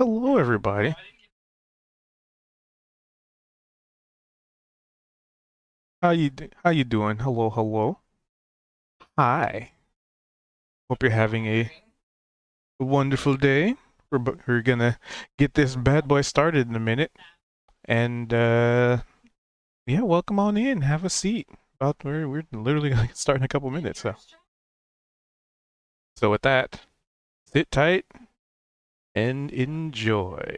Hello, everybody. How you doing? Hello, hello. Hi. Hope you're having a wonderful day. We're gonna get this bad boy started in a minute, and yeah, welcome on in. Have a seat. We're literally gonna start in a couple minutes. So with that, sit tight and enjoy.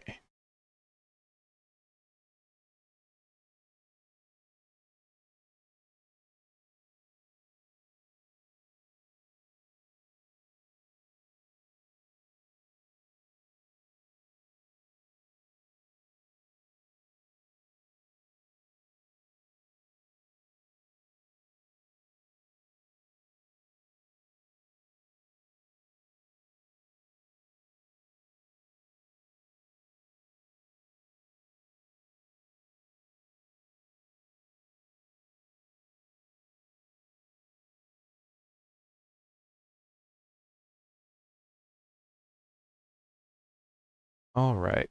All right.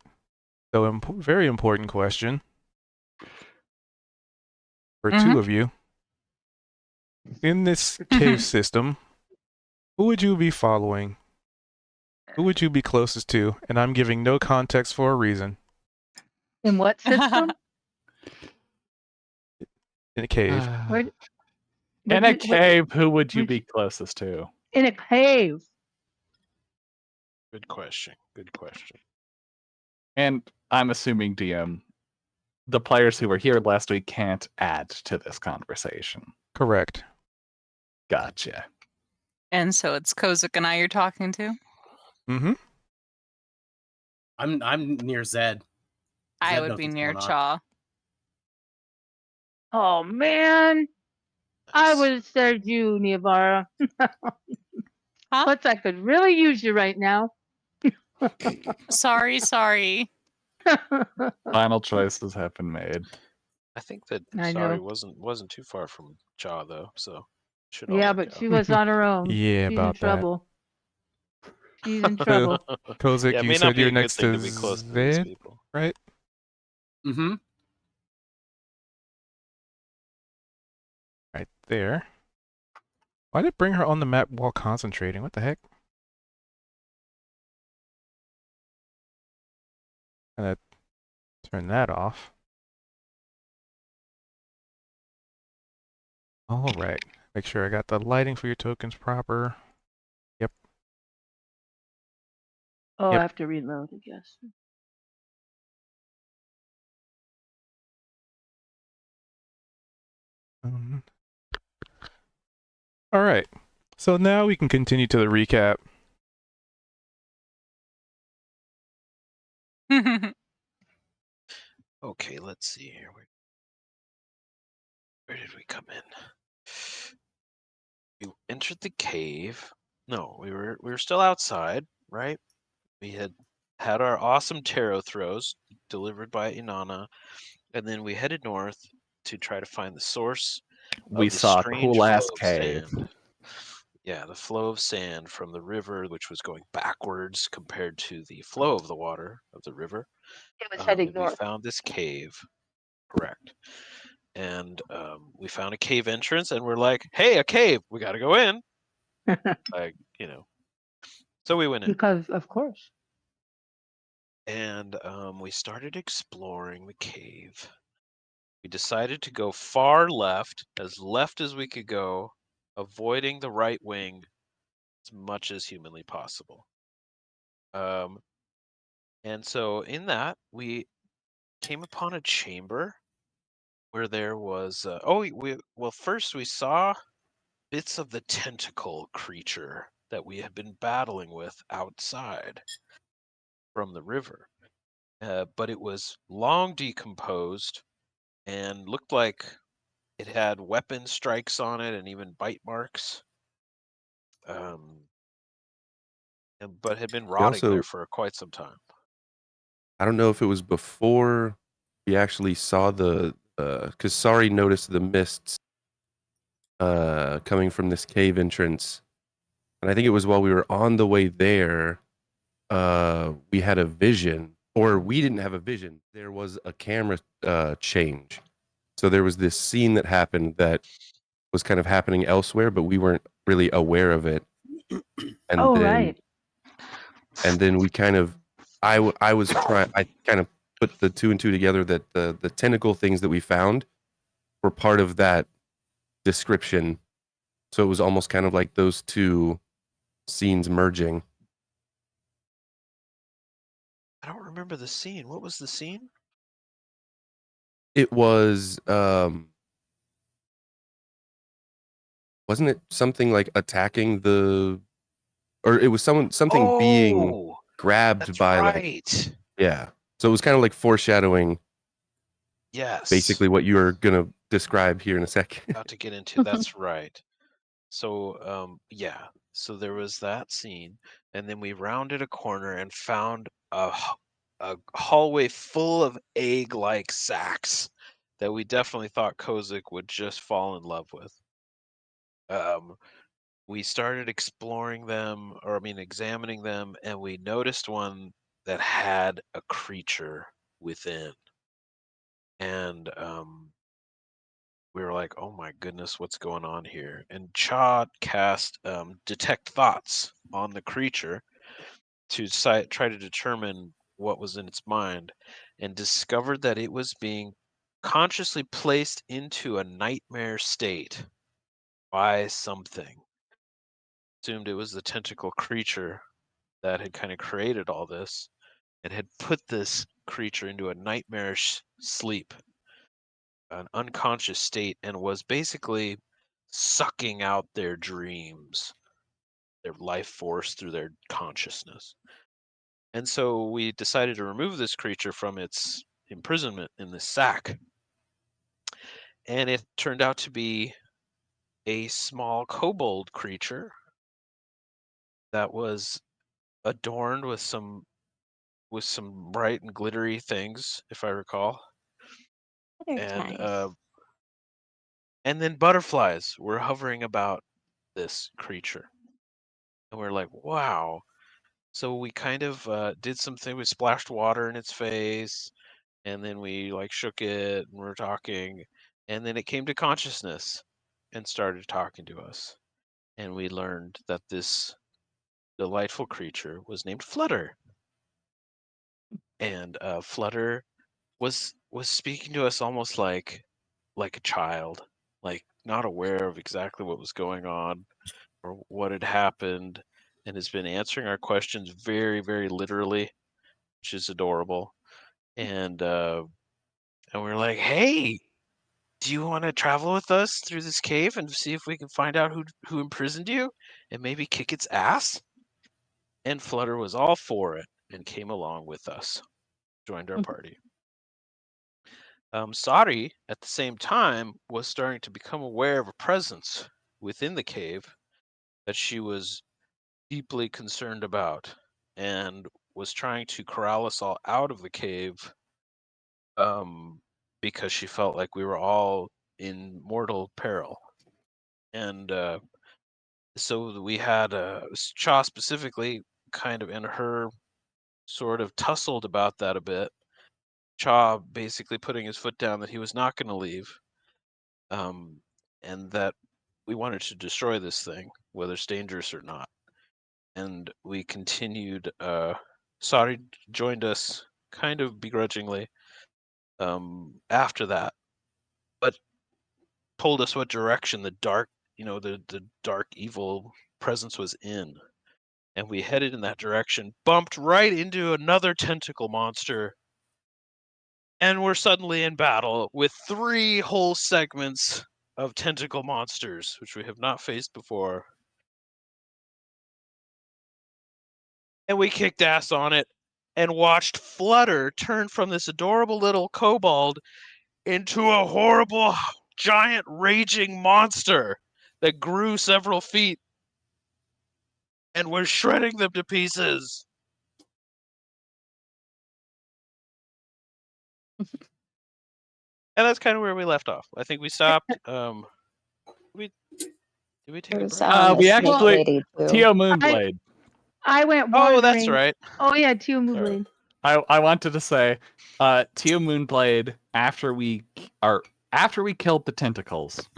So, very important question for two of you. In this cave system, who would you be following? Who would you be closest to? And I'm giving no context for a reason. In what system? In a cave. In a cave, who would you be closest to? In a cave. Good question. Good question. And I'm assuming, DM, the players who were here last week can't add to this conversation. Correct. Gotcha. And so it's Kozak and I you're talking to? Mm-hmm. I'm near Zed. I Zed would knows be what's near going on. Chaw. Oh man, I Nice. would have said you, Niavara. Huh? But I could really use you right now. Sorry. Final choices have been made. I think that I Sari know. wasn't too far from Jaw though, so should all Yeah, work but out. she was on her own. Yeah, She's about in that. trouble. She's in trouble. Kozak, Yeah, it you may said not be you're a good next thing to to be close to these Zed, people. right? Mm-hmm. Right there. Why did it bring her on the map while concentrating? What the heck? Gonna turn that off. All right. Make sure I got the lighting for your tokens proper. Oh, Yep. I have to reload, I guess. All right. So now we can continue to the recap. Okay, let's see here. Where did we come in? We entered the cave. No, we were still outside, right? We had our awesome tarot throws delivered by Inanna, and then we headed north to try to find the source We of the saw a strange cool ass flow of cave. sand. Yeah, the flow of sand from the river, which was going backwards compared to the flow of the water of the river. It was heading And we north. found this cave, correct? And we found a cave entrance, and we're like, "Hey, a cave! We got to go in!" Like, So we went in, Because, of course. and we started exploring the cave. We decided to go far left as we could go, avoiding the right wing as much as humanly possible. And so in that, we came upon a chamber where there was first we saw bits of the tentacle creature that we had been battling with outside from the river. But it was long decomposed and looked like it had weapon strikes on it and even bite marks. But had been rotting there for quite some time. I don't know if it was before we actually saw because Sari noticed the mists coming from this cave entrance. And I think it was while we were on the way there, we had a vision, or we didn't have a vision. There was a camera change. So there was this scene that happened that was kind of happening elsewhere, but we weren't really aware of it. And Oh, then, right. and then we kind of, I kind of put the 2 and 2 together that the tentacle things that we found were part of that description. So it was almost kind of like those two scenes merging. I don't remember the scene. What was the scene? It was wasn't it something like attacking the, or it was something being Oh, grabbed that's by like, right. yeah. So it was kind of like foreshadowing Yes. basically what you are going to describe here in a second. About to get into. That's right. So, yeah. So there was that scene, and then we rounded a corner and found a hallway full of egg-like sacks that we definitely thought Kozik would just fall in love with. We started exploring them, or I mean, examining them, and we noticed one that had a creature within. And we were like, oh my goodness, what's going on here? And Cha cast Detect Thoughts on the creature to try to determine what was in its mind, and discovered that it was being consciously placed into a nightmare state by something. Assumed it was the tentacle creature that had kind of created all this and had put this creature into a nightmarish sleep, an unconscious state, and was basically sucking out their dreams, their life force through their consciousness. And so we decided to remove this creature from its imprisonment in this sack. And it turned out to be a small kobold creature that was adorned with some bright and glittery things, if I recall. And then butterflies were hovering about this creature. And we're like, wow. So we kind of did something. We splashed water in its face, and then we like shook it, and we're talking, and then it came to consciousness and started talking to us. And we learned that this delightful creature was named Flutter. And Flutter was speaking to us almost like a child, like not aware of exactly what was going on or what had happened, and has been answering our questions very, very literally, which is adorable. And we're like, hey, do you want to travel with us through this cave and see if we can find out who imprisoned you and maybe kick its ass? And Flutter was all for it and came along with us, joined our party. Sari, at the same time, was starting to become aware of a presence within the cave that she was deeply concerned about, and was trying to corral us all out of the cave because she felt like we were all in mortal peril. And so we had Cha specifically kind of in her sort of tussled about that a bit. Cha basically putting his foot down that he was not going to leave, and that we wanted to destroy this thing, whether it's dangerous or not. And we continued. Sari joined us kind of begrudgingly after that, but told us what direction the dark, the dark evil presence was in. And we headed in that direction, bumped right into another tentacle monster, and we're suddenly in battle with 3 whole segments of tentacle monsters, which we have not faced before. And we kicked ass on it and watched Flutter turn from this adorable little kobold into a horrible, giant, raging monster that grew several feet and was shredding them to pieces. And that's kind of where we left off. I think we stopped. Did we take a break? We Snake actually Lady too. Tio Moonblade. I went Oh, wandering. that's right. Oh yeah, Tio Sorry. Moonblade. I wanted to say, Tio Moonblade. After we killed the tentacles,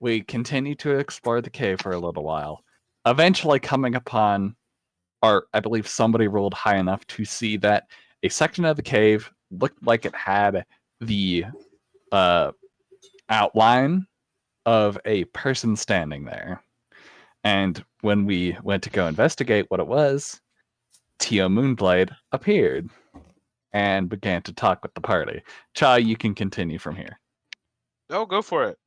we continued to explore the cave for a little while. Eventually, coming upon, or I believe somebody rolled high enough to see that a section of the cave looked like it had the outline of a person standing there. And when we went to go investigate what it was, Tio Moonblade appeared and began to talk with the party. Cha, you can continue from here. Oh, go for it.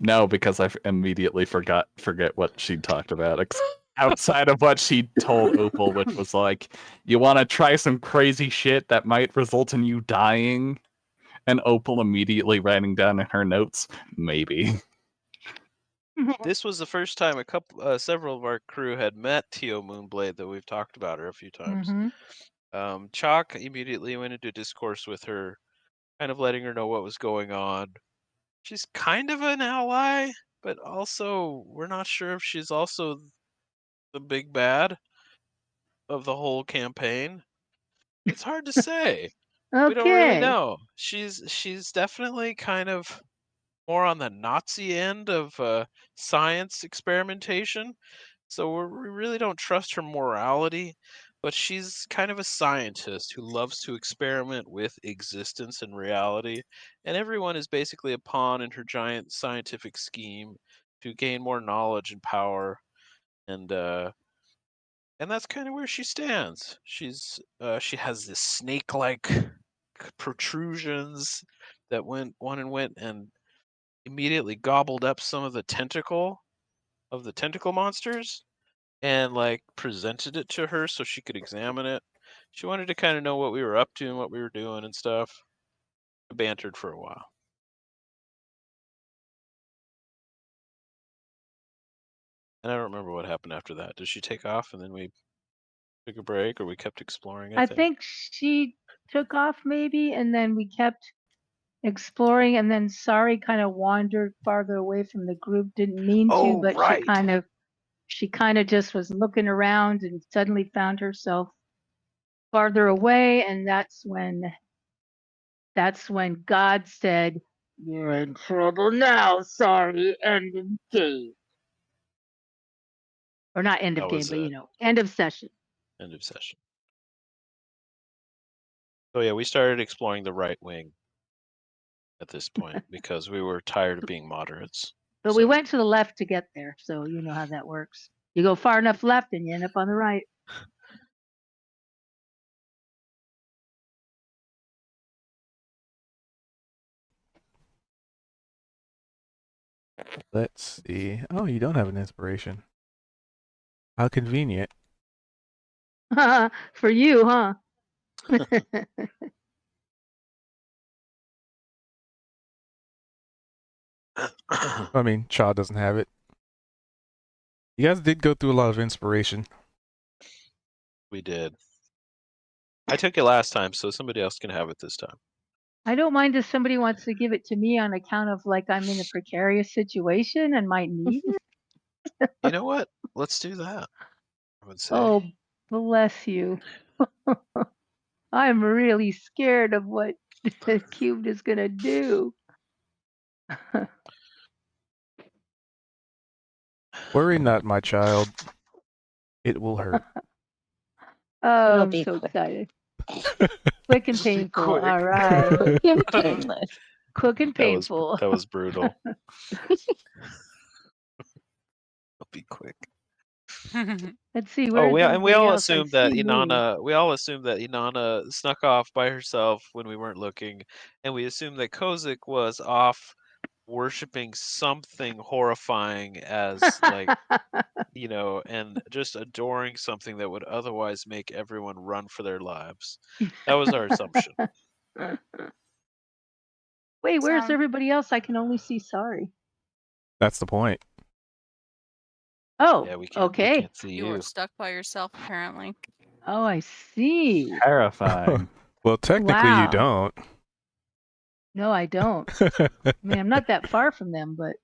No, because I immediately forget what she talked about. Outside of what she told Opal, which was like, you want to try some crazy shit that might result in you dying? And Opal immediately writing down in her notes, maybe. This was the first time several of our crew had met Tio Moonblade, that we've talked about her a few times. Mhm. Chalk immediately went into discourse with her, kind of letting her know what was going on. She's kind of an ally, but also we're not sure if she's also the big bad of the whole campaign. It's hard to say. We don't really Okay. know. She's definitely kind of more on the Nazi end of science experimentation. So we really don't trust her morality, but she's kind of a scientist who loves to experiment with existence and reality, and everyone is basically a pawn in her giant scientific scheme to gain more knowledge and power, and that's kind of where she stands. She has this snake-like protrusions that went and immediately gobbled up some of the tentacle monsters and like presented it to her so she could examine it. She wanted to kind of know what we were up to and what we were doing and stuff. We bantered for a while. And I don't remember what happened after that. Did she take off and then we took a break, or we kept exploring? I think she took off maybe, and then we kept exploring, and then Sari kind of wandered farther away from the group. Didn't mean to, Oh, but right. she kind of just was looking around and suddenly found herself farther away, and that's when God said, "You're in trouble now, Sari. End of game." Or not end of That game, was but it. end of session. End of session. So yeah, we started exploring the right wing at this point because we were tired of being moderates. But we went to the left to get there, so you know how that works. You go far enough left and you end up on the right. Let's see. Oh, you don't have an inspiration. How convenient. For you, huh? I mean, Cha doesn't have it. You guys did go through a lot of inspiration. We did. I took it last time, so somebody else can have it this time. I don't mind if somebody wants to give it to me on account of like I'm in a precarious situation and might need it. You know what? Let's do that, I would say. Oh, bless you. I'm really scared of what the cube is gonna do. Worry not, my child. It will hurt. Oh, It'll I'm be so quick. excited. Quick and Just be painful. quick. All right. Quick and painless. Quick and painful. That was brutal. It'll be quick. Let's see. Oh, Where's we everybody all else? I assumed that see Lee. Inanna snuck off by herself when we weren't looking, and we assumed that Kozik was off worshiping something horrifying as like and just adoring something that would otherwise make everyone run for their lives. That was our assumption. Wait, where's Sound- everybody else? I can only see Sorry. That's the point. Oh, Yeah, we can't. okay. We can't see You you. were stuck by yourself, apparently. Oh, I see. Terrifying. Well, technically Wow. you don't. No, I don't. I mean, I'm not that far from them, but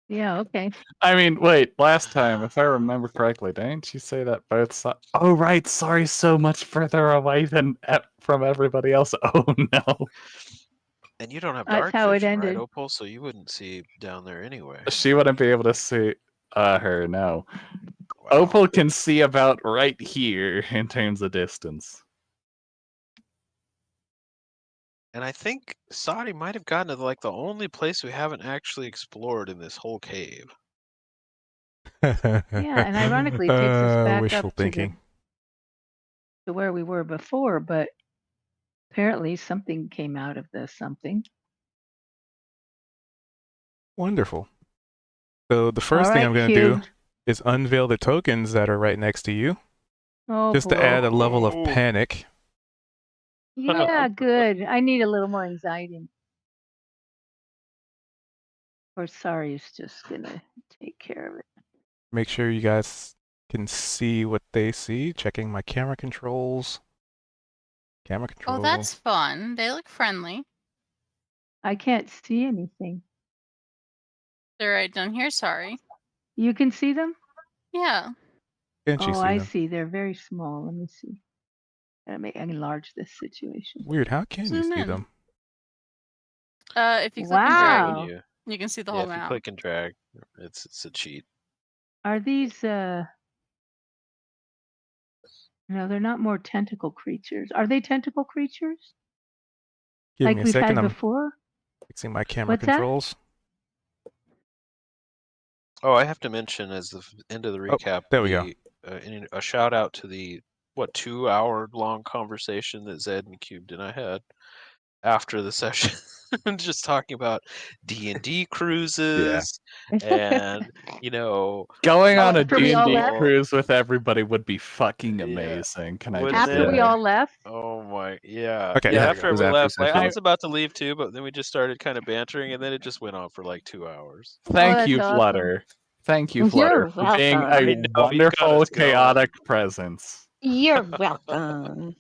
Yeah, okay. I mean, wait, last time, if I remember correctly, didn't you say that both sides? Oh, right, sorry, so much further away than from everybody else. Oh, no. And you don't have That's dark how it vision, right, ended. Opal? So you wouldn't see down there anyway. She wouldn't be able to see her, no. Wow. Opal can see about right here in terms of distance. And I think Saudi might have gotten to like the only place we haven't actually explored in this whole cave. Yeah, and ironically, it takes us back wishful up to thinking. where we were before, but apparently something came out of this something. Wonderful. So the first thing All I'm right, going to do cubed. is unveil the tokens that are right next to you, Oh, just to boy. add a level of Oh. panic. Yeah, good. I need a little more anxiety. Or sorry, it's just gonna take care of it. Make sure you guys can see what they see. Checking my camera controls. Camera control. Oh, that's fun. They look friendly. I can't see anything. They're right down here, sorry. You can see them? Yeah. Can't you Oh, see I them? see. They're very small. Let me see. Gotta make enlarge this situation. Weird. How can you Zoom see in. them? If you click and Yeah, drag, Wow. when you can see the yeah, whole if you map. click and drag, it's a cheat. Are these no, they're not more tentacle creatures. Are they tentacle creatures? Give Like me a we've second. had I'm before? fixing my camera What's that? controls. Oh, I have to mention as the end of the Oh, recap, there we go. A shout out to the 2-hour long conversation that Zed and Cubed and I had after the session, just talking about D&D cruises and Going on a After we all D&D left? cruise with everybody would be fucking Yeah. amazing. Can I Wouldn't just After say? we all left? Oh my, yeah. Okay, Yeah, there we after go. It was everyone after left, like, I session. was about to leave too, but then we just started kind of bantering, and then it just went on for like 2 hours. Thank that's you, awesome. Flutter. Thank you, You're Flutter, for being welcome. a I know, you got wonderful, us going. chaotic presence. You're welcome.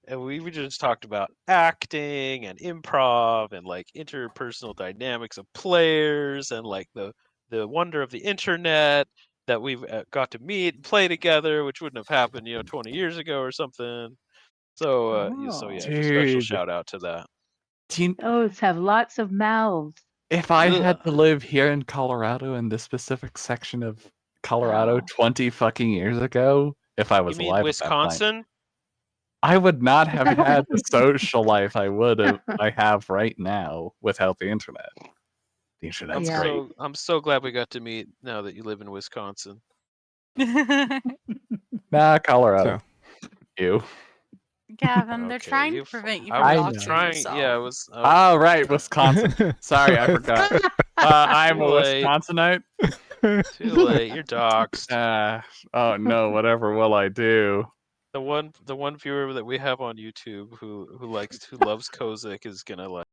And we just talked about acting and improv and like interpersonal dynamics of players and like the wonder of the internet that we've got to meet and play together, which wouldn't have happened 20 years ago or something. So so Oh. yeah, just special Dude. shout out to that. Those have lots of mouths. If I had Ugh. to live here in Colorado in this specific section of Colorado Wow. 20 fucking years ago, if I was You mean alive at that point, Wisconsin? I would not have had the social life I have right now without the internet. The internet's Yeah. great. I'm so glad we got to meet now that you live in Wisconsin. Nah, Colorado. So, You. Gavin, they're Okay, trying you to prevent you I from I was know. doxing trying. yourself. Yeah, I was. Oh, right, Wisconsin. Sorry, I forgot. I'm a Too late. Wisconsinite. Too late. You're doxxed. Oh no, whatever will I do? The one viewer that we have on YouTube who loves Kozik is gonna like.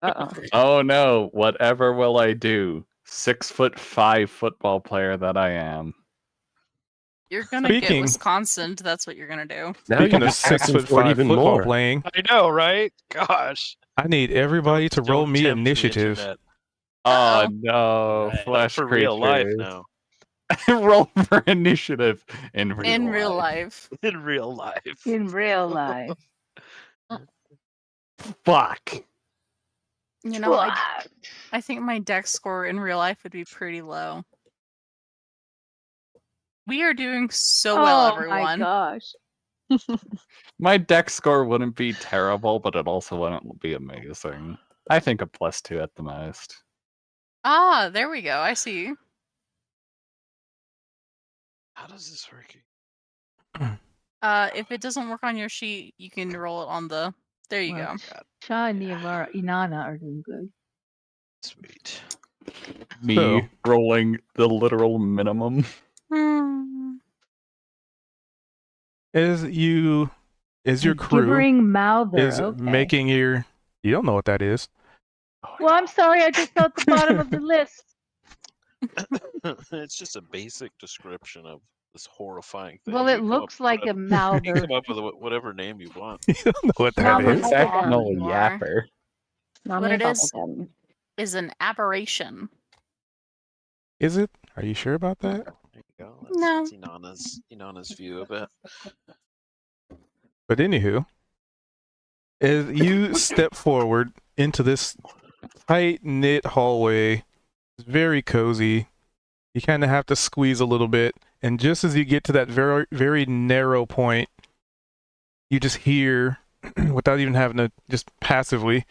Uh-oh. Oh no, whatever will I do? 6'5" football player that I am. You're gonna get Speaking- Wisconsin. That's what you're gonna do. Now Speaking you of can ask him 6'5" for it even football more. playing, I know, right? Gosh. I need everybody to roll Don't me tempt the initiative. internet. Oh Uh-oh. no, flesh For real life creatures. now. Roll for initiative in real In real life. life. In real life. In real life. Fuck. You know, I think my dex score in real life would be pretty low. We are doing so well, Oh my everyone. gosh. My dex score wouldn't be terrible, but it also wouldn't be amazing. I think a +2 at the most. Ah, there we go. I see. How does this work? If it doesn't work on your sheet, you can roll it on the. There you Well, go. Shah and Inanna are doing good. Sweet. Me So- rolling the literal minimum. Hmm. Is your A crew gibbering mouther. is Okay. making your... You don't know what that is. Well, I'm sorry. I just felt the bottom of the list. It's just a basic description of this horrifying thing. Well, You it can come up looks with like a whatever- You can mouther. come up with whatever name you want. You don't know what that Mama is. Bubblegum. Infectional You are. yapper. Mommy it is- bubblegum. is an aberration. Is it? Are you sure about that? There you go. No. That's Inanna's view of it. But anywho, as you step forward into this tight knit hallway, it's very cozy. You kind of have to squeeze a little bit, and just as you get to that very, very narrow point, you just hear, without even having to, just passively,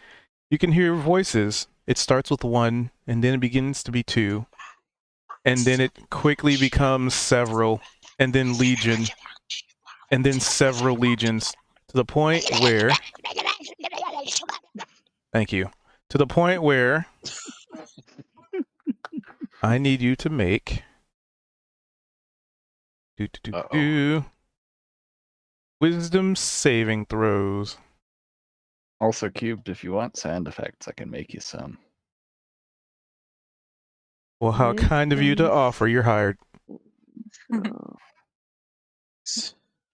you can hear voices. It starts with 1, and then it begins to be 2, and then it quickly becomes several, and then legion, and then several legions, to the point where, thank you, to the point where I need you to make wisdom saving throws. Also, Cubed, if you want sound effects, I can make you some. Well, how kind of you to Wisdom offer. You're hired. throw.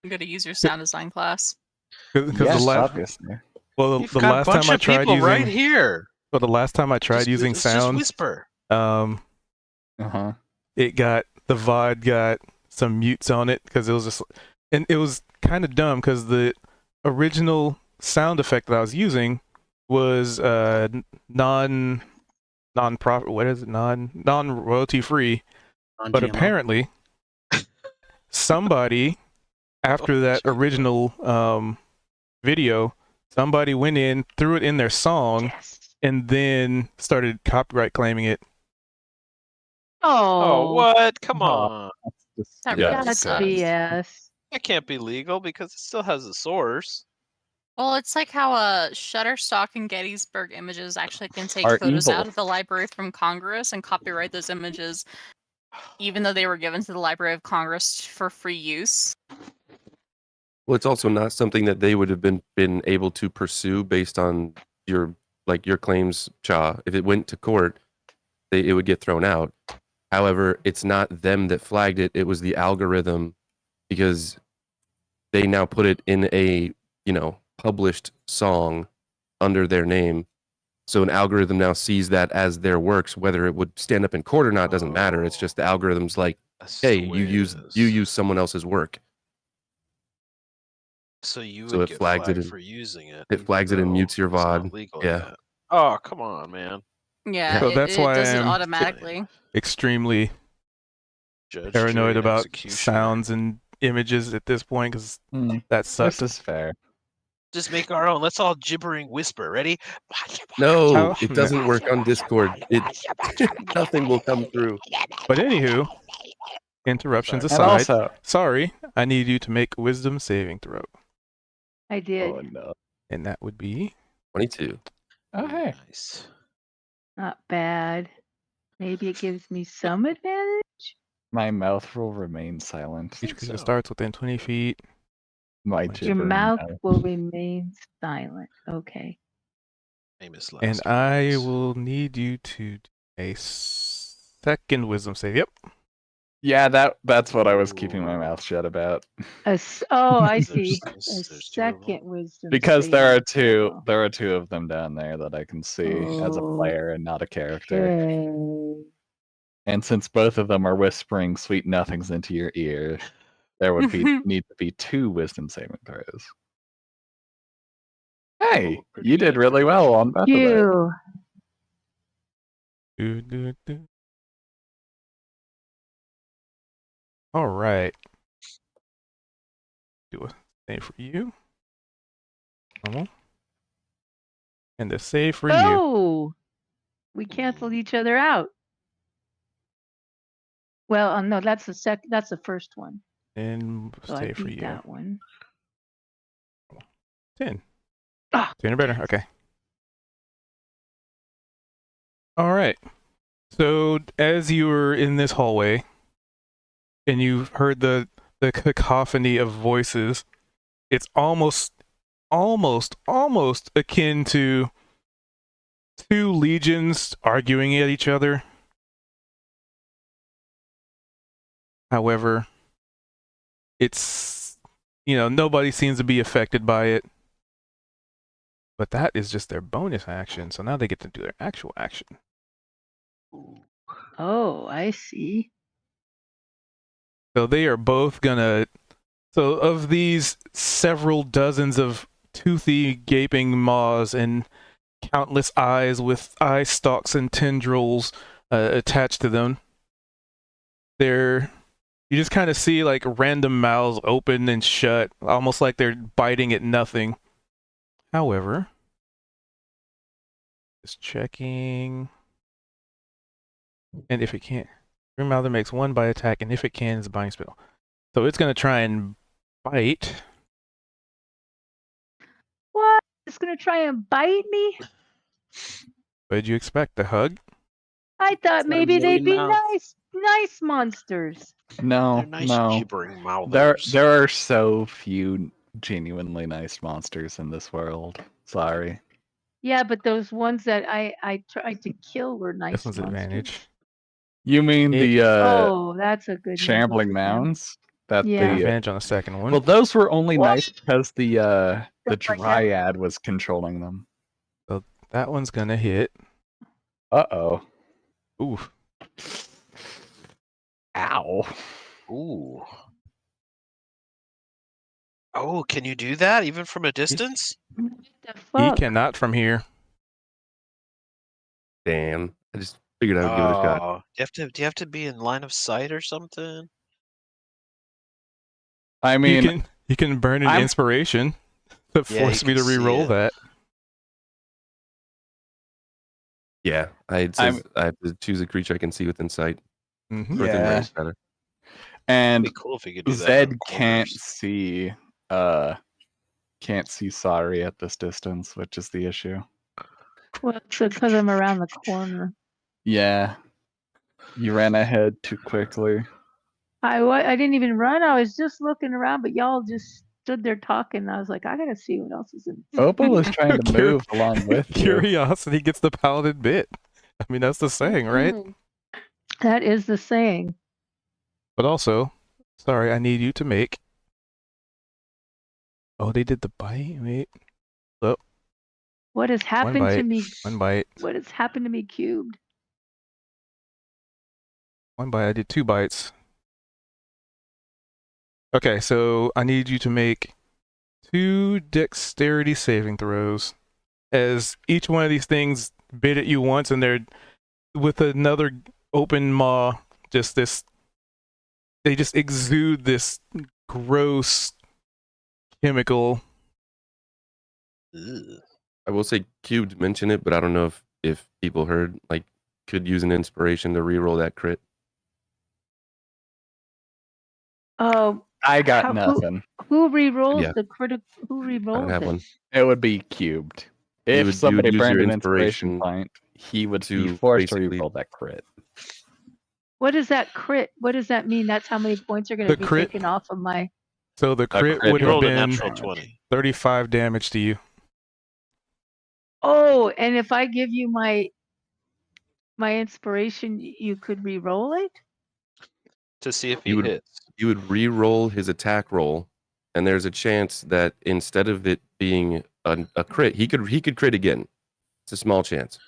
I'm gonna use your sound design class. Because the last, obviously. well, You've the got a last bunch time I of tried people using, right here. well, the last time I tried Just- using it's just sound, whisper. Uh huh. it got the VOD got some mutes on it because it was just, and it was kind of dumb because the original sound effect that I was using was non-profit. What is it? Non-royalty free. But Non-GMO. apparently, somebody after that original video, somebody went in, threw it in their song, Yes. and then started copyright claiming it. Oh, what? Come Oh. on. That Yeah. really That's sucks. BS. That can't be legal because it still has a source. Well, it's like how Shutterstock and Gettysburg Images actually can take Are photos evil. out of the Library from Congress and copyright those images, even though they were given to the Library of Congress for free use. Well, it's also not something that they would have been able to pursue based on your claims, Cha. If it went to court, it would get thrown out. However, it's not them that flagged it; it was the algorithm, because they now put it in a published song under their name. So an algorithm now sees that as their works, whether it would stand up in court or not doesn't matter. It's just the algorithm's like, That's hey, the way you it is. use someone else's work. So you So would it get flags it flagged in- for using it. it even flags it and though mutes your it's not VOD. legal Yeah. yet. Oh, come on, man. Yeah, So that's it why does it I'm automatically. extremely Judge, paranoid jury, about executioner. sounds and images at this point because that sucks. This is fair. Just make our own. Let's all gibbering whisper. Ready? No, How- it doesn't work on Discord. Nothing will come through. But anywho, interruptions Sorry. And aside, also, sorry, I need you to make wisdom saving throw, I did. oh no. and that would be 22. Oh hey. Nice. Not bad. Maybe it gives me some advantage. My mouth will remain silent. each think creature so. starts within 20 feet. My Your gibbering mouth will remain silent. Okay. Famous last And I words. will need you to do a second wisdom save. Yep. Yeah, that's what I was keeping my mouth shut about. Oh, I There's- see. A there's two of 'em. second wisdom. Because there are saving two throw. there are two of them down there that I can see as a player and not a character. Okay. And since both of them are whispering sweet nothings into your ear, there would need to be 2 wisdom saving throws. Hey, pretty you did good, really pretty well good. on both of those. You. All right. Do a save for you. Normal. And the save for you. Oh, we canceled each other out. Well, no, that's the That's the first one. And So I save for beat you. that one. 10. Ah, 10 or better. Okay. All right. So as you were in this hallway and you've heard the cacophony of voices, it's almost akin to 2 legions arguing at each other. However, it's, nobody seems to be affected by it. But that is just their bonus action, so now they get to do their actual action. Oh, I see. So they are both gonna. So of these several dozens of toothy, gaping maws and countless eyes with eye stalks and tendrils attached to them, you just kind of see like random mouths open and shut, almost like they're biting at nothing. However, just checking, and if it can't, Greenmouther makes one bite attack, and if it can, it's a biting spell. So it's gonna try and bite. What? It's gonna try and bite me? What did you expect? The hug? I thought got a maybe they'd be million mouths. nice monsters. No, They're nice no. gibbering mouthers. There are so few genuinely nice monsters in this world. Sorry. Yeah, but those ones that I tried to kill were nice This one's monsters. advantage. You mean the Oh, that's a good shambling number for them. mounds? That Yeah. the Advantage on the second one. well, those were only What? nice because the Stuff like that. dryad was controlling them. That one's gonna hit. Uh-oh. Oof. Ow. Ooh. Oh, can you do that even from a distance? The He fuck? cannot from here. Damn. I just figured I would give it a shot. Oh, do you have to be in line of sight or something? I mean, you can burn an I'm- inspiration to Yeah, force you me to can see re-roll it. that. Yeah, it says I have to choose a creature I can see within sight. Mm-hmm. Within Yeah. range, rather. and It'd be cool if you could do that. Zed on can't corners. see Sari at this distance, which is the issue. Well, it's because I'm around the corner. Yeah. You ran ahead too quickly. I didn't even run. I was just looking around, but y'all just stood there talking. And I was like, I gotta see what else is in. Opal was trying to move along with you. Curiosity gets the paladin bit. I mean, that's the saying, right? That is the saying. But also, sorry, I need you to make. Oh, they did the bite. Wait, What has one happened to bite. me? One bite. What has happened to me cubed? One bite. I did 2 bites. Okay, so I need you to make 2 dexterity saving throws. As each one of these things bit at you once, and they're with another open maw. They just exude this gross chemical. Ugh. I will say Cubed mentioned it, but I don't know if people heard, like, could use an inspiration to reroll that crit. Oh, I got How- who- nothing. who re-rolls Yeah. the critical? Who I re-rolls don't have it? one. It would be cubed. If would somebody use burned your an inspiration inspiration point, he would be to forced to basically- reroll that crit. What is that crit? What does that mean? That's how many points are going The to be crit- taken off of my. So the crit crit would You have rolled a been natural damage. 20. 35 damage to you. Oh, and if I give you my inspiration, you could re-roll it. To see if he You would- hits. You would re-roll his attack roll, and there's a chance that instead of it being a crit, he could crit again. It's a small chance.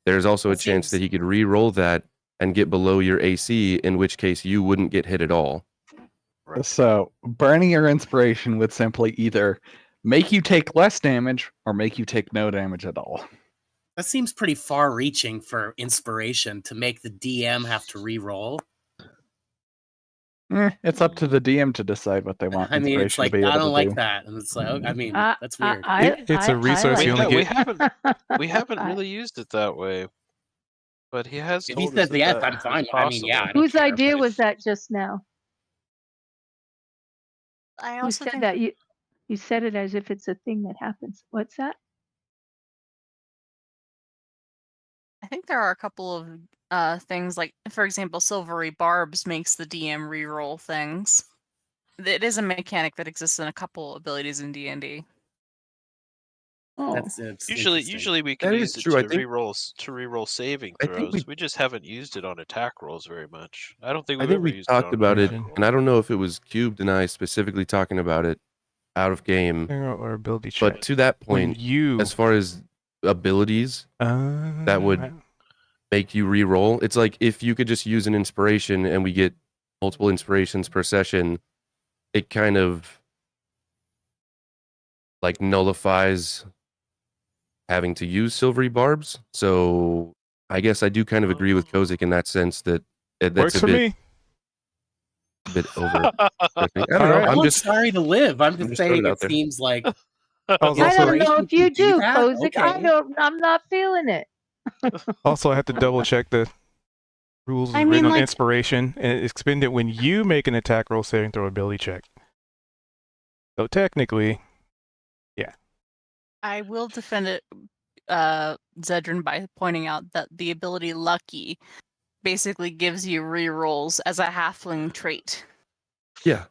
There's also a That chance that seems- he could re-roll that and get below your AC, in which case you wouldn't get hit at all. Right. So burning your inspiration would simply either make you take less damage or make you take no damage at all. That seems pretty far-reaching for inspiration to make the DM have to re-roll. It's up to the DM to decide what they want I mean, it's inspiration like to be able I don't to like do. that, and it's like, I mean, I- that's weird. It's a resource you only like get- it. We haven't I- really used it that way. But he has If told he us says that yes, that I'm is fine. I mean, yeah. I possible. don't Whose care, idea but was if- that just now? I Who also said think that? You said it as if it's a thing that happens. What's that? I think there are a couple of things like, for example, Silvery Barbs makes the DM reroll things. It is a mechanic that exists in a couple abilities in D&D. Oh, it's Usually interesting. we can That use is it true, I to think- re-roll saving I think throws. We just haven't used it on attack rolls very much. I don't think I we've think ever we used talked it on about it, attack roll. and I don't know if it was Cubed and I specifically talking about it. out of game. Or ability check. But to that when point, you as far as abilities that would make you re-roll, it's like if you could just use an inspiration and we get multiple inspirations per session, it kind of like nullifies having to use silvery barbs. So I guess I do kind of agree with Kozik in that sense that that's works a for bit, me. bit over. I don't know. Alright. I'm I'm just sorry to live. I'm just just throwing saying it out it there. seems like I was I also don't know if you do, that? Kozik. Okay. I'm not feeling it. I have to double check the rules I written mean, on like- inspiration, and expend it when you make an attack roll, saving throw, ability check. So technically, I will defend it, Zedrin, by pointing out that the ability Lucky basically gives you rerolls as a halfling trait. yeah.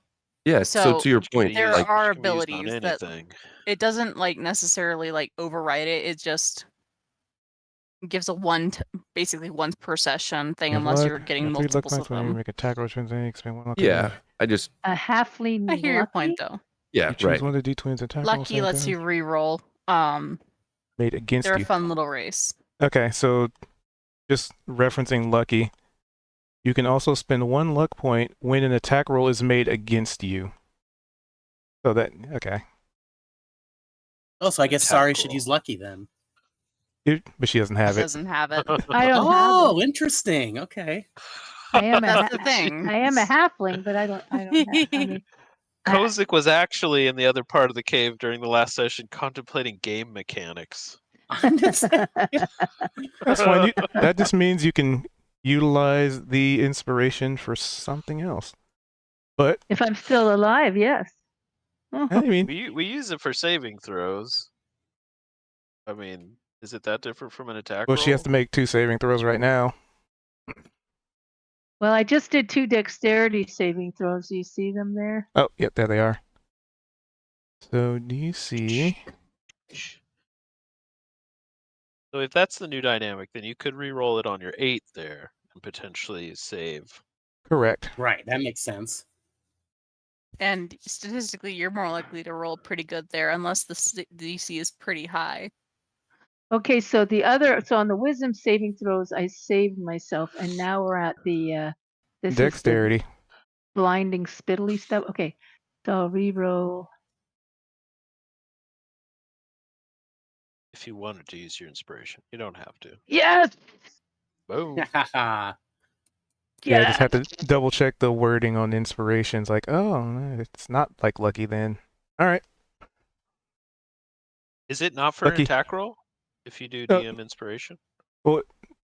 So So, to your Which can be point, there used- like are which can be used on abilities that anything. it doesn't like necessarily like override it. It just gives a basically once per session thing, unless you're getting multiples of when you them. make attack rolls, expend one luck. yeah, I just A halfling. I hear your point lucky? though. yeah, You choose right. one of the d20s attack rolls. Lucky lets you re-roll. Made against They're a you. fun little race. Okay, so just referencing lucky, you can also spend 1 luck point when an attack roll is made against you. So that okay, Oh, so I guess Attack sorry should roll. use lucky then. but she doesn't have it. Doesn't have it. I don't Oh, have interesting. Okay. it. I am a That's the thing. I am a halfling, but I don't have. I mean, Kozik was actually in the other part of the cave during the last session contemplating game mechanics. I'm just That's fine. That just means you can utilize the inspiration for something else. But if I'm still alive, yes. I mean, We use it for saving throws. I mean, is it that different from an attack well, roll? she has to make 2 saving throws right now. Well, I just did 2 dexterity saving throws. Do you see them there? Oh, yep, there they are. So DC. So if that's the new dynamic, then you could re-roll it on your 8 there and potentially save. Correct. right. That makes sense. And statistically, you're more likely to roll pretty good there, unless the DC is pretty high. Okay, so on the wisdom saving throws, I saved myself, and now we're at the this is the Dexterity. blinding spittly stuff. Okay, so I'll re-roll. If you wanted to use your inspiration, you don't have to. Yes. Boom. Yeah, I just have to double check the wording on inspirations. Like, oh, no, it's not like lucky then. All right. Is it not for Lucky. an attack roll? If you do No. DM inspiration?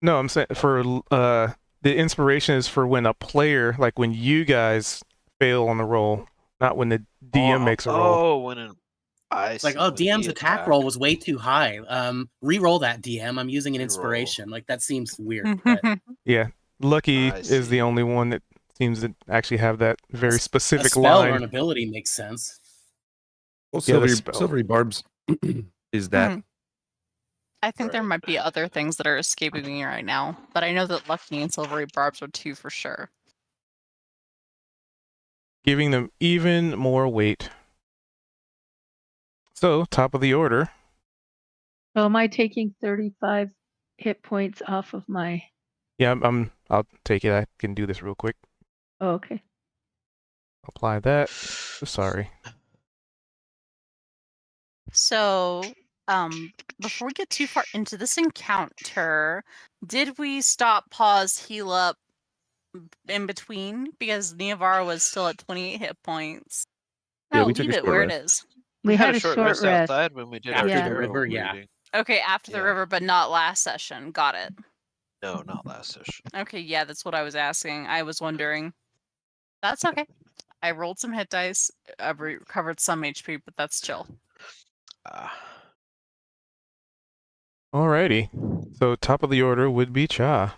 No, I'm saying for the inspiration is for when a player, like when you guys fail on the roll, not when the DM makes a roll. Oh, when an I It's like, see, oh, when DM's he attack attacked. roll was way too high. Re-roll that DM. I'm using an Reroll. inspiration. Like that seems weird. But Yeah, lucky I is the see. only one that seems to actually have that very a specific spell or an line. ability makes sense. Well, Yeah, the silvery, spell. silvery barbs is that. Mhm. I think there Right. might be other things that are escaping me right now, but I know that Lucky and Silvery Barbs are 2 for sure. Giving them even more weight. So, top of the order. So am I taking 35 hit points off of my? Yeah, I'll take it. I can do this real quick. Oh, okay. Apply that. Sorry. So, before we get too far into this encounter, did we stop, pause, heal up in between? Because Neavara was still at 28 hit points. Yeah, No, we took leave a it short where rest. it is. We had a short rest outside when we did After our the tarot river, yeah. reading. Okay, after the Yeah. river, but not last session. Got it. No, not last session. Okay, yeah, that's what I was asking. I was wondering. That's okay. I rolled some hit dice. I've recovered some HP, but that's chill. Alrighty. So, top of the order would be Cha.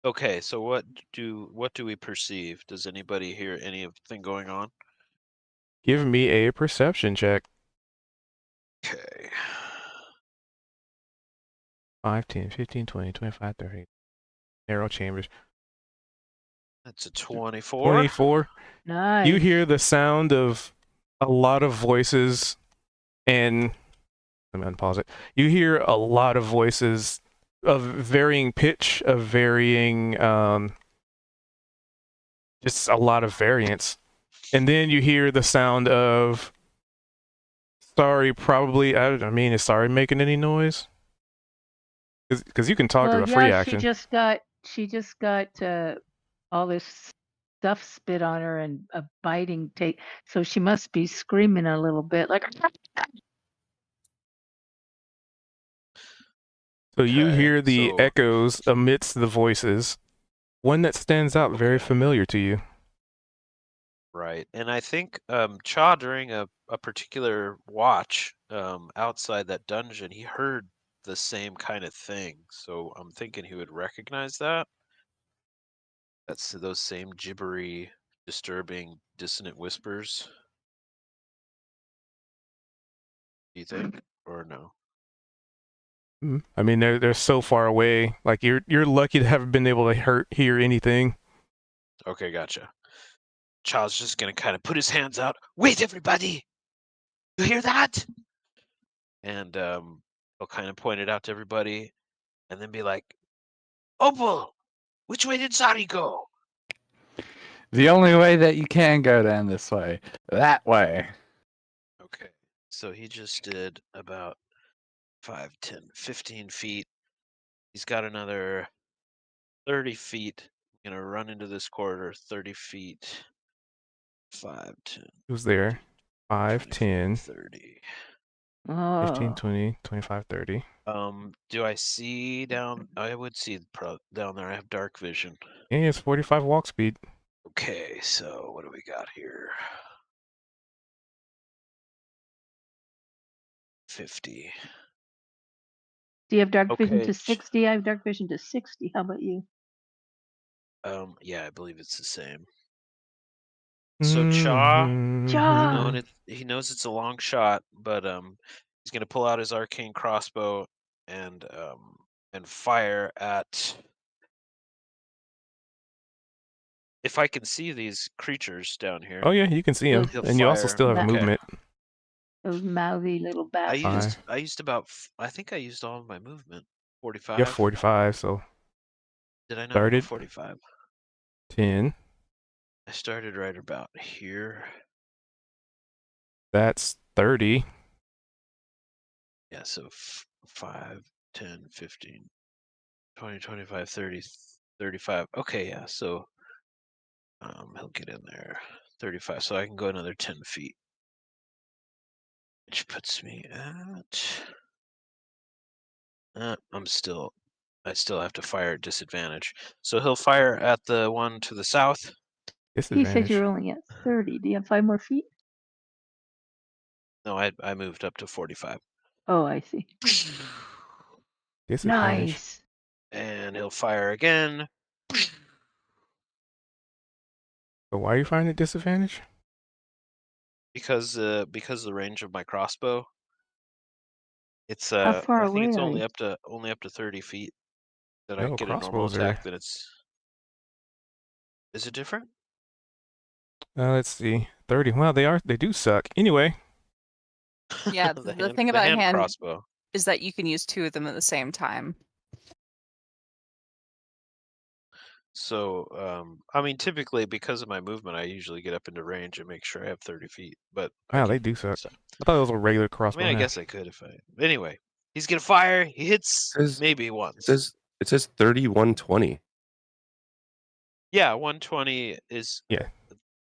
Okay, so what do we perceive? Does anybody hear anything going on? Give me a perception check. Okay. 5, 10, 15, 20, 25, 30. Narrow chambers. That's a 24. 24. Nice. You hear the sound of a lot of voices, and let me unpause it. You hear a lot of voices of varying pitch, of varying, just a lot of variance. And then you hear the sound of Sorry, probably. I mean, is Sorry making any noise? Because you can talk to Well, a free yeah, action. she just got all this stuff spit on her and a biting take. So she must be screaming a little bit, like. So you Okay, hear the so- echoes amidst the voices. One that stands out very Okay. familiar to you. Right. And I think Cha, during a particular watch outside that dungeon, he heard the same kind of thing. So I'm thinking he would recognize that. That's those same gibbery, disturbing, dissonant whispers. Do you think? Or no? I mean, they're so far away. Like you're lucky to have been able to hear anything. Okay, gotcha. Cha's just gonna kind of put his hands out. Wait, everybody! You hear that? And he'll kind of point it out to everybody, and then be like, "Opal, which way did Sari go?" The only way that you can go down this way. That way. Okay, so he just did about 5, 10, 15 feet. He's got another 30 feet. I'm gonna run into this corridor 30 feet. 5, 10, Who's there? 5, 10, 30. 15, Oh, 20, 25, 30. Do I see down? I would see down there. I have dark vision. Yeah, it's 45 walk speed. Okay, so what do we got here? 50. do you have dark vision Okay. to 60? I have dark vision to 60. How about you? Yeah, I believe it's the same. So Cha, Cha! he knows it's a long shot, but he's gonna pull out his arcane crossbow and fire at. If I can see these creatures down here. Oh yeah, you can see him, He'll and you also fire. still have Okay. movement. Those mouthy little I bastards. used about. I think I used all of my movement. 45. You have 45, so Did I not started. move 45? 10. I started right about here. That's 30. Yeah, so 5, 10, 15, 20, 25, 30, 35. Okay, yeah, so he'll get in there. 35, so I can go another 10 feet. Which puts me at... I still have to fire at disadvantage. So he'll fire at the one to the south. He said Disadvantage. you're only at 30. Do you have 5 more feet? No, I moved up to 45. Oh, I see. Disadvantage. Nice. And he'll fire again. So why are you firing at disadvantage? Because the range of my crossbow. It's How far I think away it's are only you? up to 30 feet that I No, can get a normal crossbows attack. are. Then it's. Is it different? Let's see. 30. Well, they do suck. Anyway, Yeah, the thing about hand crossbow. is that you can use 2 of them at the same time. So, I mean, typically because of my movement, I usually get up into range and make sure I have 30 feet. But I wow, they can- do suck. so- I thought it was a regular I crossbow. mean, I now. guess I could if I. Anyway, he's gonna fire. He hits maybe once. It says 30, 120. Yeah, 120 is. Yeah.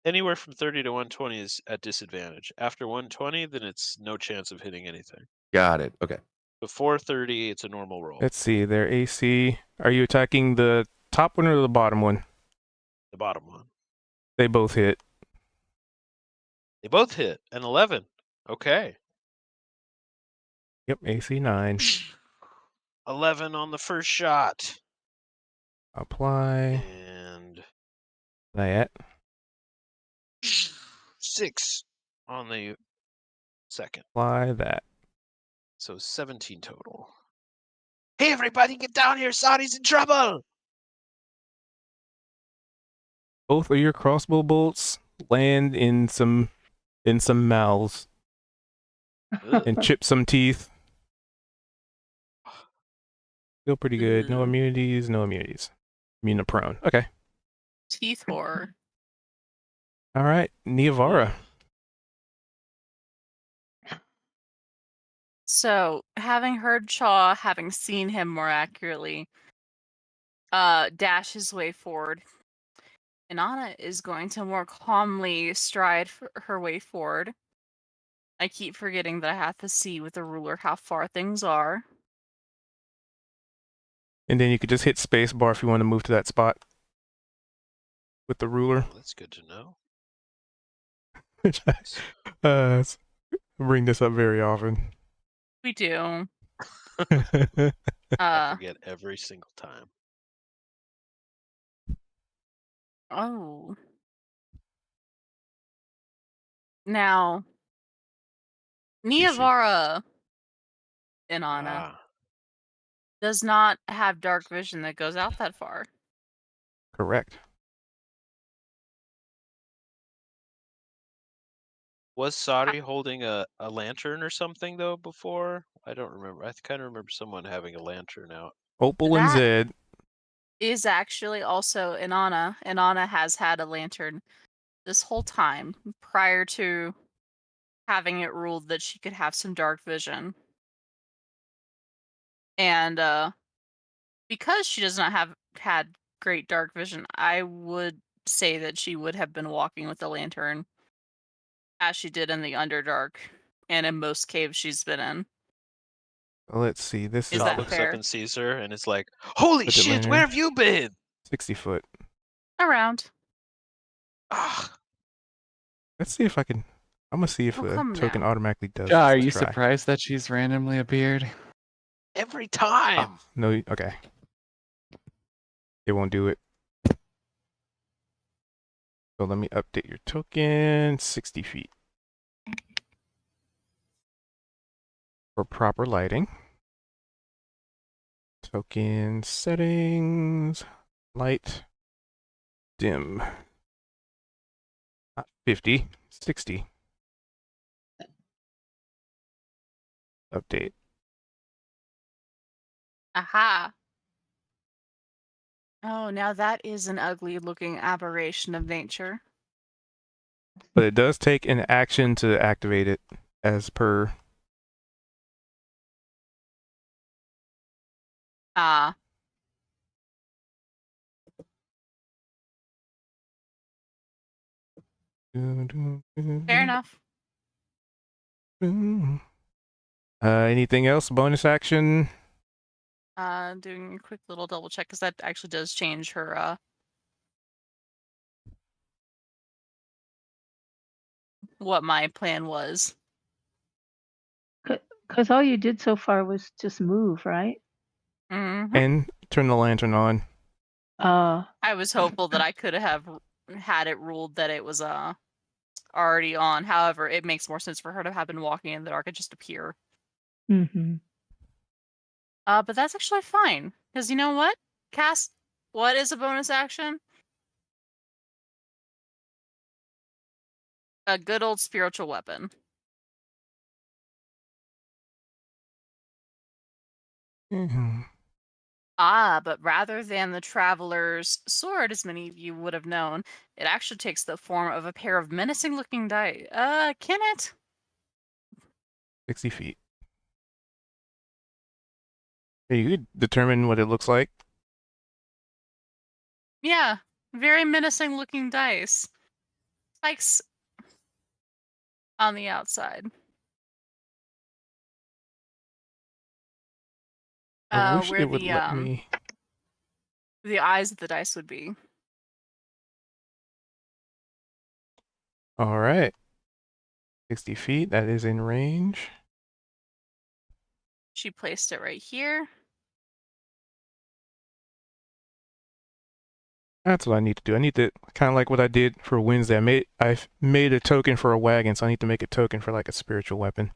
Anywhere from 30 to 120 is at disadvantage. After 120, then it's no chance of hitting anything. Got it. Okay. Before 30, it's a normal roll. Let's see. Their AC. Are you attacking the top one or the bottom one? The bottom one. They both hit. They both hit an 11. Okay. Yep, AC 9. 11 on the first shot. Apply And that. 6 on the second. Apply that. So 17 total. Hey, everybody, get down here. Sadi's in trouble. Both of your crossbow bolts land in some in some mouths and chip some teeth. Feel pretty good. No Ugh. immunities, no immunities. Immunoprone. Okay. Teeth horror. All right. Niavara. So, having heard Chaw, having seen him more accurately, dash his way forward. Inanna is going to more calmly stride her way forward. I keep forgetting that I have to see with the ruler how far things are. And then you could just hit space bar if you want to move to that spot with the ruler. Well, that's good to know. uh, bring this up very often. We do. I forget every single time. Oh. Now, Niavara Inanna Ah, does not have dark vision that goes out that far. Correct. was Sari holding a lantern or something though before? I don't remember. I kind of remember someone having a lantern out. Opal and That- Zed. Is actually also Inanna. Inanna has had a lantern this whole time prior to having it ruled that she could have some dark vision. And because she does not have had great dark vision, I would say that she would have been walking with a lantern as she did in the Underdark and in most caves she's been in. Let's see. This Is is Shaw that looks fair? up and sees her and is like, "Holy Look at shit, lantern. where have you been?" 60 foot. Around. Ah, Let's see if I can. I'm gonna see if Oh, the come token now. automatically does. Are Let's you try. surprised that she's randomly appeared? every time. Oh, no. Okay. It won't do it. So let me update your token. 60 feet. For proper lighting. Token settings. Light. Dim. Not 50. 60. Update. Aha. Oh, now that is an ugly looking aberration of nature. But it does take an action to activate it as per. Ah. Fair enough. Anything else? Bonus action? Doing a quick little double check because that actually does change her what my plan was. Because all you did so far was just move, right? Mhm. And turn the lantern on. I was hopeful that I could have had it ruled that it was already on. However, it makes more sense for her to have been walking in the dark and just appear. Mm-hmm. But that's actually fine because you know what? Cast. What is a bonus action? A good old spiritual weapon. Mhm. Ah, but rather than the traveler's sword, as many of you would have known, it actually takes the form of a pair of menacing-looking dice. Can it? 60 feet. You could determine what it looks like. Yeah, very menacing-looking dice. Spikes on the outside. I wish Where it would the let me. the eyes of the dice would be. All right. 60 feet. That is in range. She placed it right here. That's what I need to do. I need to kind of like what I did for Wednesday. I made a token for a wagon, so I need to make a token for like a spiritual weapon.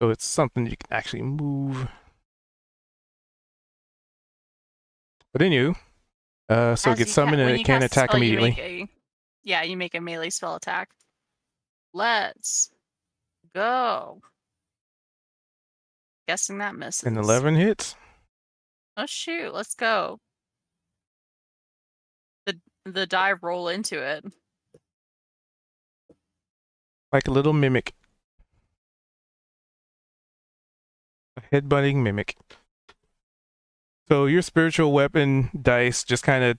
So it's something you can actually move. But anywho, So As get you summoned when and you it can cast a attack spell, you immediately. you make a melee spell attack. Let's go. Guessing that misses. And 11 hits. Oh shoot, let's go. The die roll into it. Like a little mimic. A headbutting mimic. So your spiritual weapon dice just kind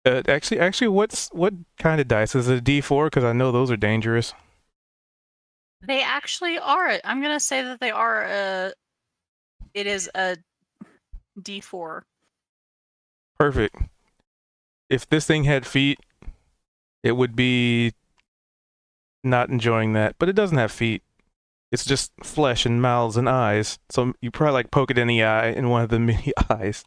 of actually what kind of dice is it? A D4? Because I know those are dangerous. They actually are. I'm gonna say that they are it is a D4. Perfect. If this thing had feet, it would be not enjoying that, but it doesn't have feet. It's just flesh and mouths and eyes. So you probably like poke it in the eye in one of the many eyes.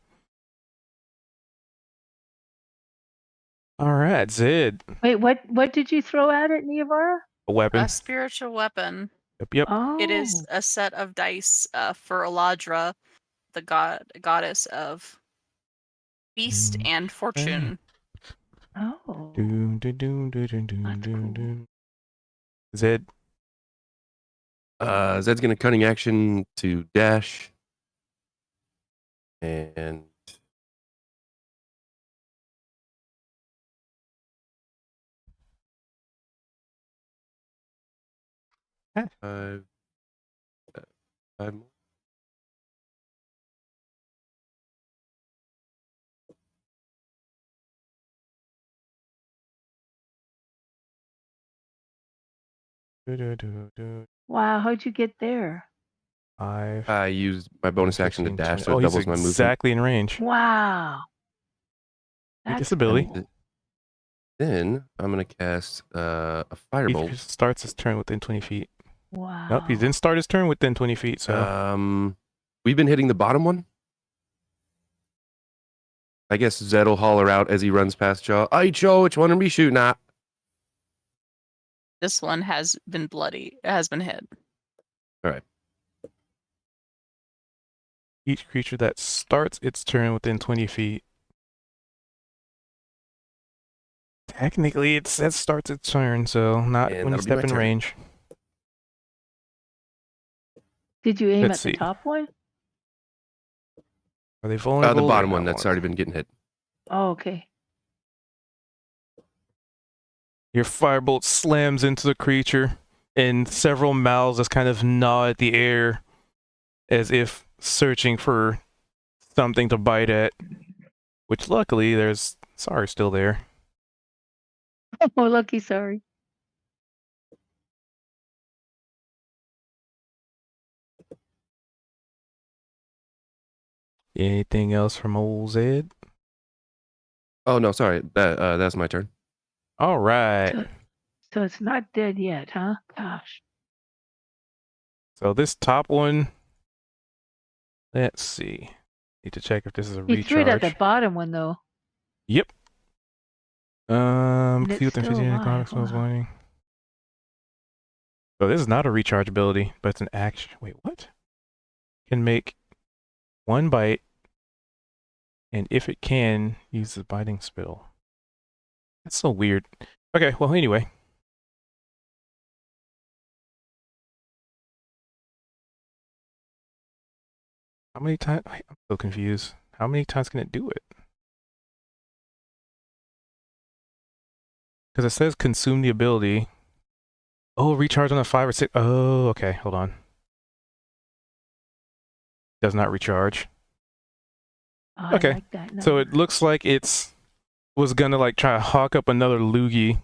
All right, Zed. Wait, what did you throw at it, Niavara? A weapon. A spiritual weapon. Yep. Oh, It is a set of dice for Eladra, the goddess of feast and fortune. Oh, That's cool. Zed. Zed's gonna cunning action to dash, and five more. Wow, how'd you get there? 5. I used my bonus action to 15, dash, 20. so it Oh, he's doubles my movement. exactly in range. Wow. Neat That's disability. cool. Then I'm gonna cast a He firebolt. just starts his turn within 20 feet. Wow. Nope, he didn't start his turn within 20 feet, so We've been hitting the bottom one. I guess Zed will holler out as he runs past Joe. Hey, Joe, which one are we shooting at? This one has been bloody. It has been hit. each creature that starts its turn within 20 feet. Technically, it says starts its turn, so not And when you that'll be my step in turn. range. Did you aim Let's at the see. top one? Are they vulnerable? The bottom or one not that's already been getting hit. Oh, okay. Your firebolt slams into the creature, and several mouths just kind of gnaw at the air as if searching for something to bite at. Which luckily, there's Sari still there. Oh, lucky, sorry. Anything else from old Zed? Oh no, sorry. That's my turn. All right. So it's not dead yet, huh? Gosh. So this top one, let's see. Need to check if this is a He threw it at the recharge. bottom one, though. Yep. And See it's what the still alive, economics was wow. winning. So this is not a recharge ability, but it's an action. Wait, what? Can make one bite, and if it can, use the biting spell. That's so weird. Okay, well, anyway. How many times? I'm so confused. How many times can it do it? Because it says consume the ability. Oh, recharge on a 5 or 6. Oh, okay. Hold on. Does not recharge. Oh, Okay, I like that So number. it looks like it's was gonna like try to hawk up another loogie,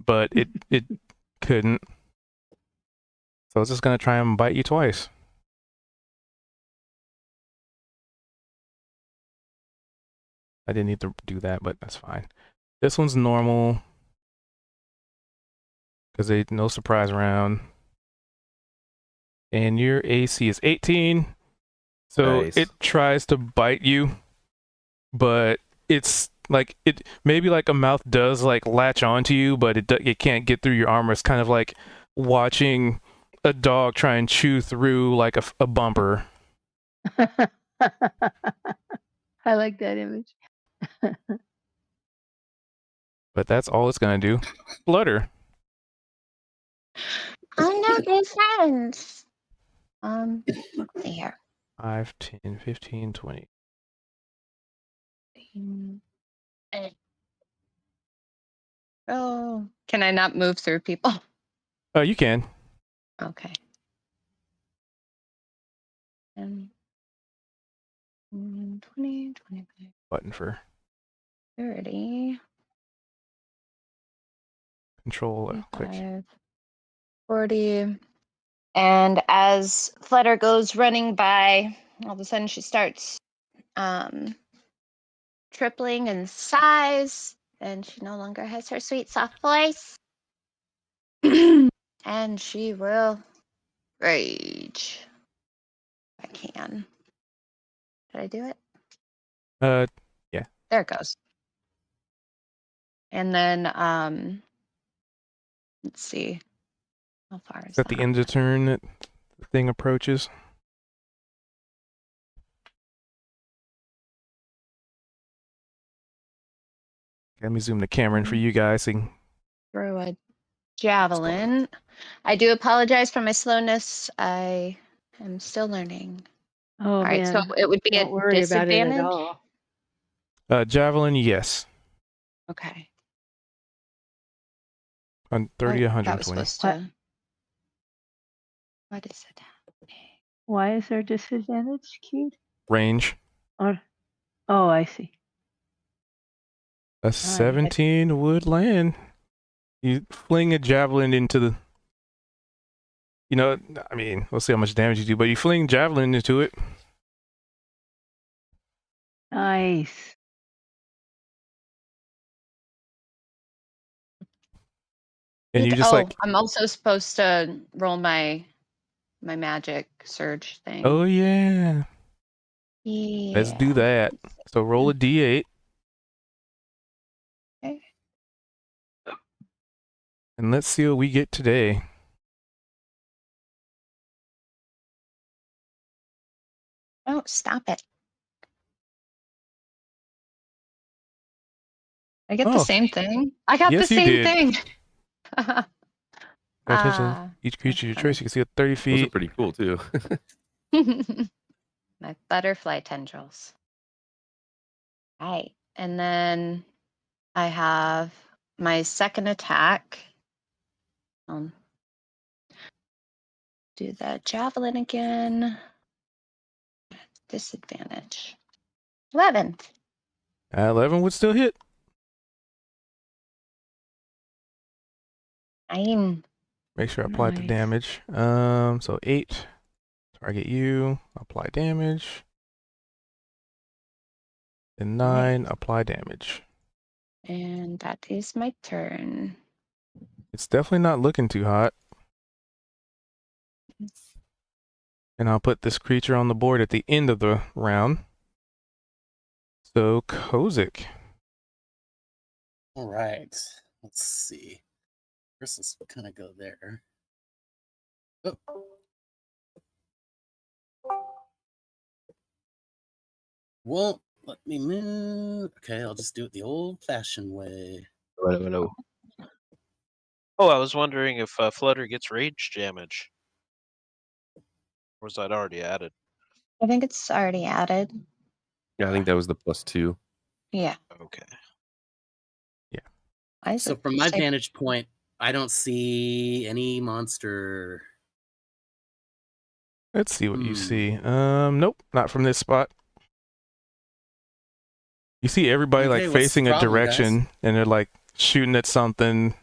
but it couldn't. So it's just gonna try and bite you twice. I didn't need to do that, but that's fine. This one's normal because they no surprise round. And your AC is 18. So Nice. it tries to bite you, but it's like it maybe like a mouth does like latch onto you, but it can't get through your armor. It's kind of like watching a dog try and chew through like a bumper. How I like that image. But that's all it's gonna do. Flutter. Oh no, they're friends. Let's see here. 5, 10, 15, 20. Oh, can I not move through people? Oh, you can. Okay. 10, 20, 25, Button for 30, control click. 25, 40. And as Flutter goes running by, all of a sudden she starts tripling in size, and she no longer has her sweet soft voice. And she will rage. I can. Did I do it? There it goes. And then let's see. How far is Is that the end of turn that the thing approaches? Let me zoom the camera in for you guys. So you can- Throw a javelin. I do apologize for my slowness. I am still learning. Oh All right, so man, it would be don't a worry about it at disadvantage. all. Javelin, yes. Okay. On 30 to Oh, that was 120. supposed to. What is it? Why is there disadvantage, Cute? Range. Or oh, I see. A 17 would land. You fling a javelin into the. You know, I mean, we'll see how much damage you do, but you fling javelin into it. Nice. And you just like, I'm also supposed to roll my magic surge thing. oh yeah. Yeah. Let's do that. So roll a d8. Okay. And let's see what we get today. Oh, stop it. I get the Oh, same thing. I got yes, the you same did. thing. Pay attention. Each creature you that's trace, you can see at 30 Those are feet. pretty cool too. My butterfly tendrils. Right. And then I have my second attack. Do the javelin again. Disadvantage. 11. 11 would still hit. 9. Make sure I applied the Nice. damage. So 8. Target you. Apply damage. And 9. Apply damage. And that is my turn. It's definitely not looking too hot. And I'll put this creature on the board at the end of the round. So Kozik. All right. Let's see. First, let's kind of go there. Oh. Won't let me move. Okay, I'll just do it the old-fashioned way. Oh, I was wondering if Flutter gets rage damage. Or was that already added? I think it's already added. Yeah, I think that was the +2. Yeah. Okay. Why is So it from my say- vantage point, I don't see any monster. Let's see what you see. Nope, not from this spot. You see everybody Okay, like what's the facing a problem, direction and they're like shooting at something.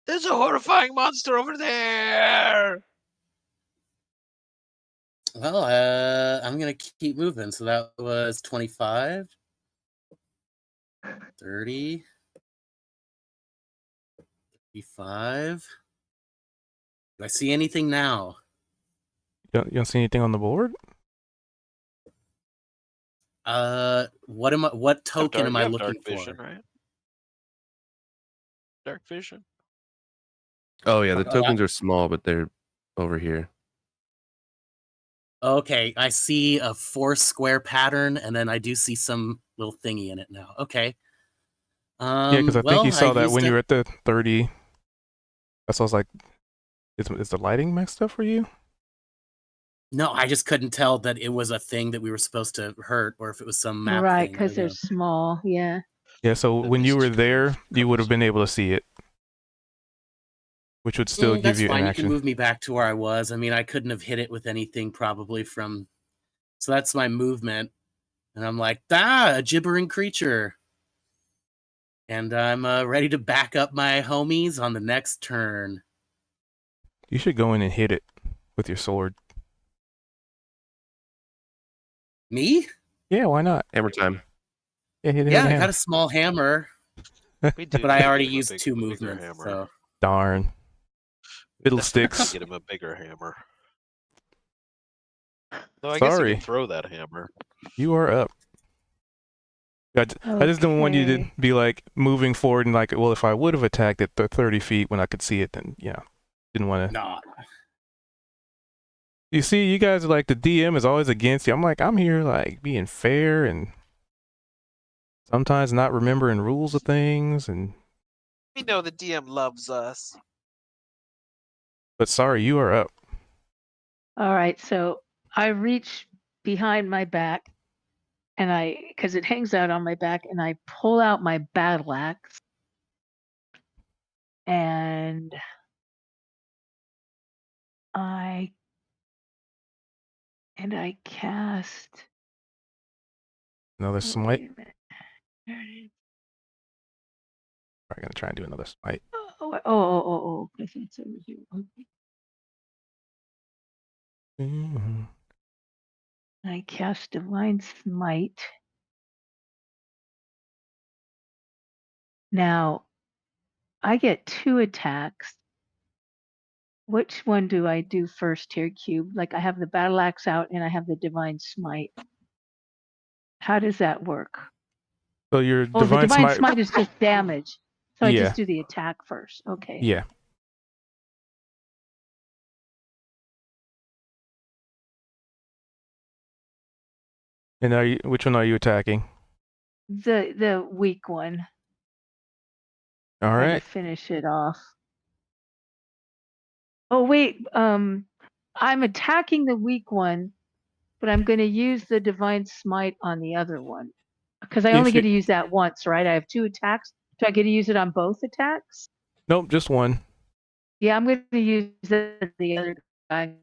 There's a horrifying monster over there! Well, I'm gonna keep moving. So that was 25, 30, 35. Do I see anything now? You don't see anything on the board? What am I? What token am You I have looking dark vision, for? right? Dark vision. Oh yeah, the Oh, tokens are small, but they're over here. Okay, I see a 4 square pattern, and then I do see some little thingy in it now. Okay. Yeah, because I think Well, you saw that used when it. you were at the 30. That's why I was like, is the lighting messed up for you? No, I just couldn't tell that it was a thing that we were supposed to hurt, or if it was some map Right, thing. I because don't they're know. small. Yeah. Yeah, so At when you least were two there, you would have covers. been able to see it, which would still give That's you fine. You inaction. can move me back to where I was. I mean, I couldn't have hit it with anything probably from. So that's my movement, and I'm like, a gibbering creature, and I'm ready to back up my homies on the next turn. You should go in and hit it with your sword. Me? Yeah, why not? Hammer time. Yeah, hit it Yeah, with a I got hammer. a small hammer, We do but I need to already get him a used 2 bigger movements. hammer. So Darn. We definitely Fiddlesticks. Get him a bigger hammer. Though I guess you Sorry, can throw that hammer. you are up. I just don't want you to Okay. be like moving forward and like, well, if I would have attacked at the 30 feet when I could see it, then yeah, didn't want to. no. You see, you guys are like, the DM is always against you. I'm like, I'm here like being fair and sometimes not remembering rules of things, and We know the DM loves us. but sorry, you are up. All right. So I reach behind my back and because it hangs out on my back, and I pull out my battle axe and I cast. Another Oh, smite. wait a minute. There it is. I'm gonna try and do another smite. Oh, I think it's over here. Okay. Mhm. I cast Divine Smite. Now, I get 2 attacks. Which one do I do first here, Cube? Like I have the battle axe out and I have the Divine Smite. How does that work? So your Oh, the divine Divine smite. Smite is just damage. So I Yeah. just do the attack first. Okay. Yeah. And which one are you attacking? The weak one. All Trying to right. finish it off. Oh wait, I'm attacking the weak one, but I'm going to use the Divine Smite on the other one because I only If get you to use that once, right? I have 2 attacks. Do I get to use it on both attacks? nope, just one. Yeah, I'm going to use the other guy.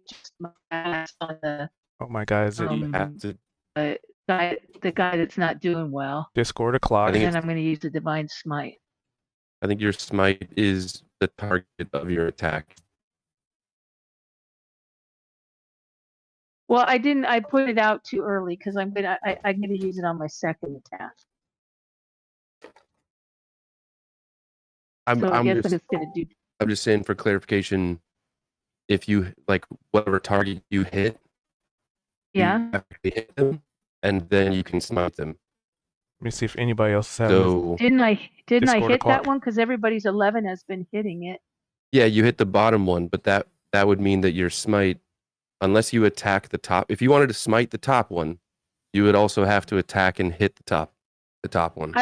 Just my axe on the Oh my God, is it You have to. the guy that's not doing well, Discord o'clock? I and think then it's. I'm going to use the Divine Smite. I think your smite is the target of your attack. Well, I didn't. I put it out too early because I'm gonna use it on my second attack. So I guess I'm just gonna do. I'm just saying for clarification, if you like whatever target you hit, Yeah. you have to hit them, and then you can smite them. Let me see if anybody else is having. So Didn't I Discord hit o'clock. that one? Because everybody's 11 has been hitting it. yeah, you hit the bottom one, but that would mean that your smite, unless you attack the top, if you wanted to smite the top one, you would also have to attack and hit the top one.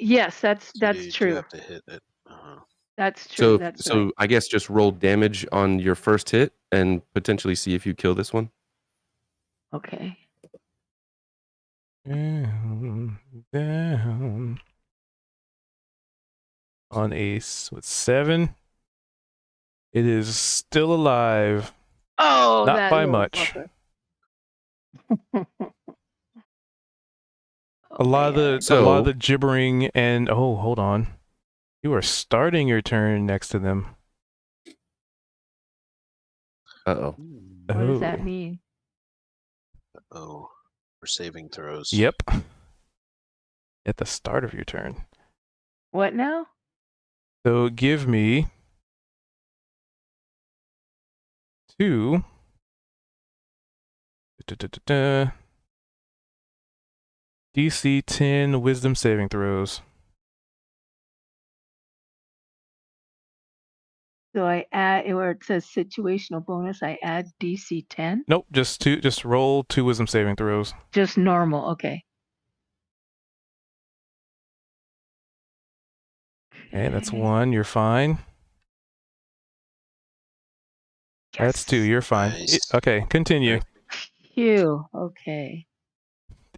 Yes, that's So you do true. have to hit it. Uh-huh. That's true. So That's so right. I guess just roll damage on your first hit and potentially see if you kill this one. Okay. Down. On ace with 7. It is still alive. Oh, Not that by little much. fucker. A lot of man. the gibbering and hold on. You are starting your turn next to them. Uh-oh. What does that mean? Oh, for saving throws. Yep. At the start of your turn. What now? So give me 2. DC 10 wisdom saving throws. So I add where it says situational bonus, I add DC 10. Nope, just roll 2 wisdom saving throws. Just normal. Okay. Okay, that's 1. You're fine. That's 2. You're fine. Nice. Okay, continue. Okay. Phew. Okay.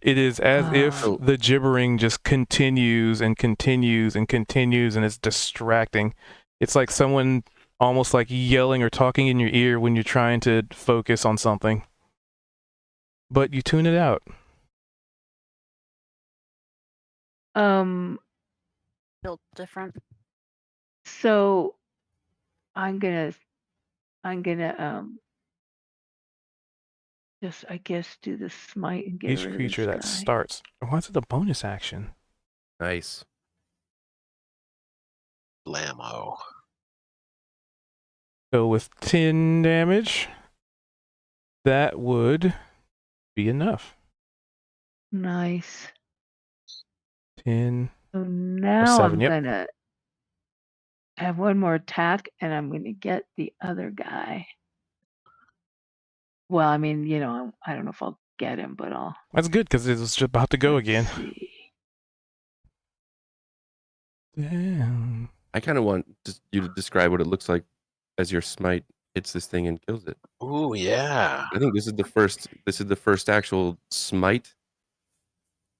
It is as if Oh. the gibbering just continues and continues and continues, and it's distracting. It's like someone almost like yelling or talking in your ear when you're trying to focus on something. But you tune it out. Built different. So I'm gonna just I guess do the smite and get Each rid creature of that this guy. starts. Why is it a bonus action? Nice. Blammo. So with 10 damage, that would be enough. Nice. 10. So now 7, I'm yep. gonna have one more attack and I'm gonna get the other guy. Well, I mean, I don't know if I'll get him, but I'll That's good because it was just about to go let's again. see. Damn. I kind of want you to describe what it looks like as your smite hits this thing and kills it. Ooh, yeah. I think this is the first actual smite.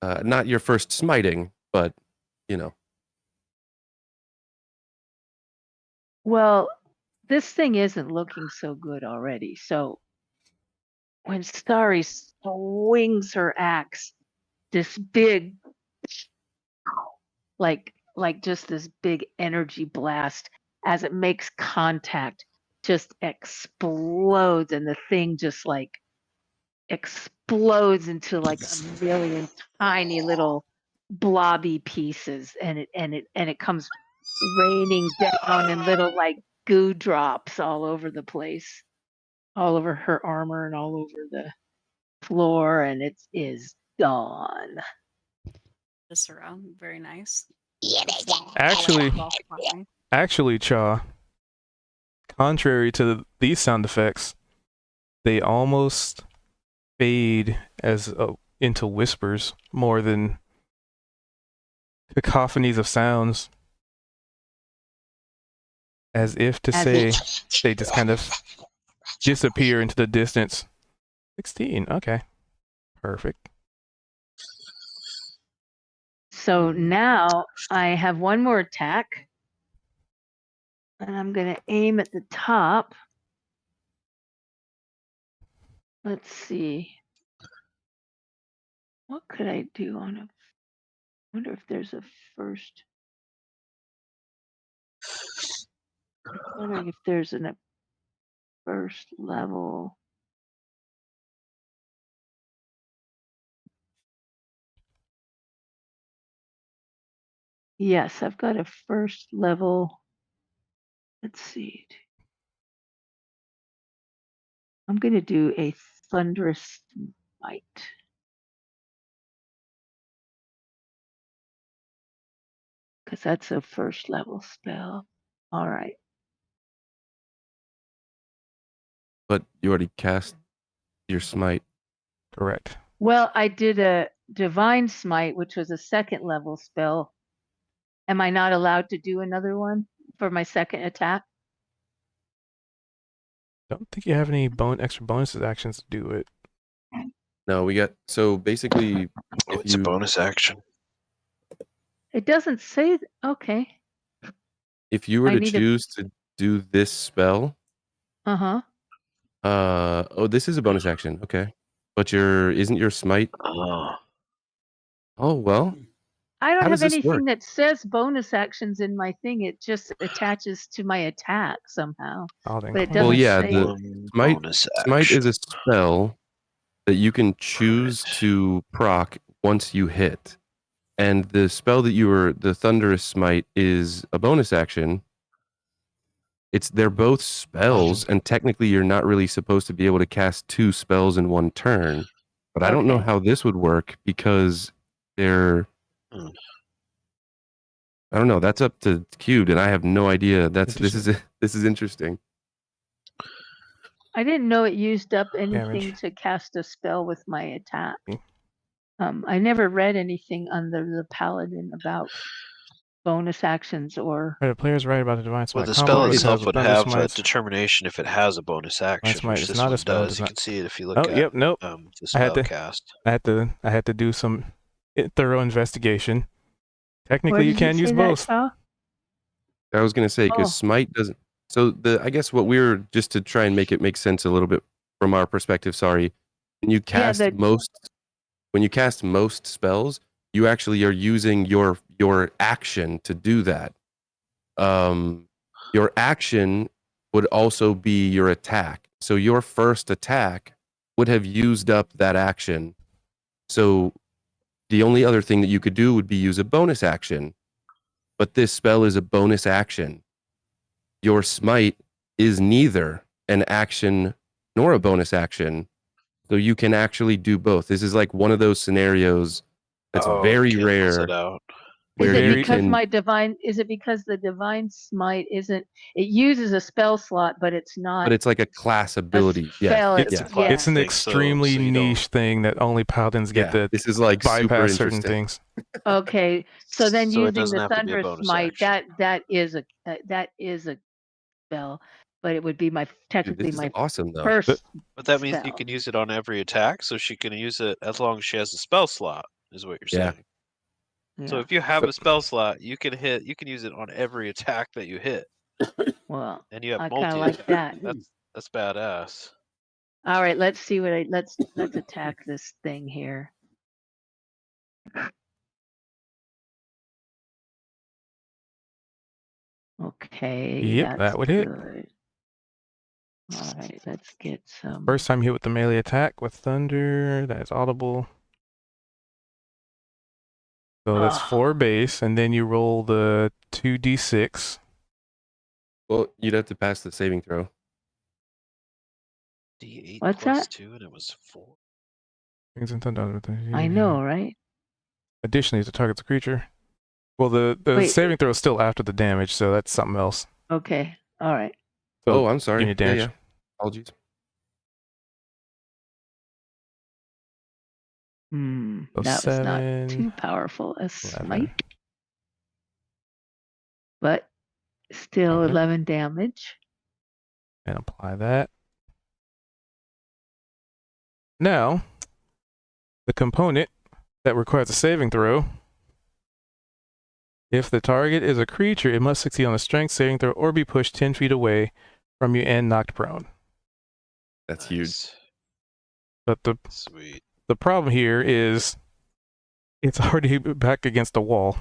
Not your first smiting, but you know. Well, this thing isn't looking so good already. So when Starry swings her axe, this big, like just this big energy blast as it makes contact just explodes, and the thing just like explodes into like a million tiny little blobby pieces, and it comes raining down in little like goo drops all over the place, all over her armor and all over the floor, and it is gone. This around. Very nice. Actually, Cha, contrary to these sound effects, they almost fade as into whispers more than cacophonies of sounds. As if to say they just kind of disappear into the distance. 16, okay. Perfect. So now I have one more attack, and I'm going to aim at the top. Let's see. What could I do on a? I wonder if there's a first. I'm wondering if there's a first level. Yes, I've got a first level. Let's see. I'm going to do a thunderous smite. Because that's a first level spell. All right. But you already cast your smite. Correct. Well, I did a divine smite, which was a second level spell. Am I not allowed to do another one for my second attack? Don't think you have any extra bonuses actions to do it. No, we got so basically Oh, if it's a you bonus action. It doesn't say. Okay. if you were I to need to- choose to do this spell, Uh-huh. oh, this is a bonus action. Okay. But isn't your smite? Oh. Oh, well. I don't How have does this anything work? that says bonus actions in my thing. It just attaches to my attack somehow. But it doesn't Well, yeah, say. the smite bonus smite is action. a spell that you can choose to proc once you hit. And the spell that the Thunderous Smite is a bonus action. They're both spells, and technically you're not really supposed to be able to cast 2 spells in one turn. But I don't know Okay. how this would work because they're I don't know. That's up to Cubed, and I have no idea. This This is interesting. I didn't know it used up anything Damage. to cast a spell with my attack. Mm. I never read anything under the paladin about bonus actions or. The player's right about the divine smite. Well, the combo spell already itself has would Thunder have a Smites. determination if it has a bonus action, Smite which is this not a one spell, does. does You not- can see it if you look Oh, at yep, nope. the I had spell to- cast. I had to do some thorough investigation. Where Technically, you did can say use that, both. Kyle? I was gonna say Oh. because smite doesn't. So I guess what we're just to try and make it make sense a little bit from our perspective. Sorry, when you cast when you cast most spells, you actually are using your action to do that. Your action would also be your attack. So your first attack would have used up that action. So the only other thing that you could do would be use a bonus action. But this spell is a bonus action. Your smite is neither an action nor a bonus action. So you can actually do both. This is like one of those scenarios that's very cancels rare. it out. Is where it you because can- is it because the divine smite isn't, it uses a spell slot, but it's not. But it's like a class ability. spell, Yes. it's- Yeah. class It's an thing, extremely so you don't- niche thing that only paladins get to This is like super bypass certain interesting. things. Okay, so then So it using doesn't the have to be a thunder bonus smite, action. that is a spell, but it would be Dude, technically this is my awesome though. first. But that means you spell. can use it on every attack, so she can use it as long as she has a spell slot, is what you're Yeah. saying. So Yeah, if you have So- a spell slot, you can use it on every attack that you hit, well, and you have I multi. kind of like that. That's badass. All right, let's see let's attack this thing here. Okay. Yep, that's that would hit. good. All right, let's get some. First time hit with the melee attack with thunder. That is audible. So that's Ah. 4 base, and then you roll the 2d6. Well, you'd have to pass the saving throw. D8 What's plus that? 2, and it was 4. Things and thunder. I know, right? Additionally, if it targets a creature. Well, the Wait. saving throw is still after the damage, so that's something else. Okay. All right. So Oh, I'm sorry. give me damage. Apologies. So That was not 7, too powerful a 11. smite, but still Okay. 11 damage. And apply that. Now, the component that requires a saving throw. If the target is a creature, it must succeed on a strength saving throw or be pushed 10 feet away from you and knocked prone. That's huge. Nice. But the Sweet. problem here is it's already back against the wall.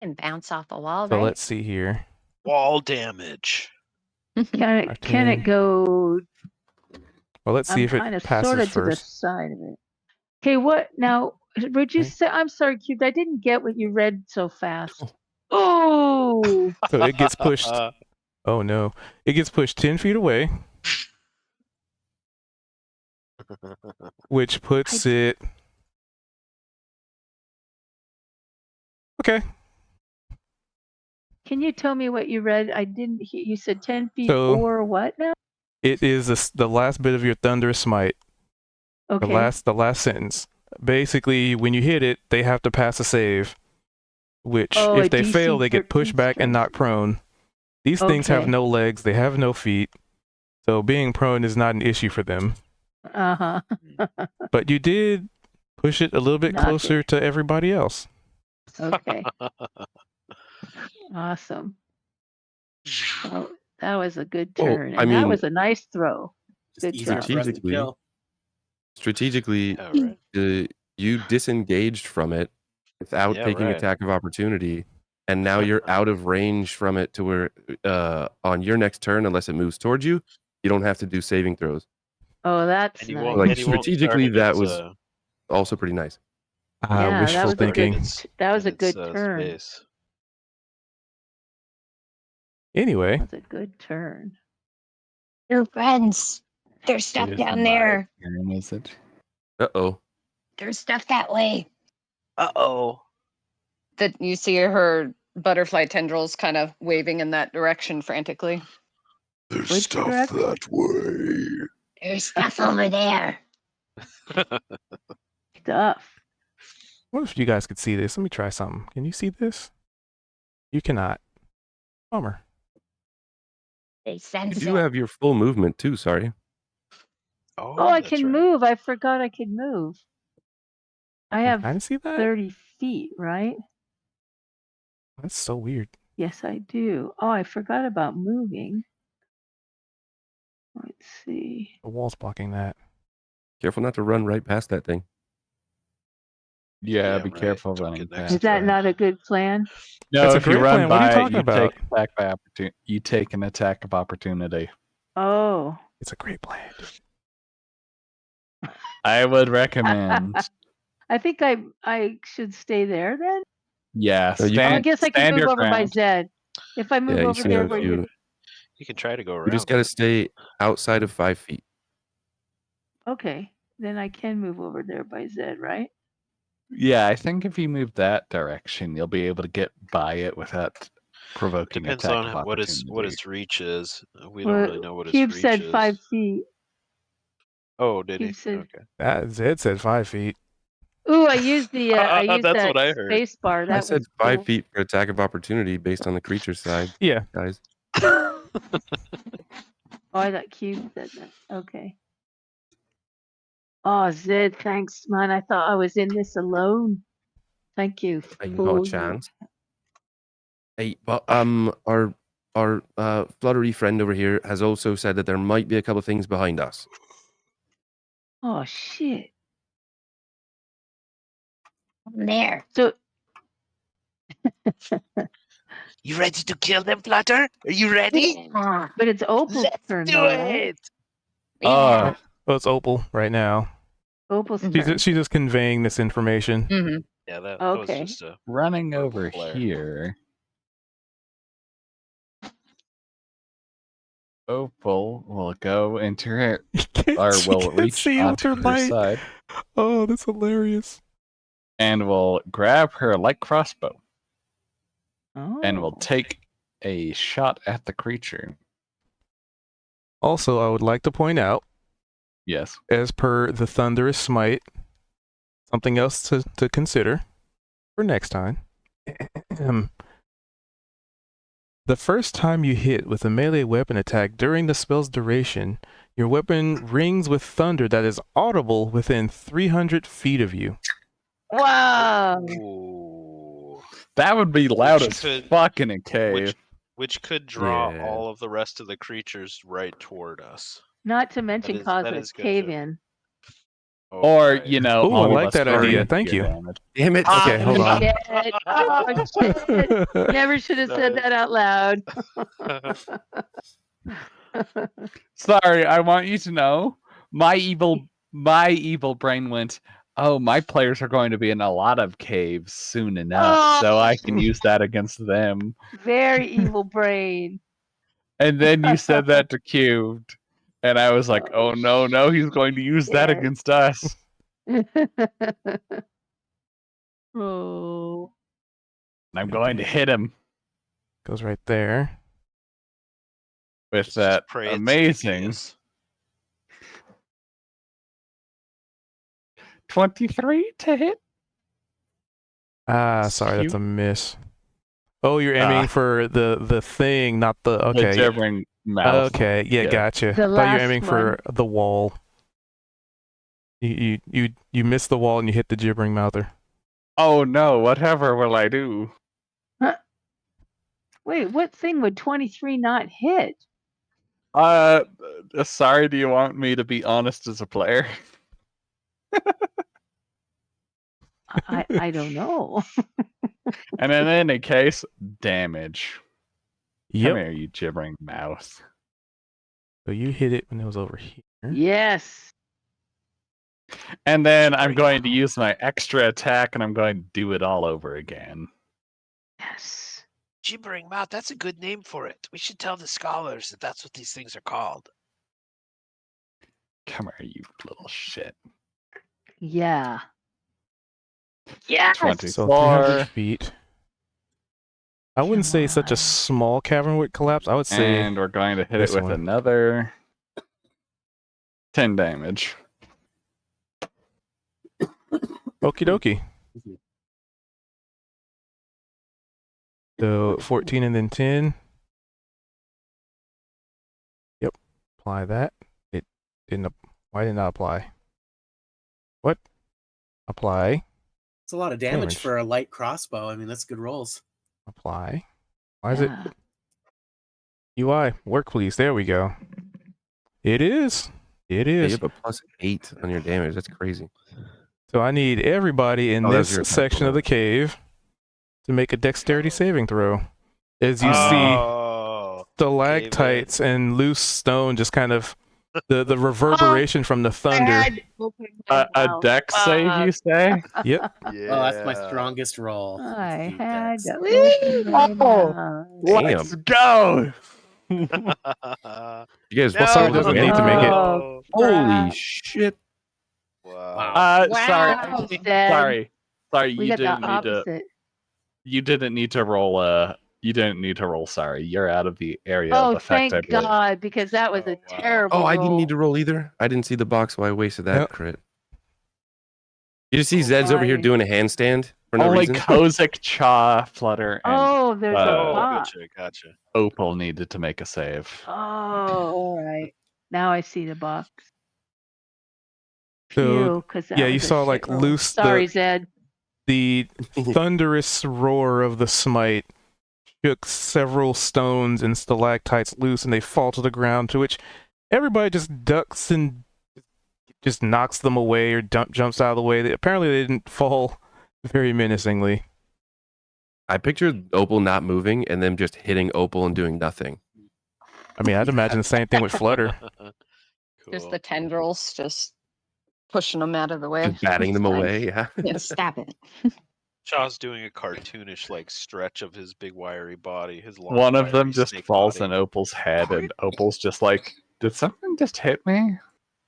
And bounce off the wall, So right? let's see here. Wall damage. Can it go? Well, let's see I'm if it kind of passes sort of to the first. side of it. Okay, what now? Would you Okay. say? I'm sorry, Cubed. I didn't get what you read so fast. Oh, So it gets pushed. Oh no. It gets pushed 10 feet away, which puts it. Okay. can you tell me what you read? I didn't hear. You said 10 feet So- or what now? It is the last bit of your thunderous smite. Okay. The last sentence. Basically, when you hit it, they have to pass a save. Which, Oh, if a they fail, DC they get pushed 13 back and knocked prone. These things have Okay. no legs. They have no feet. So being prone is not an issue for them. Uh huh. But you did push it a little bit Knock closer to everybody else. Okay. Awesome. Well, that was a good Well, turn, I and that mean- was a nice throw. Just Good easy job. for us to Strategically. kill. Strategically, Yeah, right. you disengaged from it without Yeah, taking right. attack of opportunity, and now you're out of range from it to where on your next turn, unless it moves towards you, you don't have to do saving throws. Oh, that's And you nice. won't, Like, and you won't start strategically, in that its, was- Also pretty nice. Yeah, that Wishful was a good- thinking. That was in a good its, turn. space. Anyway, That was a good turn. Your friends. There's stuff down there. Is it? Uh-oh. There's stuff that way. Uh-oh. That you see her butterfly tendrils kind of waving in that direction frantically. There's Which direction? that way. There's stuff over there. Stuff. What if you guys could see this? Let me try something. Can you see this? You cannot. Bummer. They You sense do it. have your full movement too. Sorry. Oh, I that's can right. move. I forgot I could move. I have Kind of see that? 30 feet, right? That's so weird. Yes, I do. Oh, I forgot about moving. Let's see. The wall's blocking that. Careful not to run right past that thing. Yeah, be right. careful Don't running get next past Is that it. not a good plan? No, That's a if you great run plan. What are you by talking it, about? take attack by opportunity. You take an attack of opportunity. Oh. It's a great plan. I would recommend. I think I should stay there then. Yeah, No, you Oh, I stand, guess I can stand move your over by ground. Zed. If I move Yeah, you over see there how where you You can try to go around. you just got to stay outside of 5 feet. Okay, then I can move over there by Zed, right? Yeah, I think if you move that direction, you'll be able to get by it without provoking Depends attack on of what opportunity. its reach is. We Well, don't really know what its Cube reach said is. 5 feet. Oh, did he? Cube said. Okay. That Zed said 5 feet. Ooh, I used the I used That's that what I heard. space bar. That I said was 5 cool. feet for attack of opportunity based on the creature side, Yeah. guys. Oh, I thought Cube said that. Okay. Oh, Zed, thanks, man. I thought I was in this alone. Thank you. Ain't fool no you. chance. Hey, but our fluttery friend over here has also said that there might be a couple things behind us. Oh shit. There. So You ready to kill them, Flutter? Are you ready? Yeah. but it's Opal's turn do though, right? it. Yeah. Oh, it's Opal right now. Opal's Mhm. turn. She's just conveying this information. Mm-hmm. Yeah, that Okay. was just a Running verbal over flare. here. Opal will go into her, or She will can't reach see with onto her her light. side, Oh, that's hilarious. and will grab her light crossbow, Oh. and will take a shot at the creature. Also, I would like to point out, Yes. as per the Thunderous Smite, something else to consider for next time. The first time you hit with a melee weapon attack during the spell's duration, your weapon rings with thunder that is audible within 300 feet of you. Wow. Ooh. That would be loud Which as could- fuck in a cave. Which could draw Yeah. all of the rest of the creatures right toward us. Not to mention is- cause that a is good, cave too. in. Oh, Or, right. you know, Ooh, I all of like us that burn idea. and Thank get you. damage. Damn it! Okay, hold on. Shit. Oh, shit. Never should have said that out loud. Sorry, I want you to know my evil brain went, oh, my players are going to be in a lot of caves soon enough, so I can use that against them. Very evil brain. And then you said that to Cubed, and I was like, Oh, oh no, he's going to use that shit. against us. Oh. And I'm going to hit him Goes right there. with Just that pray it's amazing Nucleus. 23 to hit. Ah, sorry, that's a miss. Oh, you're aiming Ah. for the thing, not the The okay. gibbering mouth. Okay, yeah, Yeah. gotcha. The Thought you were last aiming for the wall. You missed the wall and you hit the gibbering mouther. Oh no, whatever will I do? Wait, what thing would 23 not hit? Sorry, do you want me to be honest as a player? I don't know. And in any case, damage. Come Yep. here, you gibbering mouth. So you hit it when it was over here. Yes. And then I'm going to use my extra attack and I'm going to do it all over again. Yes. Gibbering mouth, that's a good name for it. We should tell the scholars that that's what these things are called. Come here, you little shit. Yeah. Yes. 24. So 300 feet. I wouldn't Come say such a on. small cavern would collapse. I would say And we're going to hit it this with one. another 10 damage. okie dokie. So 14 and then 10. Yep. Apply that. It didn't. Why did it not apply? What? Apply. It's a lot of damage Damage. for a light crossbow. I mean, that's good rolls. Apply. Why is it? Yeah. UI, work please. There we go. It is. It Yeah, you is. have a +8 on your damage. That's crazy. So I need everybody in Oh, that's this your attack section of roll. the cave to make a dexterity saving throw. As you see Oh, stalactites and loose stone just kind of the reverberation from the thunder. A deck save, you say? Yep. yeah. Oh, that's my strongest roll. I Dude, had Dex. to open my Oh. mouth. Let's go! You guys, No, someone doesn't need to make it. Oh, Holy crap. shit! Wow. Sorry. Wow, Zed. Sorry, We you got the didn't need to opposite. you didn't need to roll sorry. You're out of the area Oh, of effect, I thank believe. God, because that was Oh, a wow. terrible Oh, I didn't roll. need to roll either. I didn't see the box, so I wasted that Yep. crit. You just see Zed's over here Fine. doing a handstand for no Only reason. Kozak, Cha, Flutter, and Oh, there's a Oh, box. gotcha. Opal needed to make a save. Oh, all right. Now I see the box. So, Phew, 'cause that yeah, you was a saw, shit like, roll. loose Sorry, Zed. the thunderous roar of the smite shook several stones and stalactites loose, and they fall to the ground, to which everybody just ducks and just knocks them away or jumps out of the way. Apparently they didn't fall very menacingly. I pictured Opal not moving and them just hitting Opal and doing nothing. I mean, I'd imagine the same thing with Flutter. Just Cool. the tendrils, just pushing them out of the way. Just batting them Nice. away. Yeah. Yeah, stop it. Shaw's doing a cartoonish like stretch of his big wiry body. His long, One of them wiry just snake falls body. in Opal's head, and Opal's just like, did something just hit me?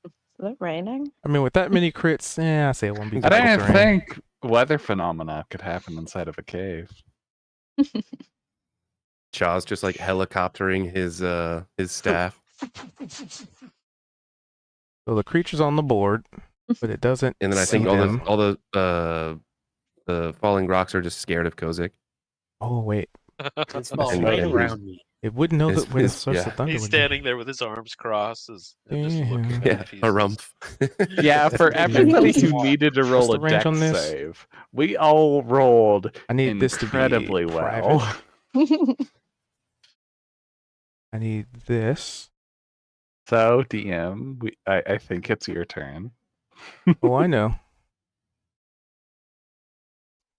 Is it raining? I mean, with that many crits, I say it won't be I difficult didn't to rain. think weather phenomena could happen inside of a cave. Chaw's just like helicoptering his staff. So the creature's on the board, but it doesn't And then I see think them. all the falling rocks are just scared of Kozak. Oh, wait. It's falling And- right and around me. It wouldn't know His- that where the his- source yeah. of thunder He's would be. standing there with his arms crossed and just Yeah. looking Yeah, at pieces. a rumph. Yeah, for everybody who needed to roll the a range deck on this? save, we all rolled I need this to be incredibly well. private. I need this. So, DM, I think it's your turn. Oh, I know.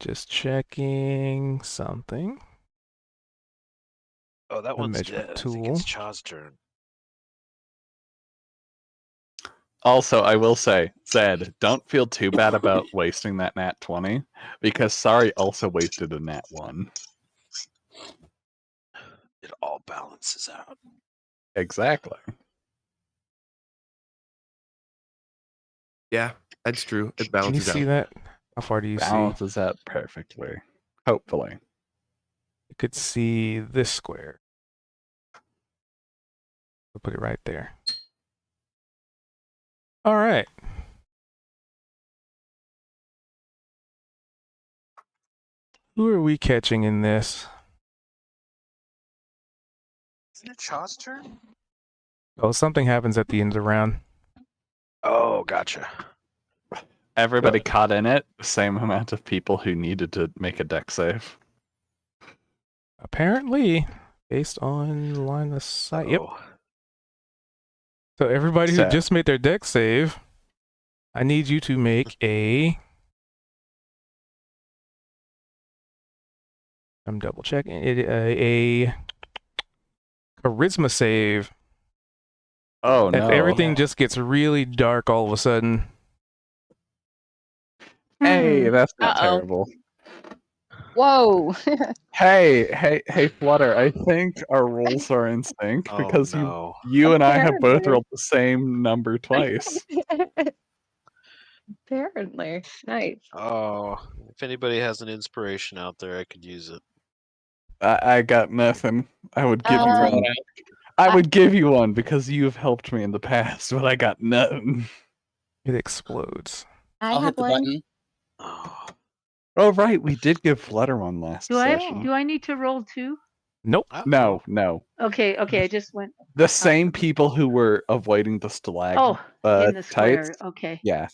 Just checking something. Oh, that A one's measurement dead. I think it's tool. Chaw's turn. Also, I will say, Zed, don't feel too bad about wasting that nat 20, because Sorry also wasted a nat 1. It all balances out. Exactly. Yeah, that's true. It Can you balances see out. that? How far do you see? Balances out perfectly. Hopefully. You could see this square. We'll put it right there. All right. Who are we catching in this? Isn't it Chaw's turn? Oh, something happens at the end of the round. Oh, gotcha. Everybody caught in it, same amount of people who needed to make a deck save. Apparently, based on line of sight. Yep. Oh. So everybody who So- just made their deck save, I need you to make a. I'm double checking it. A charisma save. Oh, If no. everything just gets really dark all of a sudden. Hey, that's not Uh-oh. terrible. Whoa. Hey, Flutter, I think our rolls are in sync Oh, because no. you and I have both Apparently. rolled the same number twice. Apparently. Nice. Oh, if anybody has an inspiration out there, I could use it. I got nothing. I would give you Um, one. I would give you one because you have helped me in the past, but I got nothing. It explodes. I I'll have hit the one. button. Oh, Oh right, we did give Flutter one last Do I session. do I need to roll too? Nope. No, no. Okay, I just went. The same people who were avoiding the stalag Oh, in the square. tights. Okay. Yeah.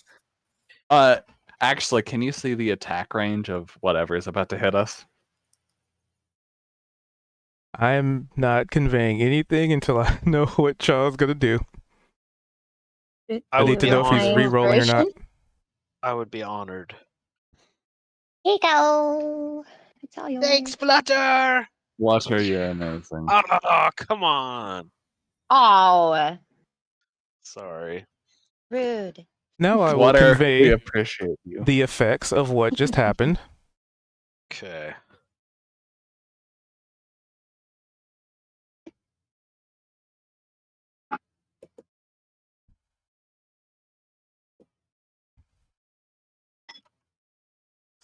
Actually, can you see the attack range of whatever is about to hit us? I'm not conveying anything until I know what Chaw's gonna do. I need would to be know if he's honored. re-rolling or not. I would be honored. Here you go. It's all yours. Thanks, Flutter. Flutter, you're amazing. Oh, come on. Oh, Sorry. rude. Now I will Flutter, we convey appreciate you. the effects of what just happened. Okay.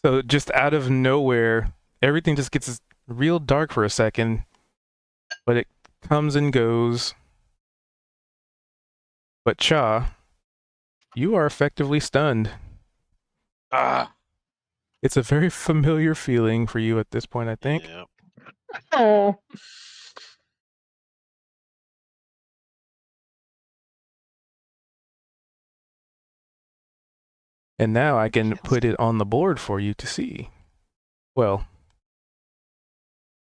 So just out of nowhere, everything just gets real dark for a second, but it comes and goes. But Chaw, you are effectively stunned. Ah. It's a very familiar feeling for you at this point, I think. Yeah. Oh. And now I can put it on the board for you to see. Well,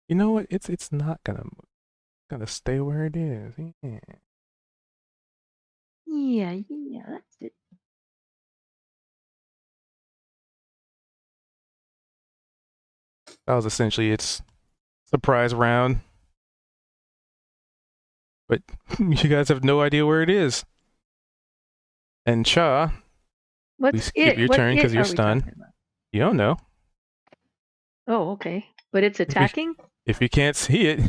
you know what? It's not gonna move. It's gonna stay where it is. Yeah. Yeah, that's it. That was essentially its surprise round. But you guys have no idea where it is. And Chaw, What's please skip it? your What turn it because you're are we stunned. talking about? You don't know. Oh, okay. But it's you- attacking? If you can't see it,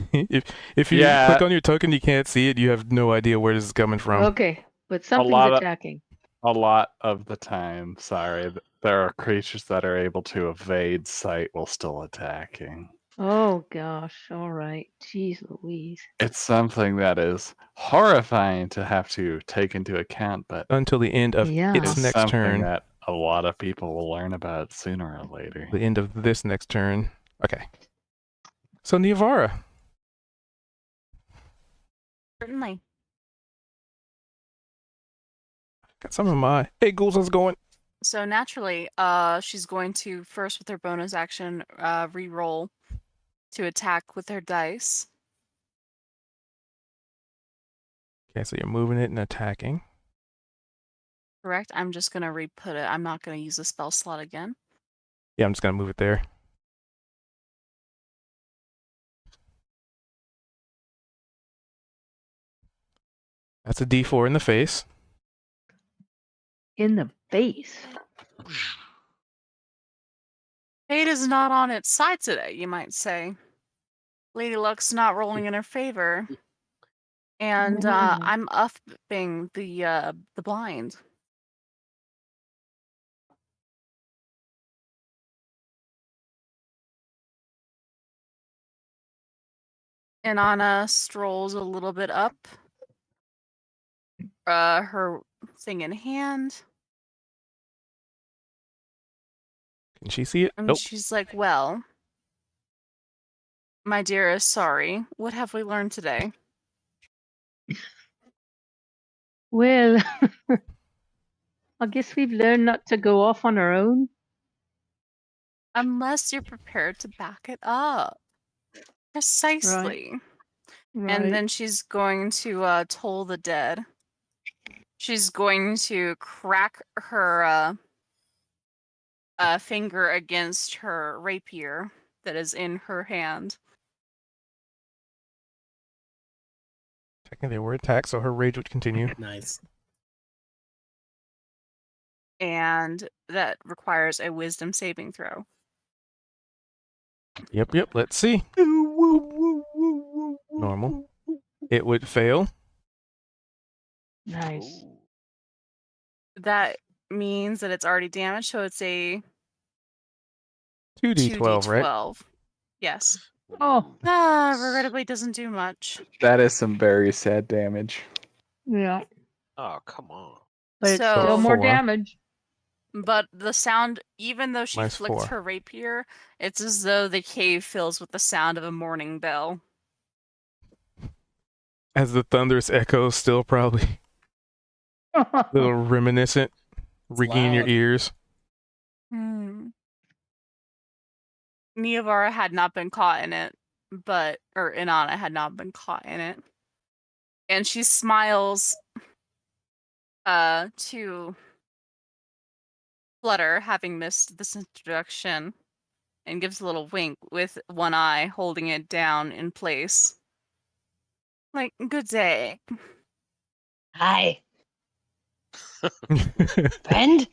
if you Yeah. click on your token, you can't see it. You have no idea where this is coming from. Okay. But something's lot of- attacking. A lot of the time, sorry, there are creatures that are able to evade sight while still attacking. Oh gosh. All right. Jeez Louise. It's something that is horrifying to have to take into account, but Until the end of Yeah. its it's next something turn. that a lot of people will learn about sooner or later. The end of this next turn. Okay. So Niavara. Certainly. Got some of my. Hey, ghouls, how's it going? So naturally, she's going to first with her bonus action re-roll to attack with her dice. Okay, so you're moving it and attacking. Correct. I'm just gonna re-put it. I'm not gonna use the spell slot again. Yeah, I'm just gonna move it there. That's a D4 in the face. In the face. Fate is not on its side today, you might say. Lady Luck's not rolling in her favor. And Mm. I'm upping the blind. And Anna strolls a little bit up. Her thing in hand. Can she see it? And Nope. she's like, well, my dearest, sorry. What have we learned today? Well, I guess we've learned not to go off on our own. Unless you're prepared to back it up. Precisely. Right. And then she's going to toll the dead. She's going to crack her finger against her rapier that is in her hand. Technically, they were attacked, so her rage would continue. Nice. And that requires a wisdom saving throw. Yep. Let's see. Normal. It would fail. Nice. Ooh. That means that it's already damaged, so it's a 2d12, right? 2d12. Yes. Oh. Regrettably doesn't do much. That is some very sad damage. Yeah. Oh, come on. But it's So- still more 4. damage. But the sound, even though she Minus flicks 4. her rapier, it's as though the cave fills with the sound of a morning bell. As the thunderous echoes still probably a little reminiscent, ringing in your loud. ears. Neovara had not been caught in it, or Inanna had not been caught in it. And she smiles to Flutter, having missed this introduction, and gives a little wink with one eye, holding it down in place. Like, good day. Hi, friend.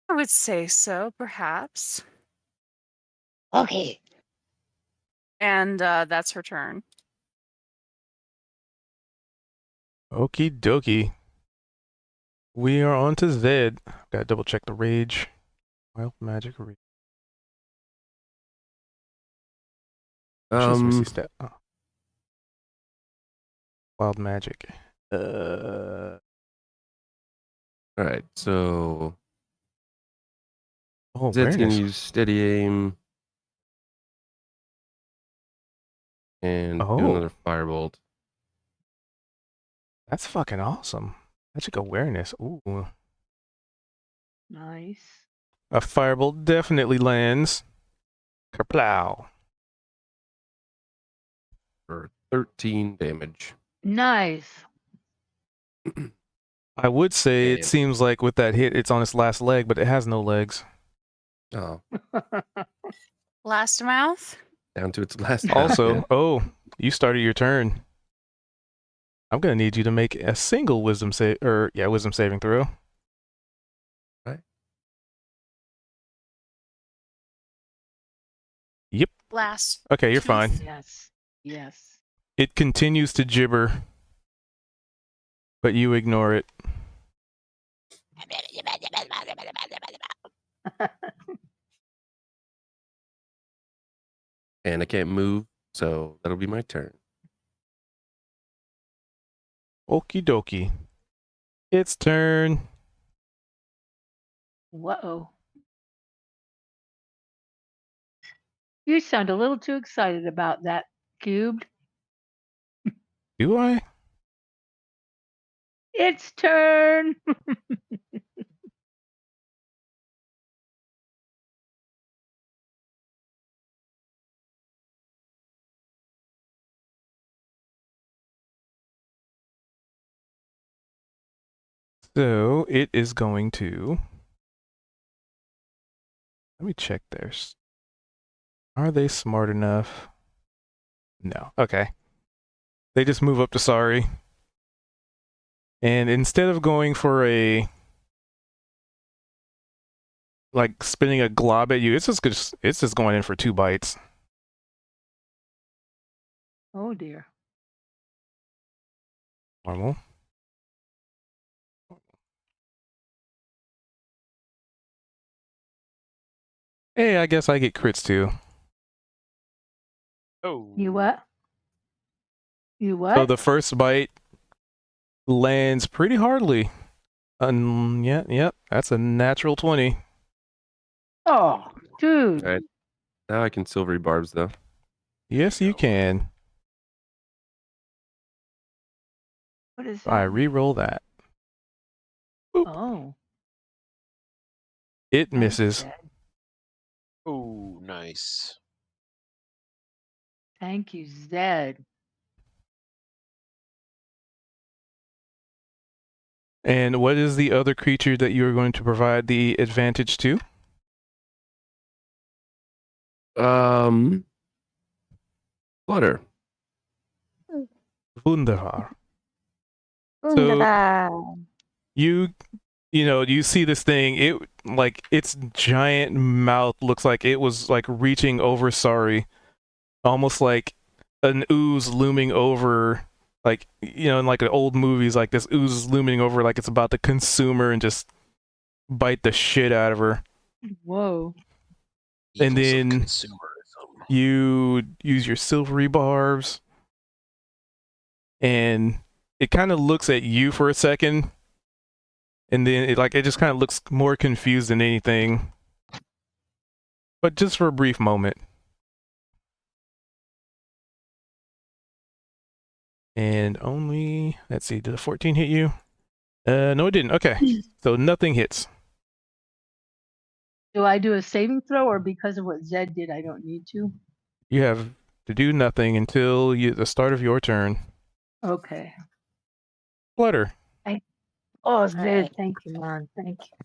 I would say so, perhaps. Okay. And that's her turn. Okie dokie. We are on to Zed. Gotta double check the rage. Wild magic rage. Let me see stat. Oh. Wild magic. All right, so Oh, Zed's gonna awareness. use steady aim and do Oh. another firebolt. That's fucking awesome. Magic awareness. Ooh. Nice. A firebolt definitely lands. Kerplow. For 13 damage. Nice. I would say it Yeah. seems like with that hit, it's on its last leg, but it has no legs. Oh, Last mouth? down to its last. Also, yeah. oh, you started your turn. I'm gonna need you to make a single wisdom saving throw. Right. Yep. Last. Okay, you're Tooth. fine. Yes. Yes. It continues to gibber, but you ignore it. And I can't move, so that'll be my turn. Okie dokie. It's turn. Whoa. You sound a little too excited about that, Cubed. Do I? It's turn. So it is going to. Let me check theirs. Are they smart enough? No. Okay. They just move up to sorry. And instead of going for like spinning a glob at you, it's just going in for 2 bites. Oh dear. Normal. Hey, I guess I get crits too. Oh. You what? You what? So the first bite lands pretty hardly. Yep, that's a natural 20. Oh, dude. All right. Now I can silvery barbs, though. Yes, you can. What is I that? re-roll that. Oh. It nice, misses. Zed. Oh, nice. Thank you, Zed. And what is the other creature that you are going to provide the advantage to? Flutter. Wunderbar. Wunderbar. You see this thing, it like its giant mouth looks like it was like reaching over sorry, almost like an ooze looming over, like in like the old movies, like this ooze is looming over like it's about to consume her and just bite the shit out of her. Whoa. And Evils of then- consumerism. You use your silvery barbs, and it kind of looks at you for a second, and then it just kind of looks more confused than anything, but just for a brief moment. And only, let's see, did a 14 hit you? No, it didn't. Okay, so nothing hits. Do I do a saving throw, or because of what Zed did, I don't need to? You have to do nothing until the start of your turn. Okay. Flutter. Oh, Zed, Alright. thank you, man. Thank you.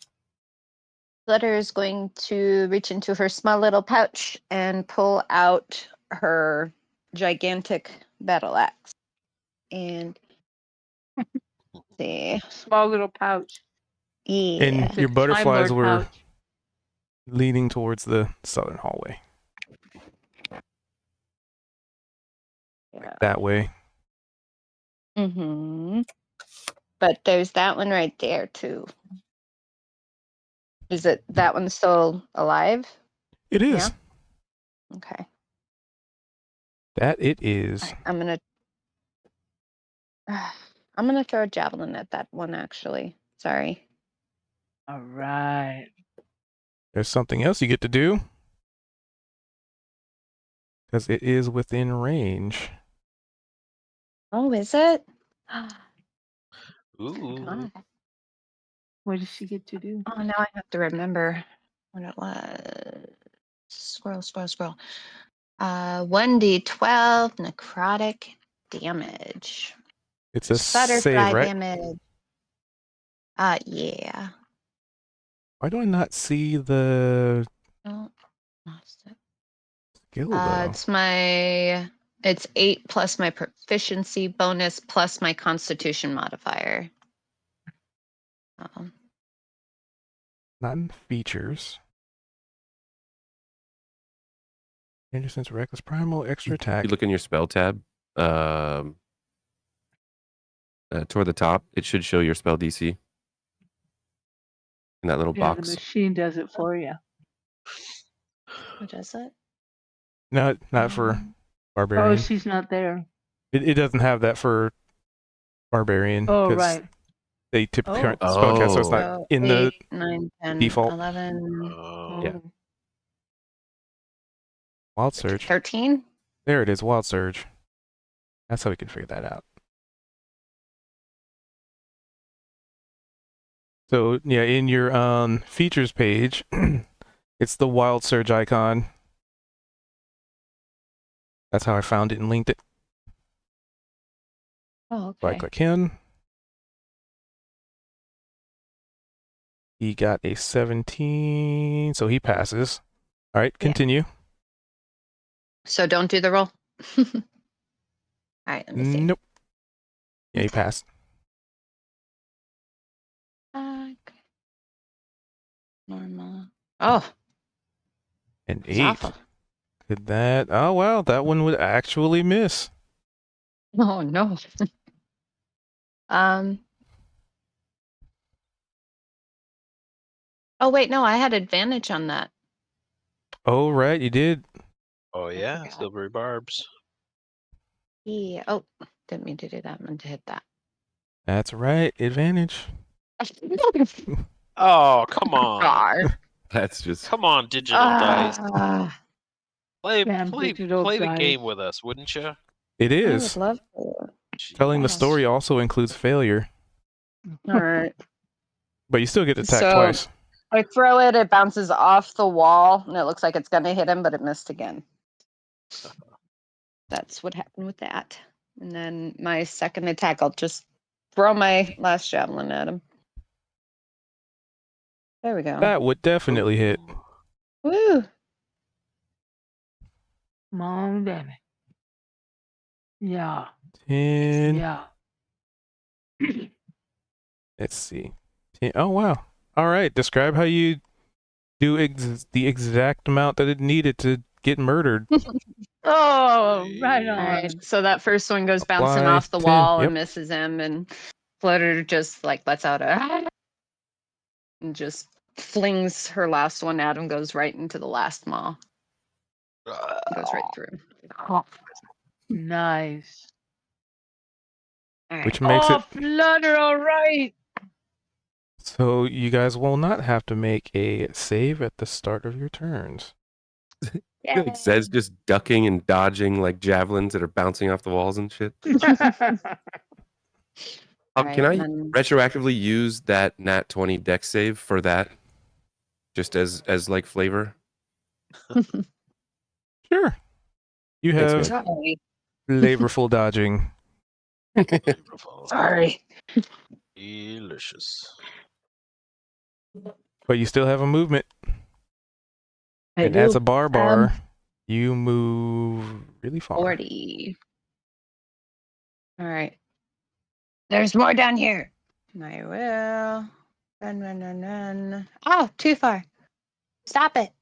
Flutter is going to reach into her small little pouch and pull out her gigantic battle axe. And see. Small little pouch. Yeah. And The your Time butterflies Lord were pouch. leading towards the southern hallway. That way. Mm-hmm. But there's that one right there too. Is it that one's still alive? It is. Yeah. Okay. That it is. Alright, I'm gonna throw a javelin at that one actually. Sorry. All right. There's something else you get to do. Because it is within range. Oh, is it? Ooh. God. What does she get to do? Oh, now I have to remember what it was. Scroll. 1d12 necrotic damage. It's a Butterfly save, right? damage. Yeah. Why do I not see the Oh, lost it. skill, though? It's 8 plus my proficiency bonus plus my constitution modifier. Not in features. Anderson's reckless primal extra If attack. you look in your spell tab, toward the top, it should show your spell DC in that little Yeah, the box. machine does it for you. What is it? Not for Um, barbarian. Oh, she's not there. It doesn't have that for barbarian. Oh, 'cause right. They typically aren't Oh. spellcast, so it's not So in the 8, 9, 10, default. 11, Oh. Yeah. Wild Surge. 13. There it is, Wild Surge. That's how we can figure that out. So yeah, in your features page, it's the Wild Surge icon. That's how I found it and linked it. Oh, So I okay. click him. He got a 17, so he passes. All right, continue. So don't do the roll. All right, let me see. Nope. Yeah, he passed. Okay. Normal. Oh, An it's 8. awful. Did that? Oh wow, that one would actually miss. Oh no. Oh wait, no, I had advantage on that. Oh right, you did. Oh yeah, forgot. silvery barbs. Yeah. Oh, didn't mean to do that. I meant to hit that. That's right, advantage. Oh, come on. God. That's just Come on, digital dice. Ah, Play Damn digital the dice. game with us, wouldn't you? It I is. would love to. Telling the Yes. story also includes failure, All right. but you still get to attack So- twice. I throw it, it bounces off the wall, and it looks like it's gonna hit him, but it missed again. That's what happened with that. And then my second attack, I'll just throw my last javelin at him. There we go. That would definitely hit. Woo! Come on, damn it. Yeah. 10. Yeah. Let's see. 10. Oh wow. All right. Describe how you do the exact amount that it needed to get murdered. Oh, right on. Alright, so that first one goes bouncing Apply off the 10, wall yep. and misses him, and Flutter just like lets out a and just flings her last one at him, goes right into the last maw. Goes right through. Nice. All right. Which makes Oh, it Flutter, all right. so you guys will not have to make a save at the start of your turns. I feel like Zed's just ducking and dodging like javelins that are bouncing off the walls and shit. Alright, Can I and then- retroactively use that nat 20 dex save for that? Just as like flavor? Sure. You Thanks, have man. Sorry. flavorful dodging. Flavorful. Sorry. Delicious. But you still have a movement. I And as do. a barbar, you move really far. 40. All right. There's more down here. I will. Run. Oh, too far. Stop it.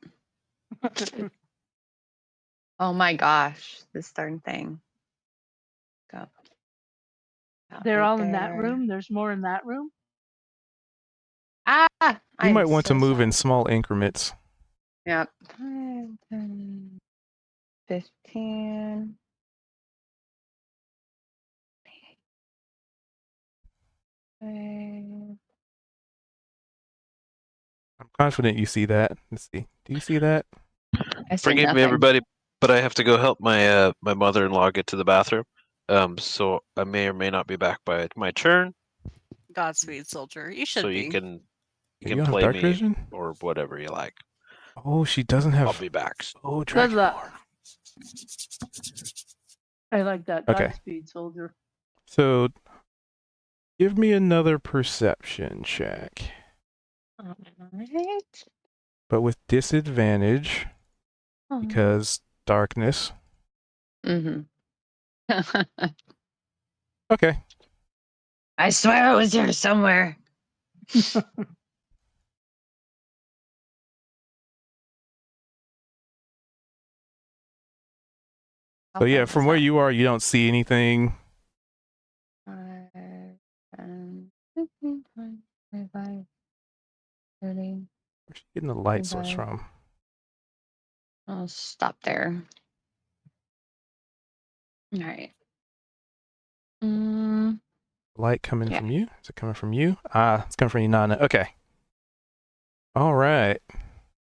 Oh my gosh. This darn thing. Go. Out They're right all in that there. room. There's more in that room. Ah! You I'm might want to so move sorry. in small increments. Yep. 5, 10, 15. I'm confident you see that. Let's see. Do you see that? I see Forgive me, nothing. everybody, but I have to go help my my mother-in-law get to the bathroom. So I may or may not be back by my turn. Godspeed, soldier. You should So be. you can You can don't have play dark me vision? or whatever you like. Oh, she doesn't I'll have. be back. Oh, Good luck. Dracula. I like that. Okay. Godspeed, soldier. So, give me another perception check, Alright. but with disadvantage because darkness. Mm-hmm. Okay. I swear it was here somewhere. So yeah, from where you are, you don't see anything. 5, 10, 15, 20, 25, 30. Where's she getting the light source Okay. from? I'll stop there. All right. Light coming Yeah. from you? Is it coming from you? Ah, it's coming from you, Nana. Okay. All right.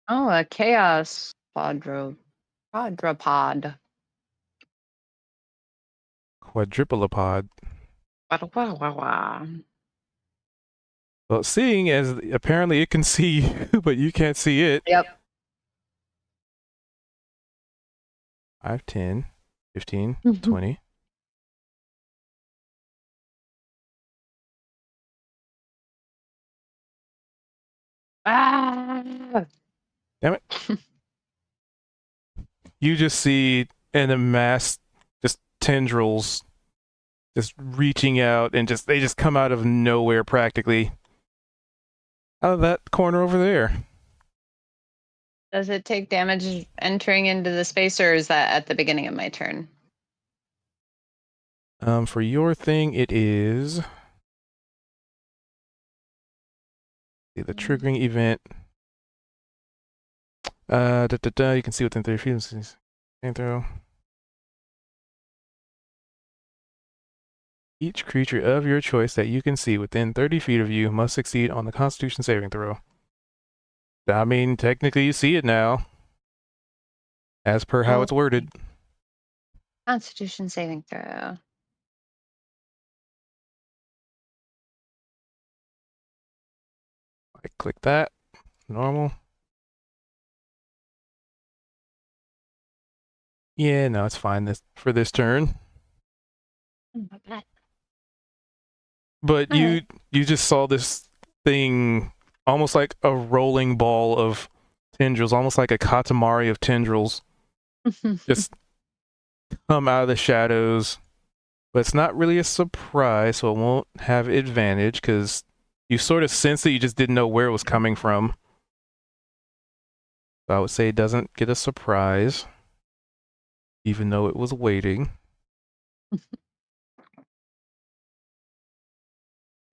Oh, a chaos quadrupod. Quadrupolopod. Wow. Well, seeing as apparently it can see you, but you can't see it. Yep. 5, 10, 15, Mhm. 20. Ah. Damn it. You just see an mass, just tendrils just reaching out and they just come out of nowhere practically. Out of that corner over there. Does it take damage entering into the space, or is that at the beginning of my turn? For your thing, it is the triggering event. You can see within 30 feet. Same throw. Each creature of your choice that you can see within 30 feet of you must succeed on the Constitution saving throw. I mean, technically, you see it now, as per how it's worded. Constitution saving throw. I click that. Normal. Yeah, no, it's fine for this turn. Not bad. But Alright. you just saw this thing almost like a rolling ball of tendrils, almost like a Katamari of tendrils, just come out of the shadows. But it's not really a surprise, so it won't have advantage because you sort of sense that you just didn't know where it was coming from. So I would say it doesn't get a surprise, even though it was waiting.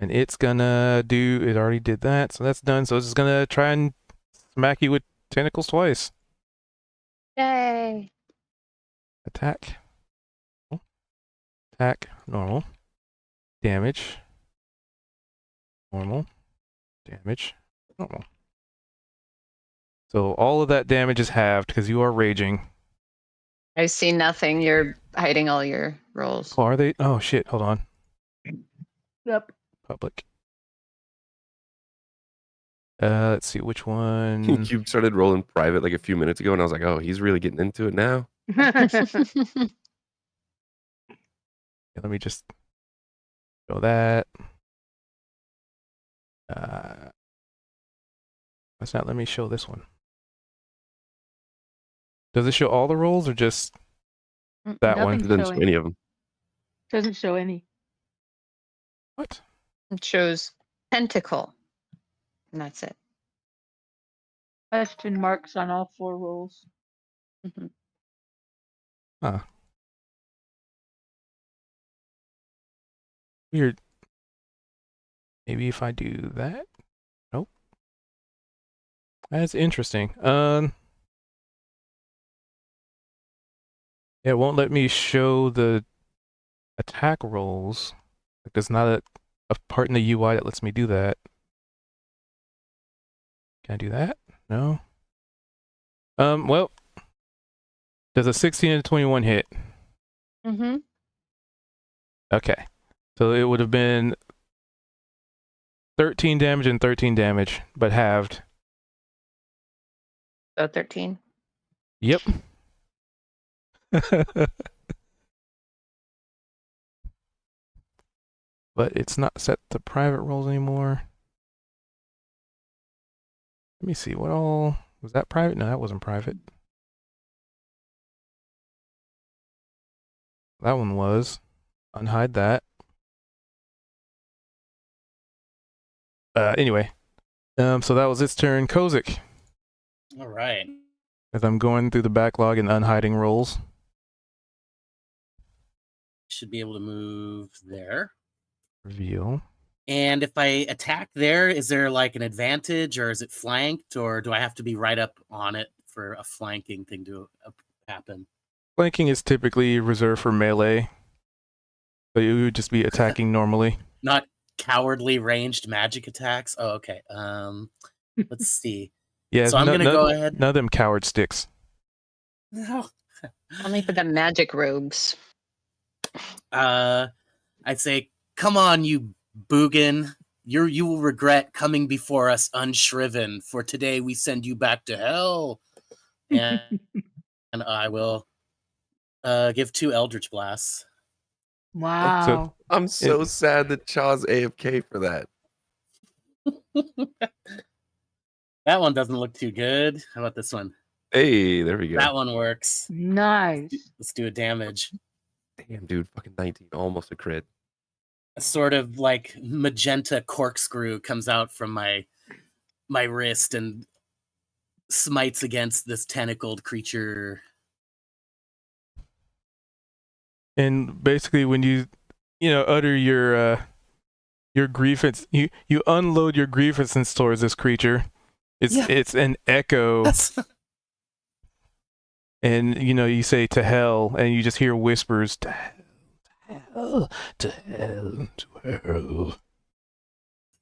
And it's gonna do, it already did that, so that's done. So it's just gonna try and smack you with tentacles twice. Yay. Attack. Attack. Normal. Damage. Normal. Damage. Normal. So all of that damage is halved because you are raging. I see nothing. You're hiding all your rolls. Oh, are they? Oh shit! Hold on. Yep. Public. Let's see which one. Cube started rolling private like a few minutes ago, and I was like, "Oh, he's really getting into it now." Let me just show that. Let's not let me show this one. Does it show all the rolls or just that one? Nothing's It doesn't show showing. any of them. Doesn't show any. What? It shows tentacle. And that's it. Question marks on all 4 rolls. Mhm. Huh. Weird. Maybe if I do that? Nope. That's interesting. It won't let me show the attack rolls. Like, there's not a part in the UI that lets me do that. Can I do that? No. Well, does a 16 and a 21 hit? Mm-hmm. Okay. So it would have been 13 damage and 13 damage, but halved. So 13. Yep. But it's not set to private rolls anymore. Let me see, what all... Was that private? No, that wasn't private. That one was. Unhide that. Anyway. So that was its turn. Kozik, All right. as I'm going through the backlog and unhiding rolls. Should be able to move there. Reveal. And if I attack there, is there like an advantage, or is it flanked, or do I have to be right up on it for a flanking thing to happen? Flanking is typically reserved for melee. So you would just be attacking normally. Not cowardly ranged magic attacks. Oh, okay. Let's see. Yeah, So I'm gonna go ahead. None of them coward sticks. No. Only for the magic robes. I'd say, come on, you Boogan. You will regret coming before us unshriven, for today we send you back to hell. And I will give 2 Eldritch Blasts. Wow. I'm so sad that Chaw's AFK for that. That one doesn't look too good. How about this one? Hey, there we go. That one works. Nice. Let's do a damage. Damn, dude, fucking 19, almost a crit. A sort of like magenta corkscrew comes out from my wrist and smites against this tentacled creature. And basically when you utter your grievance, you unload your grievances towards this creature. It's an echo. And you say to hell, and you just hear whispers, to hell, to hell, to hell.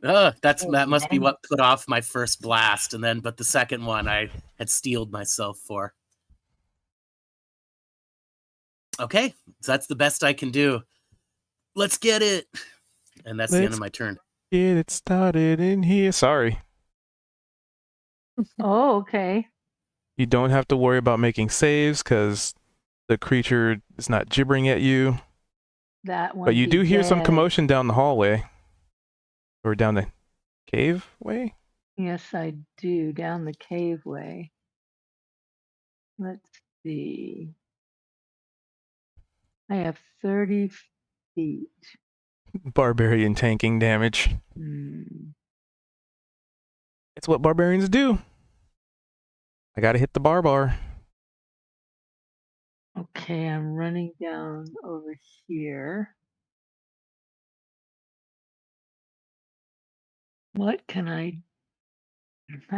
That must be what put off my first blast, but the second one I had steeled myself for. Okay, so that's the best I can do. Let's get it. And that's the end of my turn. Get it started in here. Sorry. Oh, okay. You don't have to worry about making saves because the creature is not gibbering at you. That one. But you do hear some dead. commotion down the hallway. Or down the cave way? Yes, I do. Down the cave way. Let's see. I have 30 feet. Barbarian tanking damage. Hmm. It's what barbarians do. I gotta hit the bar. Okay, I'm running down over here. What can I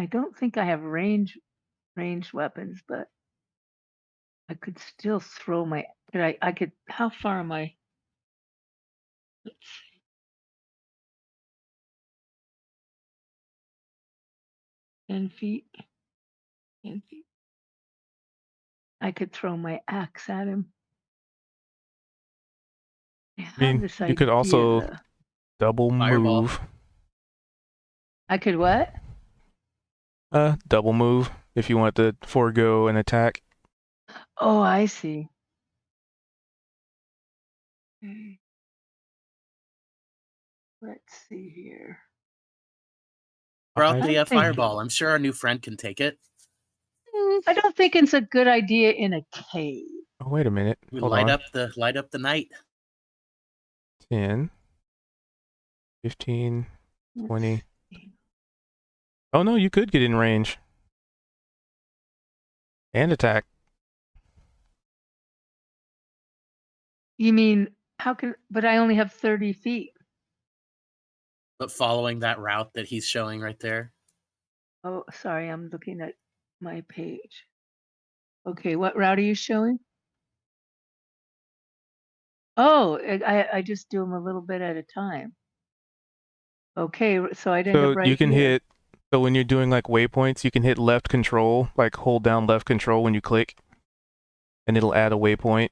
don't think I have ranged weapons, but I could still throw my. But I could. How far am I? Let's see. Ten feet. 10 feet. I could throw my axe at him. I I have mean, this you could also idea. double Fireball. move. I could what? Double move if you want to forego an attack. Oh, I see. Okay. Let's see here. Or out I- the I'm thinking- fireball. I'm sure our new friend can take it. I don't think it's a good idea in a cave. Oh, wait a minute. We Hold light on. up the night. 10, 15, Let's 20. see. Oh no, you could get in range. And attack. You mean how can? But I only have 30 feet. But following that route that he's showing right there. Oh, sorry, I'm looking at my page. Okay, what route are you showing? Oh, I just do them a little bit at a time. Okay, so I'd end So up right you can here. hit. So when you're doing like waypoints, you can hit left control, like hold down left control when you click, and it'll add a waypoint.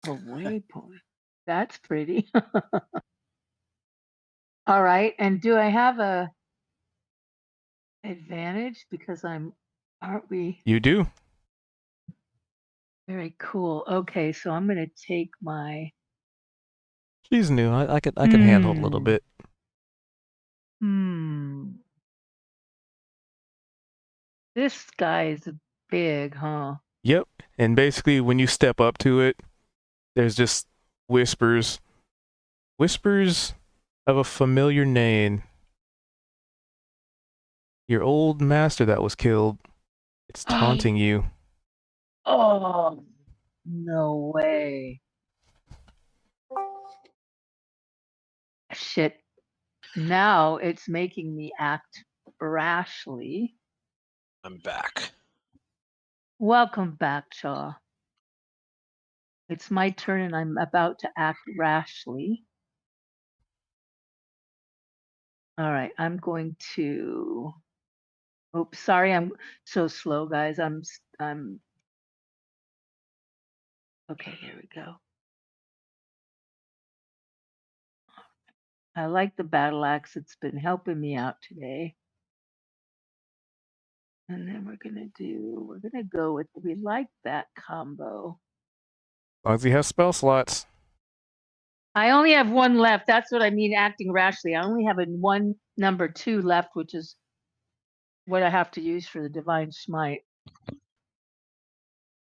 A waypoint. That's pretty. All right, and do I have a advantage because aren't we? You do. Very cool. Okay, so I'm gonna take my. She's new. I could handle it a little Hmm. bit. This guy is big, huh? Yep. And basically, when you step up to it, there's just whispers of a familiar name. Your old master that was killed. It's taunting you. Oh, no way. Shit. Now it's making me act rashly. I'm back. Welcome back, Shaw. It's my turn and I'm about to act rashly. All right, I'm going to. Oops, sorry, I'm so slow, guys. I'm. Okay, here we go. I like the battle axe. It's been helping me out today. And then we're gonna go with, we like that combo. As long as you have spell slots. I only have one left. That's what I mean acting rashly. I only have a one number 2 left, which is what I have to use for the divine smite.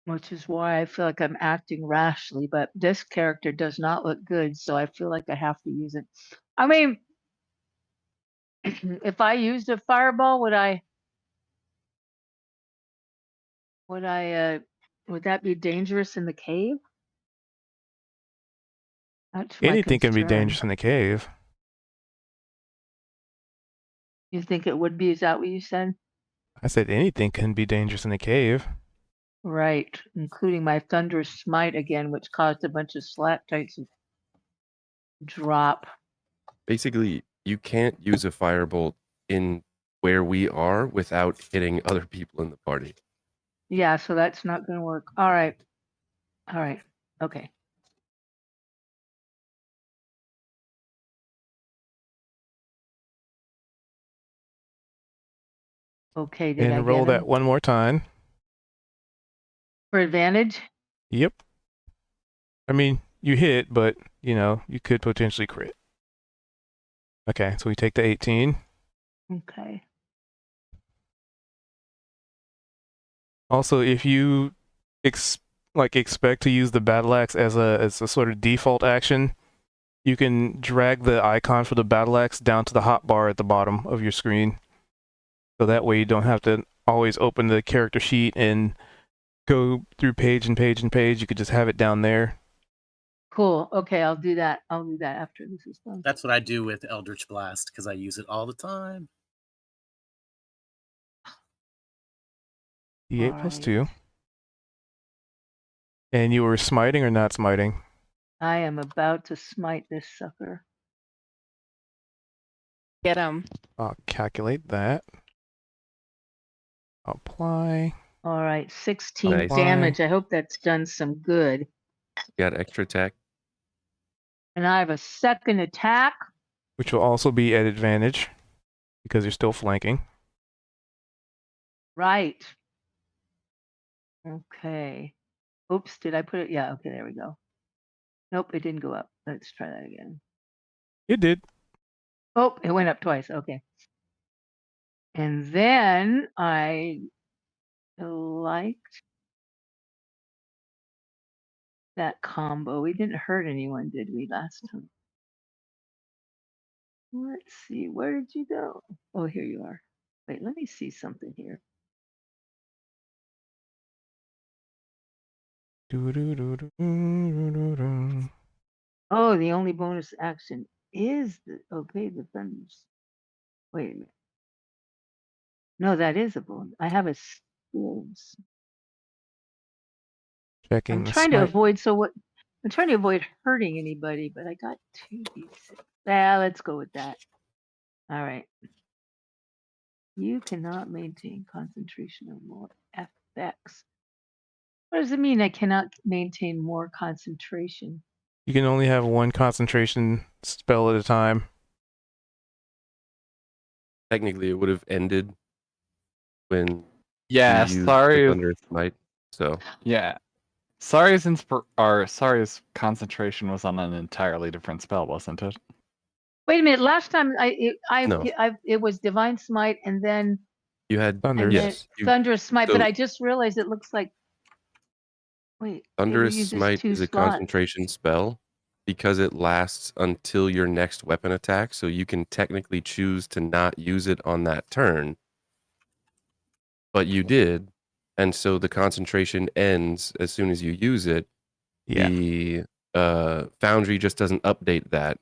Which is why I feel like I'm acting rashly, but this character does not look good, so I feel like I have to use it. I mean, if I used a fireball, would that be dangerous in the cave? That's my Anything can be concern. dangerous in the cave. You think it would be? Is that what you said? I said anything can be dangerous in the cave. Right, including my thunderous smite again, which caused a bunch of stalactites to drop. Basically, you can't use a firebolt in where we are without hitting other people in the party. Yeah, so that's not going to work. All right. Okay. Okay, did I And roll get him? that one more time. For advantage? Yep. I mean, you hit, but, you could potentially crit. Okay, so we take the 18. Okay. Also, if you expect to use the battle axe as a sort of default action, you can drag the icon for the battle axe down to the hotbar at the bottom of your screen. So that way you don't have to always open the character sheet and go through page and page and page. You could just have it down there. Cool. Okay, I'll do that. I'll do that after this is done. That's what I do with Eldritch Blast because I use it all the time. D8 plus Alright. 2. And you were smiting or not smiting? I am about to smite this sucker. Get him. I'll calculate that. Apply. All right, 16 Nice. damage. I hope that's done some good. Got extra attack. And I have a second attack. Which will also be at advantage because you're still flanking. Right. Okay. Oops, did I put it? Yeah, okay, there we go. Nope, it didn't go up. Let's try that again. It did. Oh, it went up twice. Okay. And then I liked that combo. We didn't hurt anyone, did we, last time? Let's see. Where did you go? Oh, here you are. Wait, let me see something here. Doo-doo-doo-doo-doo-doo-doo. Oh, the only bonus action is the the thunders. Wait a minute. No, that is a bonus. I have a skills. Checking I'm the trying to smite. avoid I'm trying to avoid hurting anybody, but I got 2d6. Yeah, let's go with that. All right. You cannot maintain concentration or more effects. What does it mean I cannot maintain more concentration? You can only have one concentration spell at a time. Technically, it would have ended when Yeah, you used sorry. the Thunder Smite. So Yeah. Sari's concentration was on an entirely different spell, wasn't it? Wait a minute. Last time No. it was Divine Smite and then you had Thunders. yes, Thunderous Smite, but so- I just realized it looks like wait, it Thunderous uses Smite 2 is a slots. concentration spell because it lasts until your next weapon attack. So you can technically choose to not use it on that turn, but you did, and so the concentration ends as soon as you use it. Yeah. The Foundry just doesn't update that,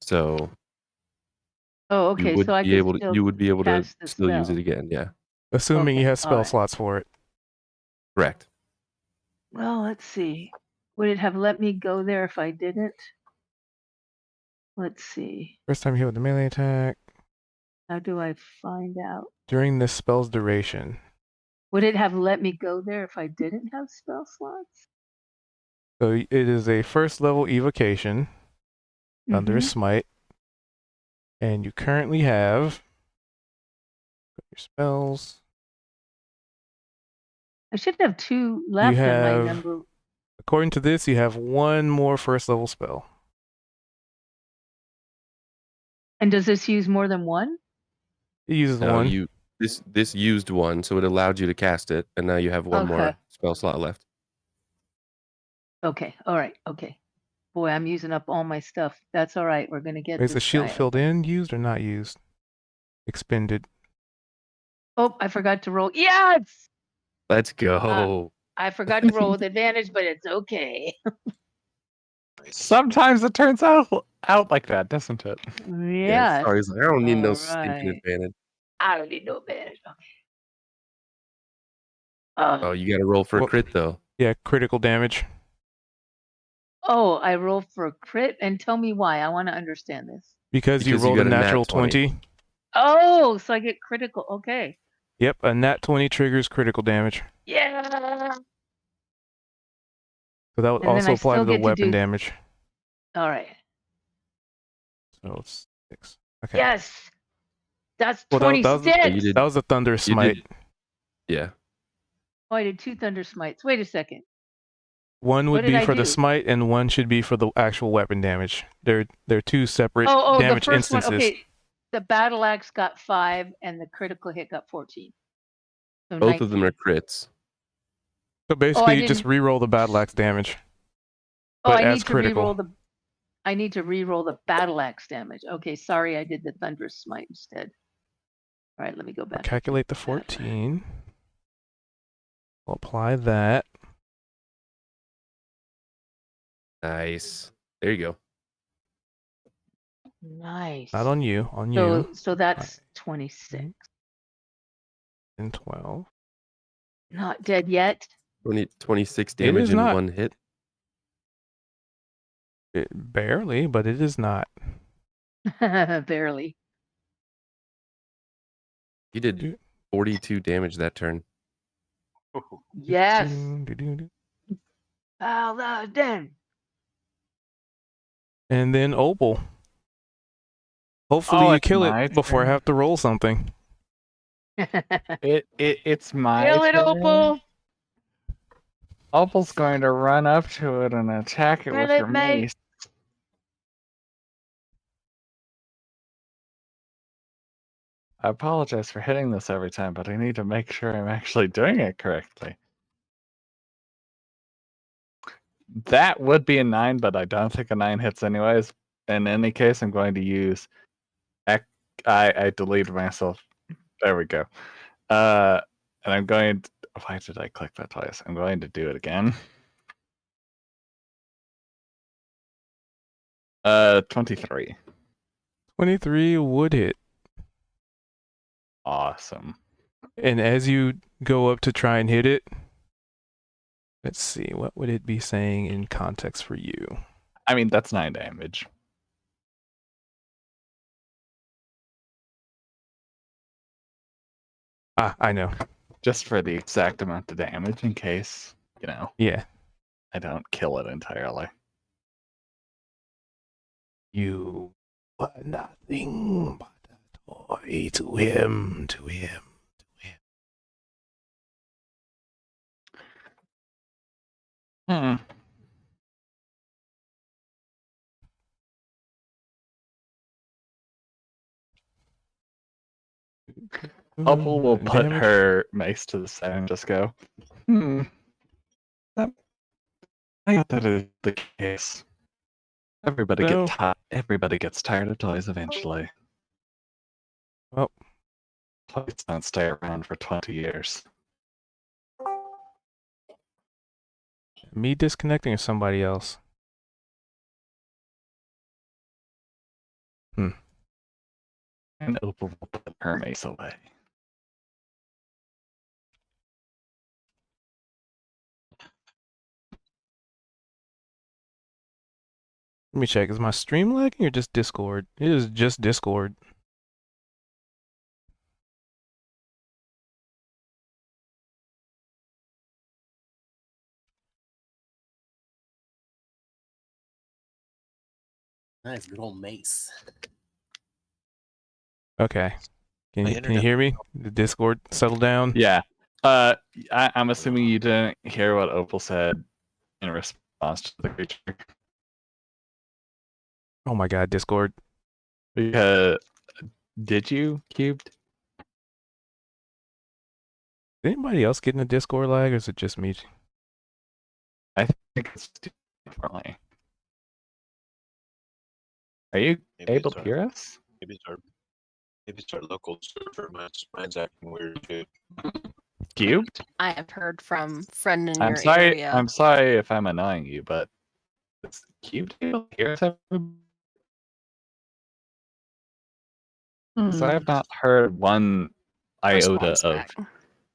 so Oh, okay. you would So I be can able to still you would be able to cast the still use it spell. again. Yeah, Assuming you Okay, have spell alright. slots for it. correct. Well, let's see. Would it have let me go there if I didn't? Let's see. First time you hit with the melee attack. How do I find out? During this spell's duration. Would it have let me go there if I didn't have spell slots? So it is a first level evocation. Thunderous Mhm. Smite. And you currently have your spells. I should have 2 left on my have- number. According to this, you have one more first level spell. And does this use more than one? It uses No, one. this used one, so it allowed you to cast it, and now you have one more Okay. spell slot left. Okay. All right. Okay. Boy, I'm using up all my stuff. That's all right. We're gonna get Is the this shield guy filled open. in, used, or not used? Expended. Oh, I forgot to roll. Yes! Let's go. I forgot to roll with advantage, but it's okay. Nice. Sometimes it turns out like that, doesn't it? Yeah. Sorry, he's like, I don't need no All stinking right. advantage. I don't need no advantage. Okay. Oh, you got to roll for a Well- crit though. Yeah, critical damage. Oh, I roll for a crit, and tell me why. I want to understand this. Because you Because you rolled a got a nat natural 20. 20. Oh, so I get critical. Okay. Yep, a nat 20 triggers critical damage. Yeah. So that would And then also I apply to still the get to weapon do- damage. All right. So it's 6. Okay. Yes. That's Well, that was- 26. you did- That was a Thunderous you Smite. did- Yeah. Oh, I did 2 Thunder Smites. Wait a second. One What would did be I for the do? smite, and one should be for the actual weapon damage. They're two separate Oh, the damage first instances. one. Okay. The battle axe got 5, and the critical hit got 14. So Both of them 19. are crits. So basically, just didn't- re-roll the battle axe damage. Oh, but I as need to critical. re-roll the. I need to re-roll the battle axe damage. Okay, sorry, I did the thunderous smite instead. All right, let me go back. Calculate the 14. We'll apply that. Nice. There you go. Nice. Not on you, on you. So that's 26. And 12. Not dead yet. 26 It damage is in not. one hit. Barely, but it is not. Barely. He did 42 damage that turn. Yes. And Paladin. then Opal. Hopefully Oh, you it's kill my it before I turn? have to roll something. It's my Kill it, turn. Opal. Opal's going to run up to it and attack it Kill with it, her mate. mace. I apologize for hitting this every time, but I need to make sure I'm actually doing it correctly. That would be a 9, but I don't think a 9 hits anyways. In any case, I'm going to use... I deleted myself. There we go. And I'm going to... Why did I click that twice? I'm going to do it again. 23. 23 would hit. Awesome. And as you go up to try and hit it, let's see, what would it be saying in context for you? I mean, that's 9 damage. Ah, I know. Just for the exact amount of damage in case, you know, Yeah. I don't kill it entirely. You were nothing but a toy to him, to him. Hmm. Opal will put Damage. her mace to the side and just go, I thought that is the case. Everybody So- everybody gets tired of toys eventually. Well, Toys don't stay around for 20 years. me disconnecting or somebody else? And Opal will put her mace away. Let me check. Is my stream lagging or just Discord? It is just Discord. Nice, good old mace. Okay. Can My you internet- hear me? The Discord settle down? Yeah. I'm assuming you didn't hear what Opal said in response to the creature. Oh my god, Discord. Because did you, Cubed? Is anybody else getting a Discord lag or is it just me? I think it's differently. Are you Maybe able it's to our- hear us? Maybe it's our local server. Mine's acting weird too. Cubed? I have heard from friend in I'm your sorry. area. I'm sorry if I'm annoying you, but is Cubed able to hear us? Hmm. So I have not heard one iota Response of. back.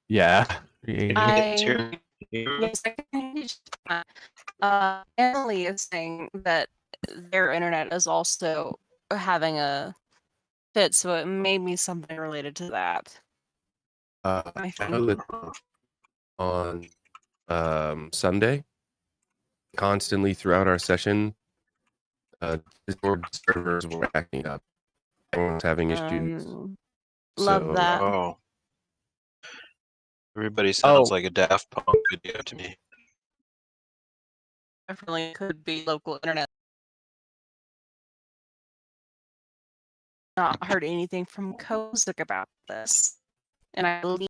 Yeah. Created. I yes, I can hear you just fine. Emily is saying that their internet is also having a fit, so it may be something related to that. I I think. know that on Sunday, constantly throughout our session, Discord servers were acting up. Everyone's having issues. Love So, that. Oh. Everybody sounds Oh. like a Daft Punk video to me. Definitely could be local internet. Not heard anything from Kozik about this, and I believe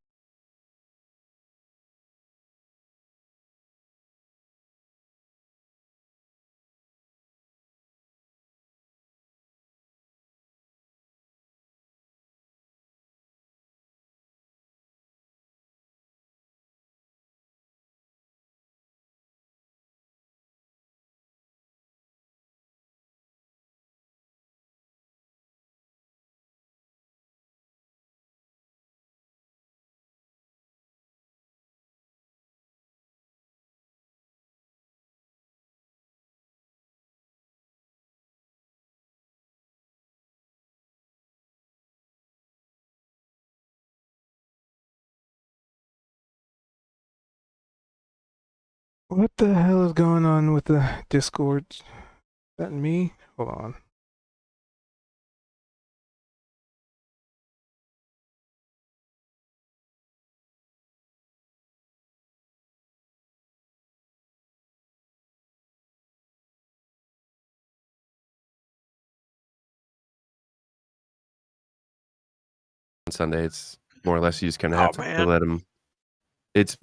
What the hell is going on with the Discord? Is that me? Hold on. On Sunday, it's more or less you just kind of Oh, have to man. let them. It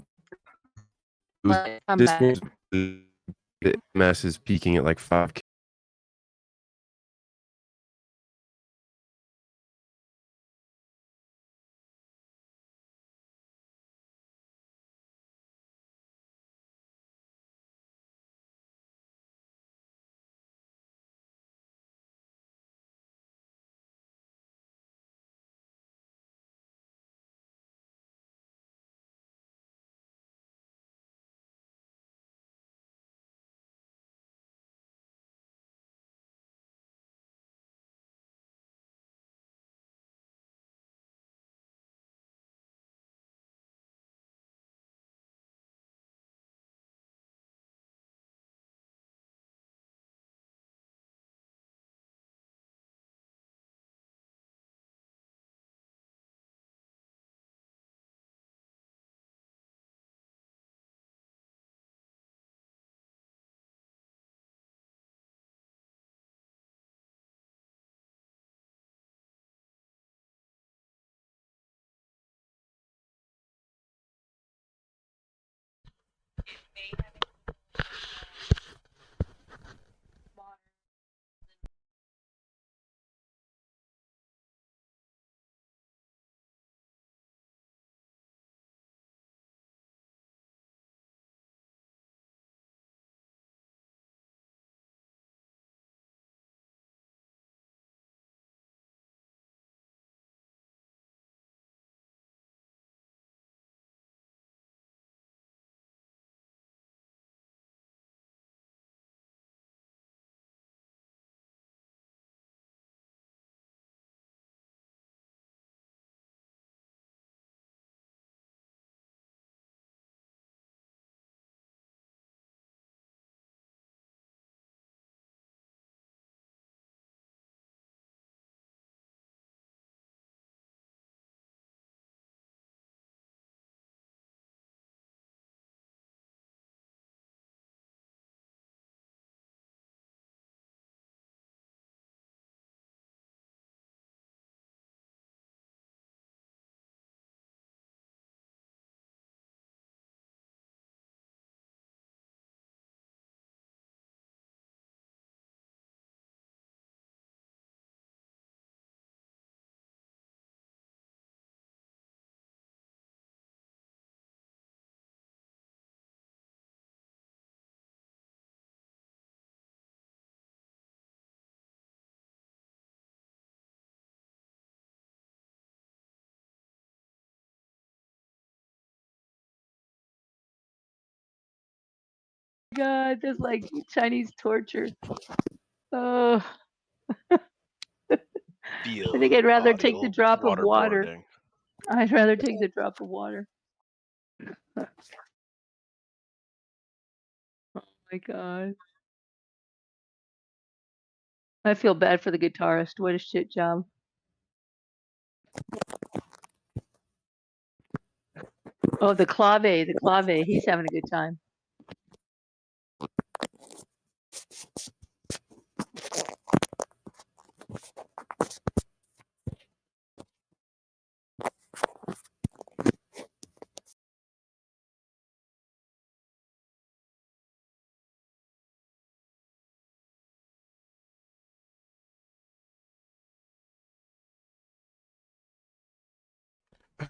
was Let it come this back. was the MS is peaking at like 5K. God, that's like Chinese torture. Oh, Feel I think I'd rather body take the drop of water. waterboarding. I'd rather take the drop of water. Oh my God. I feel bad for the guitarist. What a shit job. Oh, the clave. He's having a good time.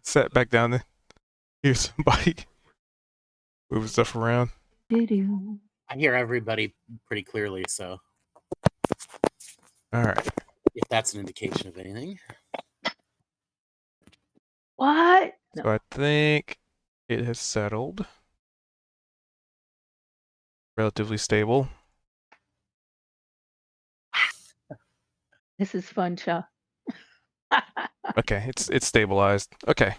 Sat back down there. Here's somebody moving stuff around. Doo-doo. I hear everybody pretty clearly, so All right. if that's an indication of anything. What? So No. I think it has settled. Relatively stable. This is fun, Cha. Okay, it's stabilized. Okay.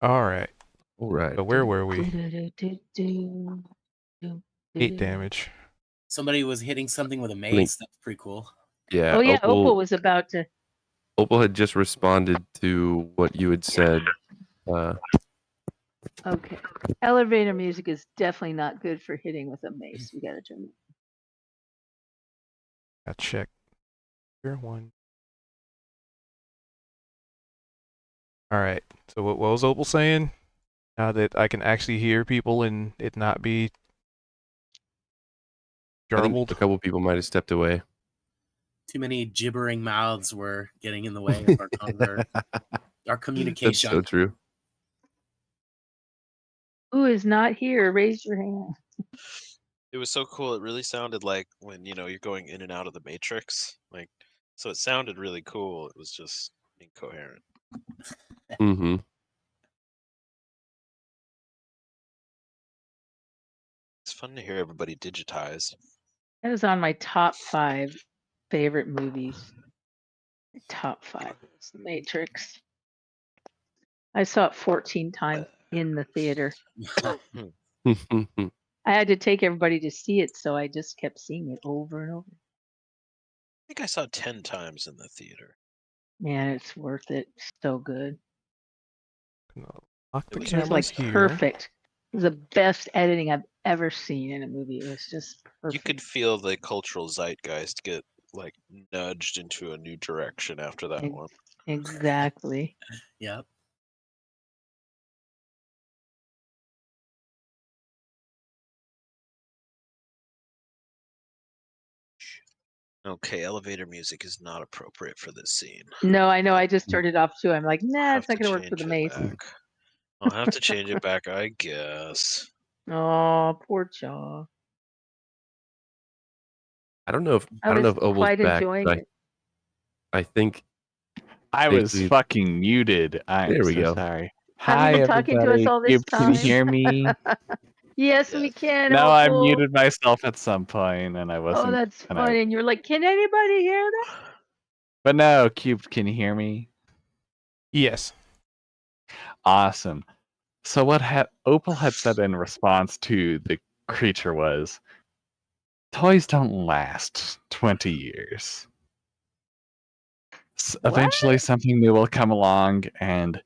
All right. All right. So where were we? Do-do-do-do-do. 8 damage. Somebody was hitting something with a mace. That's pretty cool. Yeah. Oh yeah, Opal was about to. Opal had just responded to what you had said. Okay. Elevator music is definitely not good for hitting with a mace. We gotta turn. I'll check. Here, one. All right. So what was Opal saying? Now that I can actually hear people and it not be I think garbled. a couple people might have stepped away. Too many gibbering mouths were getting in the way of our communication. That's so true. Who is not here? Raise your hand. It was so cool. It really sounded like when you're going in and out of the Matrix. Like, so it sounded really cool. It was just incoherent. Mm-hmm. It's fun to hear everybody digitized. That is on my top 5 favorite movies. Top 5 is The Matrix. I saw it 14 times in the theater. I had to take everybody to see it, so I just kept seeing it over and over. I think I saw it 10 times in the theater. Man, it's worth it. So good. Lock the It was It was like cameras here. perfect. It was the best editing I've ever seen in a movie. It was just perfect. You could feel the cultural zeitgeist get like nudged into a new direction after that one. Exactly. Yep. Okay, elevator music is not appropriate for this scene. No, I know. I just turned it off too. I'm like, nah, Have it's not to gonna work for the change it mace. back. I'll have to change it back, I guess. Oh, poor Jaw. I don't know if I know was if Opal's quite back. enjoying But it. I think I was Basically- fucking muted. I'm There we so go. sorry. Have you Hi, been talking to us everybody. all this Can you time? hear me? Yes, we Yes. can. No, I Opal. muted myself at some point, and I wasn't. Oh, that's and funny. And you're like, can anybody hear that? But no, Cube, can you hear me? Yes. Awesome. So what Opal had said in response to the creature was, toys don't last 20 years. Eventually something new will come along and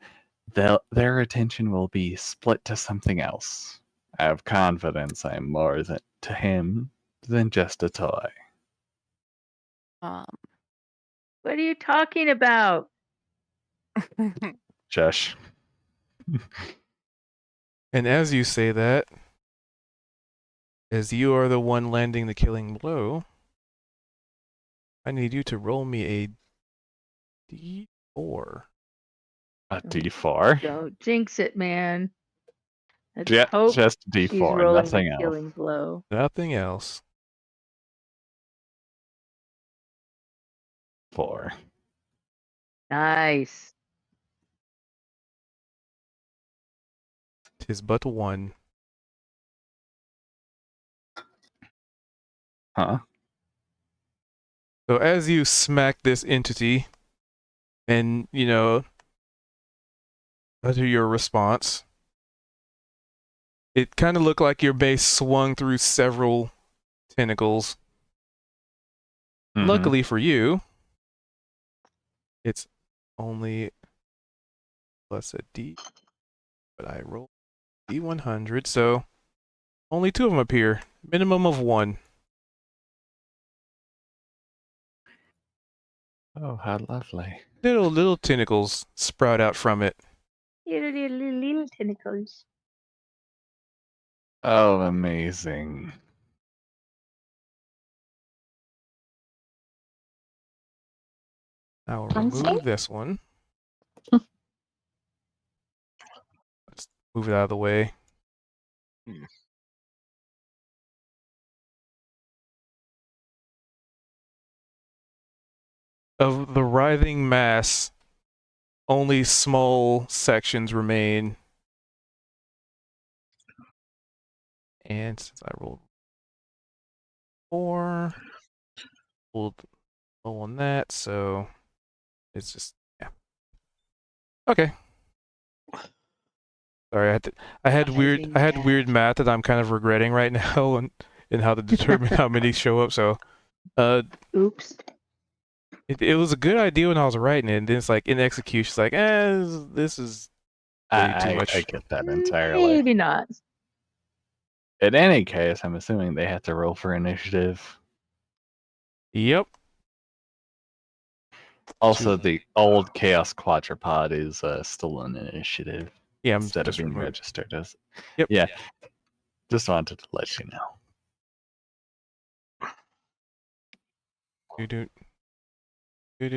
their attention will be split to something else. I have confidence I'm more to him than just a toy. Um, What are you talking about? Shush. And as you say that, as you are the one landing the killing blow, I need you to roll me a D4. A D4? Don't jinx it, man. Let's Yeah, hope just she's D4, rolling nothing the else. killing blow. Nothing else. 4. Nice. 'Tis but one. Huh? So as you smack this entity, and utter your response, it kind of looked like your base swung through several tentacles. Mhm. Luckily for you, it's only plus a D, but I rolled D100, so only 2 of them appear. Minimum of 1. Oh, how lovely. Little tentacles sprout out from it. Little tentacles. Oh, amazing. I will Fancy? remove this one. Let's move it out of the way. Of the writhing mass, only small sections remain. And since I rolled 4, pulled low on that, so it's just, yeah. Okay. Sorry, I had weird math that I'm kind of regretting right now, and how to determine how many show up. So, Oops. it was a good idea when I was writing it, and then it's like in execution, it's like, this is way too much. I get that entirely. Maybe not. In any case, I'm assuming they have to roll for initiative. Yep. Also, the old Chaos Quadrupod is still an initiative Yeah, I'm instead of just being removed. registered as. Yep. Yeah. Just wanted to let you know. Do. But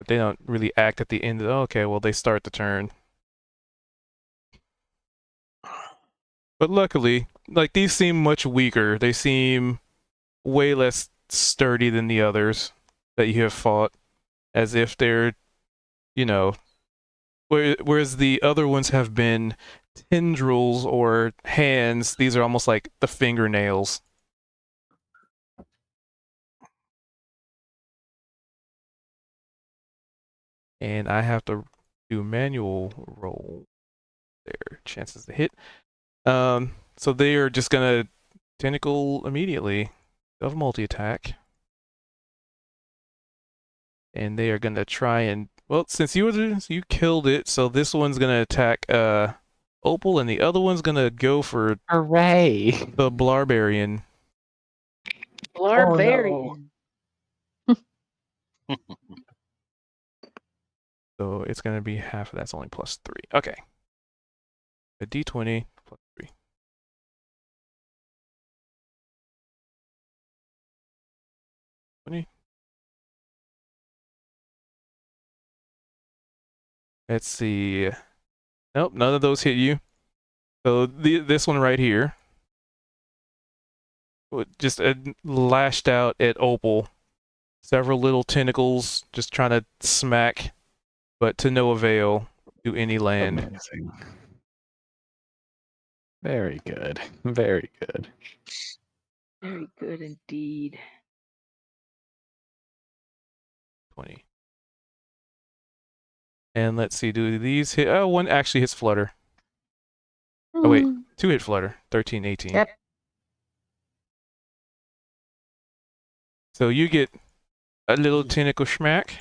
they don't really act at the end. Okay, well they start the turn. But luckily, like these seem much weaker. They seem way less sturdy than the others that you have fought, as if they're, you know, whereas the other ones have been tendrils or hands. These are almost like the fingernails. And I have to do manual roll their chances to hit. So they are just gonna tentacle immediately. They'll have multi-attack. And they are gonna try and, well, since you killed it, so this one's gonna attack Opal, and the other one's gonna go for Hooray! the Blarbarian. Barbarian. So it's gonna be half of that's only +3. Okay. A D20 +3. Let's see. Nope, none of those hit you. So this one right here just lashed out at Opal. Several little tentacles just trying to smack, but to no avail. Do any land. Amazing. Very good. Very good. Very good indeed. 20. And let's see, do these hit? Oh, one actually hits Flutter. Oh wait, 2 hit Flutter. 13, 18. Yep. So you get a little tentacle schmack.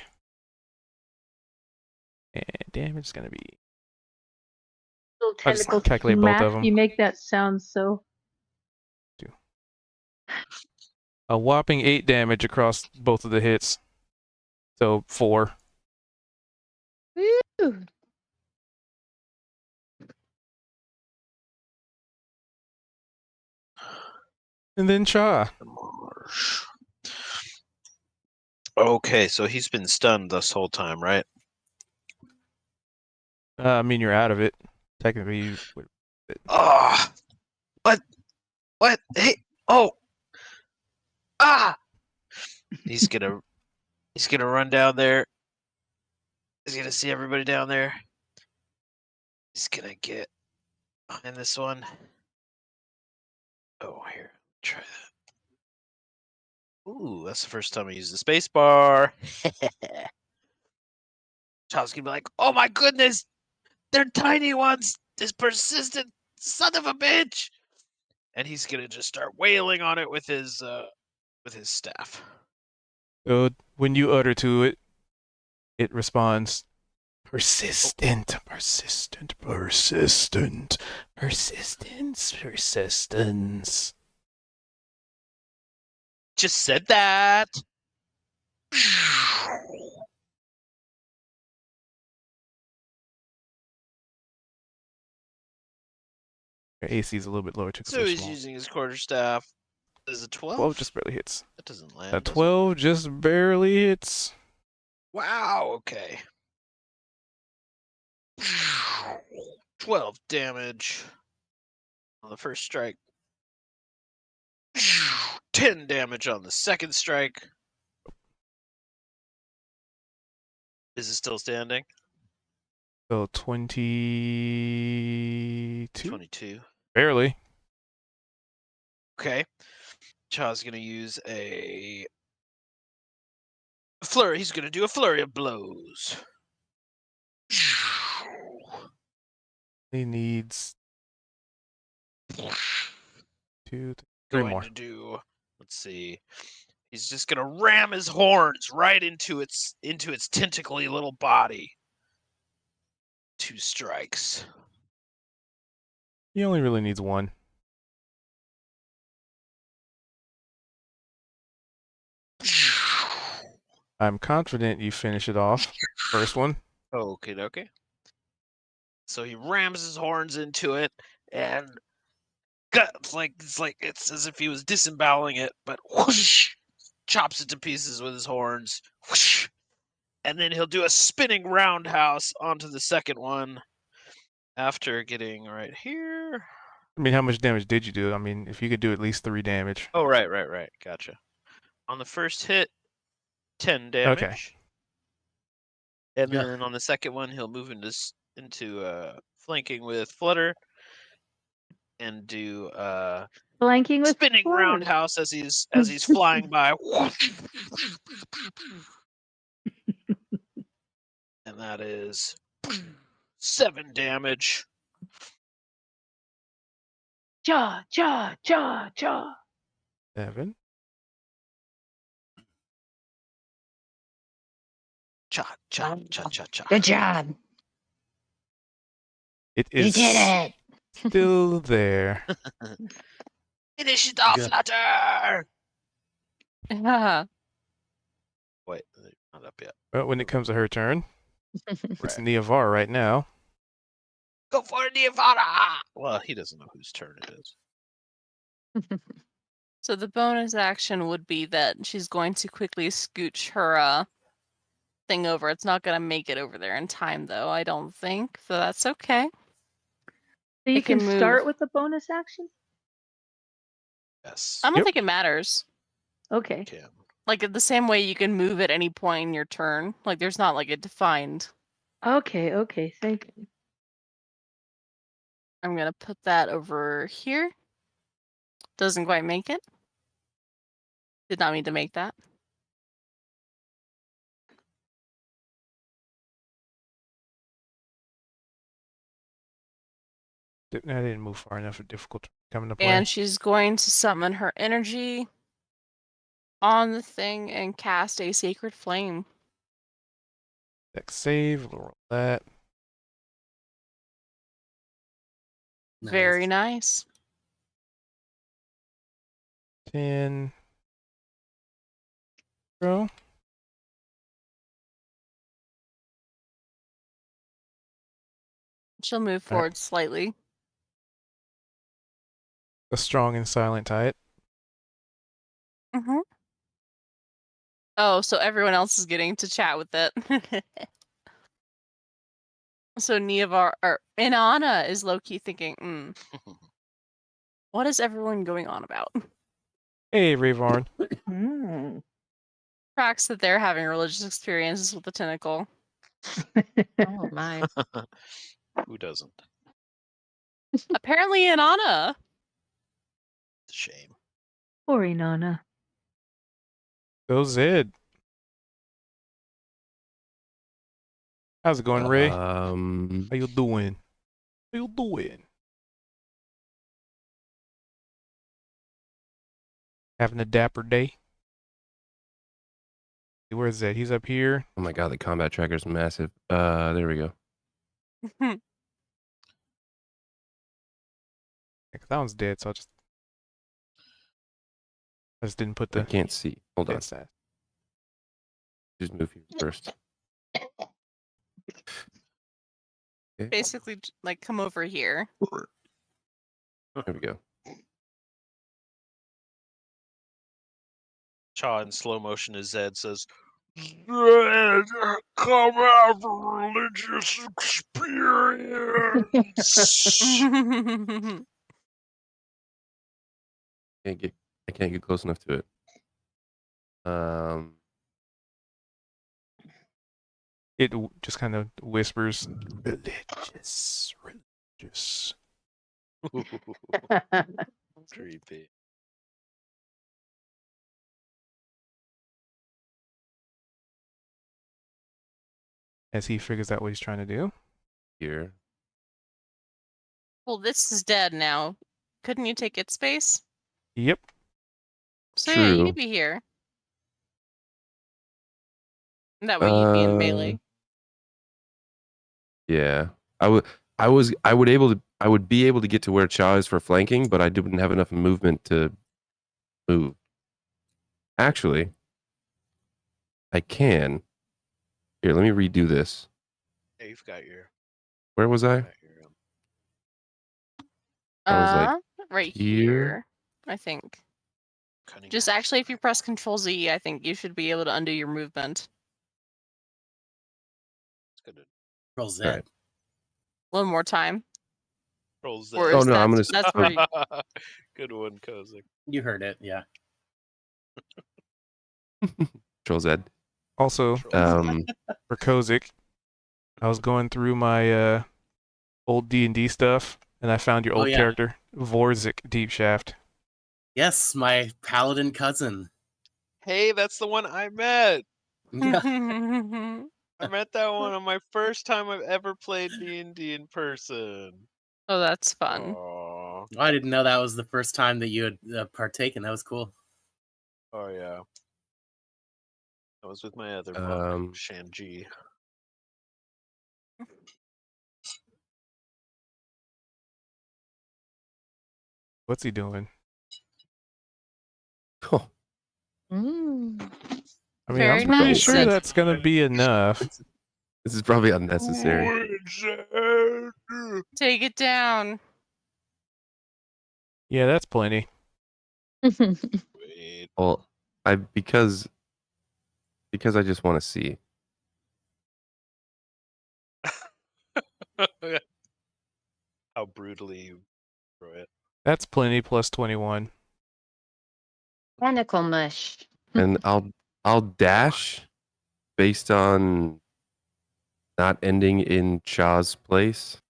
And damage is gonna be. Little I'll just tentacle calculate both smack. of them. You make that sound so. A whopping 8 damage across both of the hits. So 4. Woo! And then Cha. Okay, so he's been stunned this whole time, right? I mean, you're out of it. Technically, you would. Ah! What? Hey! Oh! Ah! He's gonna run down there. He's gonna see everybody down there. He's gonna get behind this one. Oh, here. Try that. Ooh, that's the first time I used the space bar. Child's gonna be like, oh my goodness! They're tiny ones! This persistent son of a bitch! And he's gonna just start wailing on it with his staff. So when you utter to it, it responds, persistent, persistent, persistent, persistence, persistence. Just said that. Your AC is a little bit lower too. So he's using his quarterstaff. Is it 12? 12 just barely hits. That doesn't land. A does it? 12 just barely hits. Wow, okay. 12 damage on the first strike. 10 damage on the second strike. Is it still standing? So 22? 22. Barely. Okay. Cha's going to use a flurry. He's going to do a flurry of blows. He needs 2, 3 Going more. to do. Let's see. He's just gonna ram his horns right into its tentacly little body. 2 strikes. He only really needs 1. I'm confident you finish it off. First one. Okay. So he rams his horns into it, and it's as if he was disemboweling it, but whoosh, chops it to pieces with his horns. Whoosh, and then he'll do a spinning roundhouse onto the second one after getting right here. I mean, how much damage did you do? I mean, if you could do at least 3 damage. Oh, right. Gotcha. On the first hit, 10 damage. Okay. And Yeah. then on the second one, he'll move into flanking with Flutter and do Flanking with spinning Flutter. roundhouse as he's flying by. And that is 7 damage. Jaw, jaw, jaw, jaw. 7. Cha cha cha cha cha. Good job. It You is did it. still there. Finish it off, Good. Flutter! Yeah. Wait, not up yet. But when it comes to her turn, it's Right. Niavar right now. Go for it, Niavara! Well, he doesn't know whose turn it is. So the bonus action would be that she's going to quickly scooch her thing over. It's not going to make it over there in time, though, I don't think. So that's okay. So you It can can start move. with the bonus action? Yes. I don't Yep. think it matters. Okay. Can. Like the same way you can move at any point in your turn. Like there's not like a defined. Okay, thank you. I'm going to put that over here. Doesn't quite make it. Did not mean to make that. I didn't move far enough for difficult coming to play. And she's going to summon her energy on the thing and cast a sacred flame. Dex save, we'll roll that. Very nice. 10. Throw. She'll move forward slightly. A strong and silent type. Mm-hmm. Oh, so everyone else is getting to chat with it. So Niavar or Inanna is low-key thinking, what is everyone going on about? Hey, Rayvarn. Mm. Tracks that they're having religious experiences with the tentacle. Oh my. Who doesn't? Apparently Inanna. It's a shame. Poor Inanna. Go Zed. How's it going, Ray? How you doing? How you doing? Having a dapper day? Where's Zed? He's up here. Oh my god, the combat tracker's massive. There we go. Yeah, 'cause that one's dead, so I just didn't put I the can't see. Hold on. stat. Just move here first. Okay, Basically, like, come over here. there we go. Cha in slow motion as Zed says, Zed, come have a religious experience. I can't get close enough to it. It just kind of whispers, religious. Creepy. As he figures out what he's trying to do. Here. Well, this is dead now. Couldn't you take its space? Yep. So yeah, you True. could be here. That way you'd be in melee. Yeah. I would be able to get to where Cha is for flanking, but I didn't have enough movement to move. Actually, I can. Here, let me redo this. Yeah, you've got your. Where was I? got your, I was like Right here. here, I think. cunning Just actually, if you press Control Z, I think you should be able to undo your movement. It's good to Control Z. Alright. One more time. roll Z. Or Oh, is no, I'm that's, gonna- that's where you, Good one, Kozik. You heard it, yeah. Control Z. Also, Um, for Kozik, I was going through my old D&D stuff, and I found your Oh, old yeah. character, Vorzik Deep Shaft. Yes, my paladin cousin. Hey, that's the one I met. Yeah. I met that one on my first time I've ever played D&D in person. Oh, that's fun. Aw. I didn't know that was the first time that you had partaken. That was cool. Oh yeah. I was with my other monk, Um, Shanji. What's he doing? oh, Mm. I mean, Very I'm pretty nice. sure that's gonna be enough. this is probably unnecessary. Take it down. Yeah, that's plenty. Wait. Well, because I just want to see. How brutally you throw it. That's plenty plus 21. Tentacle mush. And I'll dash based on not ending in Cha's place.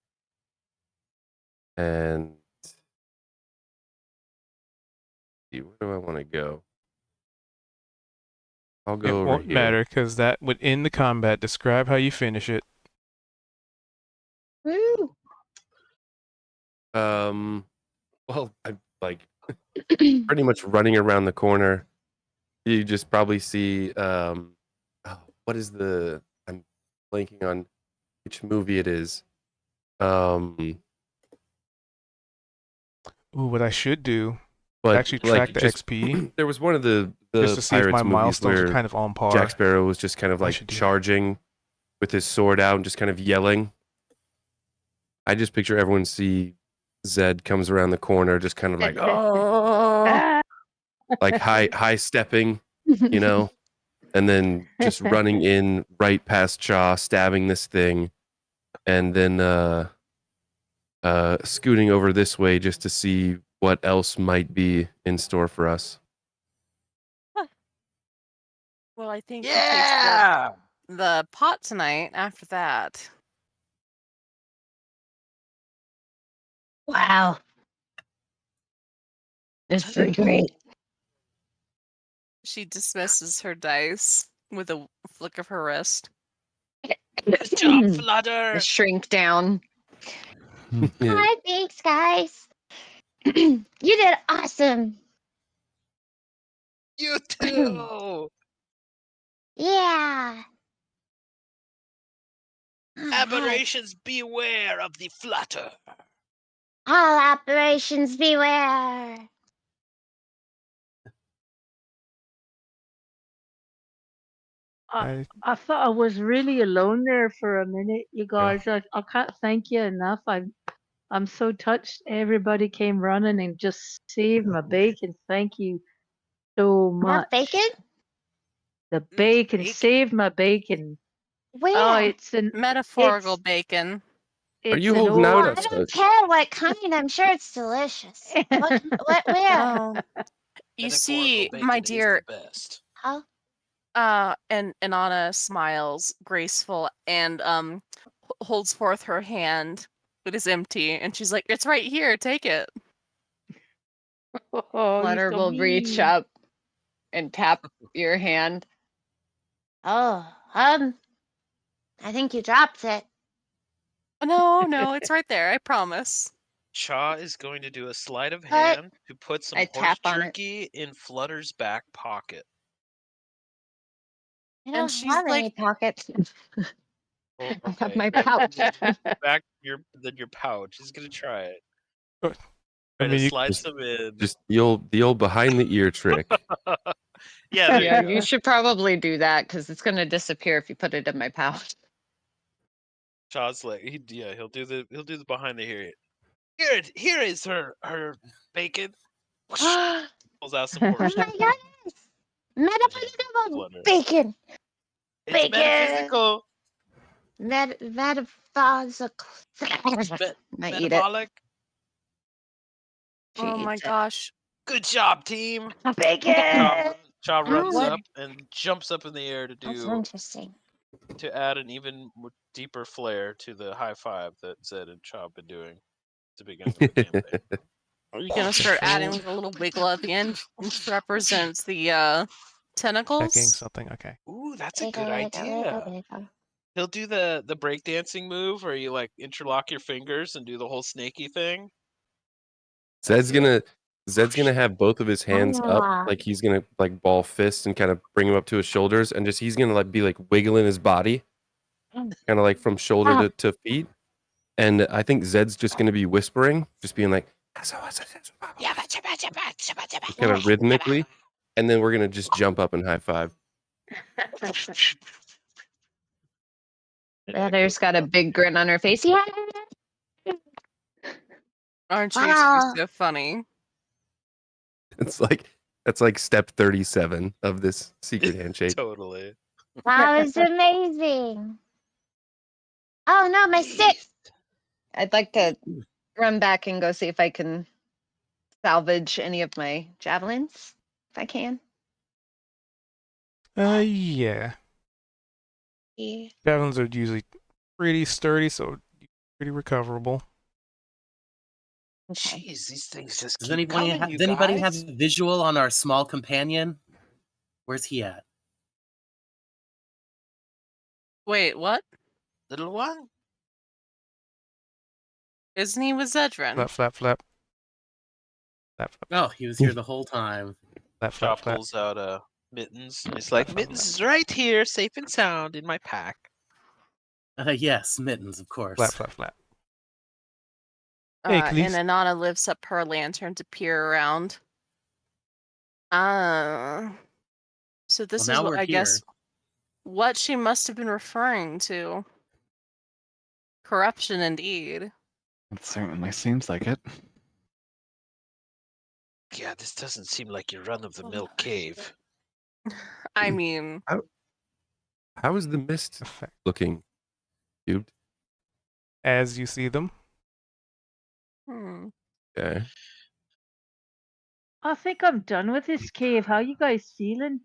And where do I want to go? I'll go It over won't here. matter because that would end the combat. Describe how you finish it. Woo. Well, I'm like pretty much running around the corner. You just probably see what is I'm blanking on which movie it is. Ooh, what I should do But actually like track the just, XP there was one of the just to see if Pirates my movies milestones where are kind of on par. Jack Sparrow was just kind of I like should do that. charging with his sword out and just kind of yelling. I just picture everyone see Zed comes around the corner, just kind of like, oh, Ah! like high stepping, you know, and then just running in right past Cha, stabbing this thing, and then scooting over this way just to see what else might be in store for us. Well, I think Yeah! he takes the pot tonight after that. Wow. It's pretty great. She dismisses her dice with a flick of her wrist. Good job, Flutter! I shrink down. Yeah. Hi, thanks, guys. You did awesome. You too! Yeah. Aberrations beware of the Flutter! All operations beware. I thought I was really alone there for a minute, you guys. I can't thank you enough. I'm so touched. Everybody came running and just saved my bacon. Thank you so much. Have bacon? The bacon bacon. saved my bacon. Where? Oh, it's an Metaphorical It's- bacon. it's you an holding out old- I don't care what kind. I'm sure it's delicious. What where? Oh. You see, Metaphorical my bacon is dear, the best. How? and Anna smiles, graceful, and holds forth her hand. It is empty, and she's like, "It's right here. Take it." Oh, Flutter you're so will reach mean. up and tap your hand. Oh, I think you dropped it. No, it's right there. I promise. Cha is going to do a sleight of What? hand to put some I horse tap on it. jerky in Flutter's back pocket. I And don't she's have any like- pockets. Oh, I have okay. my Then pouch. back your pouch. He's gonna try it. I Try mean, to you slide Just- some in. Just the old behind the ear trick. Yeah, there Yeah, you go. you should probably do that because it's gonna disappear if you put it in my pouch. Cha's like he'll do the behind the ear. Here is her bacon. Oh Pulls out some horse my jerky. goodness! Metaphysical Flutter. bacon! It's Bacon! metaphysical. Metaphysical. I eat it. Metabolic. She Oh my eats it. gosh. Good job, team. Bacon! Cha runs What? up and jumps up in the air That's to interesting. add an even deeper flair to the high five that Zed and Cha have been doing at the beginning of the campaign. Are you gonna start adding like a little wiggle at the end, which represents the tentacles? checking something. Okay. Ooh, that's a Wiggle, good wiggle, idea. wiggle, wiggle. He'll do the breakdancing move where you like interlock your fingers and do the whole snaky thing. Zed's That's gonna have both of his hands Ah. up, like he's gonna like ball fist and kind of bring him up to his shoulders, and just he's gonna like be like wiggling his body, kind of like from shoulder Ah. to feet. And I think Zed's just gonna be whispering, just being like kind of rhythmically, and then we're gonna just jump up and high five. Heather's got a big grin on her face. Yeah. Aren't you Ah. two so funny? That's like step 37 of this secret handshake. Totally. That was amazing. Oh no, my stick! I'd like to run back and go see if I can salvage any of my javelins, if I can. Yeah. Yeah. Javelins are usually pretty sturdy, so pretty recoverable. Okay. Jeez, these things just Does keep anybody coming, have you does anybody have guys. a visual on our small companion? Where's he at? Wait, what? Little one? Isn't he with Zedran? Flap, flap, flap. Flap, flap, Oh, he was here the whole time. flap, Cha flap, flap. pulls out Mittens. And he's like, Mittens is right here, safe and sound in my pack. Yes, mittens, of course. Flap, flap, flap. Hey, And Khalees. Anana lifts up her lantern to peer around. So this now is what we're I guess here. what she must have been referring to. Corruption, indeed. It certainly seems like it. Yeah, this doesn't seem like your run-of-the-mill cave. I mean, How is the mist Effect. looking? Cubed. As you see them. Okay. I think I'm done with this cave. How you guys feeling?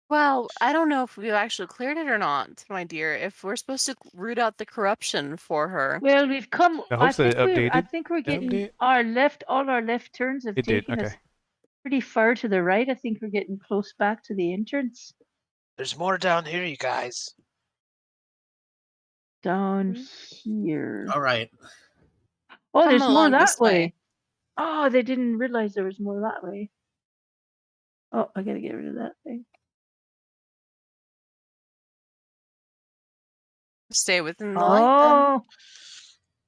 well, I don't know if we've actually cleared it or not, my dear. If we're supposed to root out the corruption for her. Well, we've come. I hope that it I updated. think we're getting Update? all our left turns have It did. taken us Okay. pretty far to the right. I think we're getting close back to the entrance. There's more down here, you guys. Down here. All right. Oh, Come there's more along that this way. way. Oh, they didn't realize there was more that way. Oh, I gotta get rid of that thing. Stay within the light then. Oh,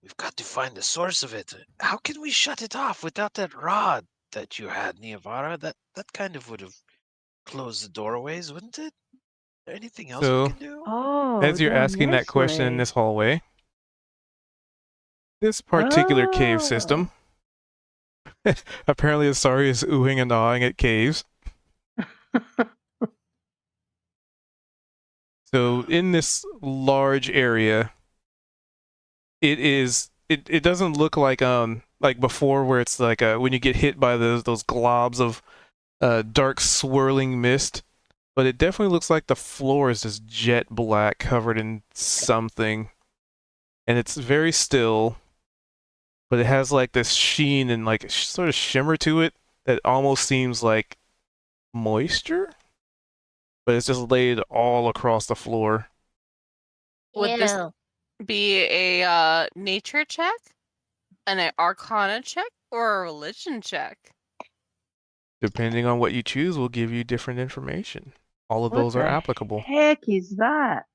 We've got to find the source of it. How can we shut it off without that rod that you had, Niavara? That kind of would have closed the doorways, wouldn't it? Is there anything else So- we can do? oh. As you're down asking that this question in way. this hallway, this particular cave Oh. system apparently Asari is oohing and awing at caves. So in this large area, it doesn't look like before where it's like when you get hit by those globs of dark swirling mist, but it definitely looks like the floor is just jet black covered in something, and it's very still, but it has like this sheen and like sort of shimmer to it that almost seems like moisture, but it's just laid all across the floor. Would this Ew. be a nature check? An Arcana check or a religion check? Depending on what you choose, will give you different information. All of What those are the applicable. heck is that?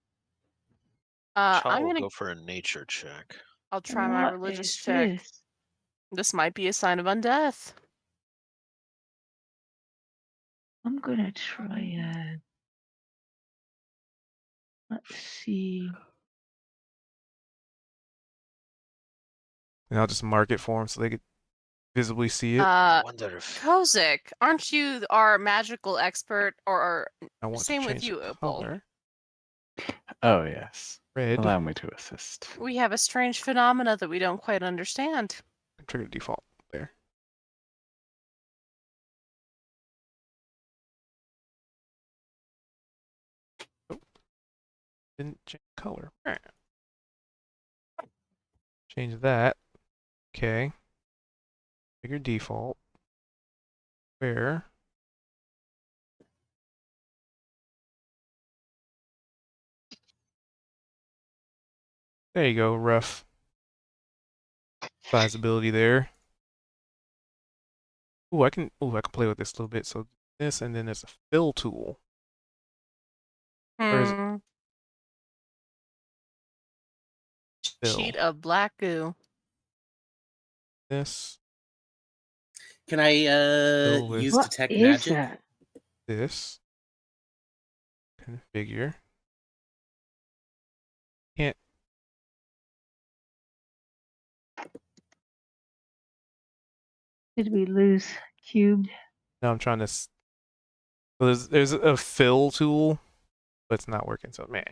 I'm Chal will gonna. go for a nature check. I'll try my What religious is check. this? This might be a sign of undeath. I'm gonna try it. Let's see. And I'll just mark it for them so they could visibly see it. I wonder if Kozik, aren't you our magical expert, or I want same to with change you, the Opal? color. Oh yes. Red. Allow me to assist. We have a strange phenomena that we don't quite understand. Trigger default there. Oh. Didn't change color. Alright. Change that. Okay. Trigger default. Where? There you go, rough sizability there. I can play with this a little bit. So this, and then there's a fill tool. Where is it? Sheet Fill. of black goo. This, Can I Fill with- use What detect is magic? that? this. Configure. Can't. Did we lose cubed? Now I'm trying to. So there's a fill tool, but it's not working. So man,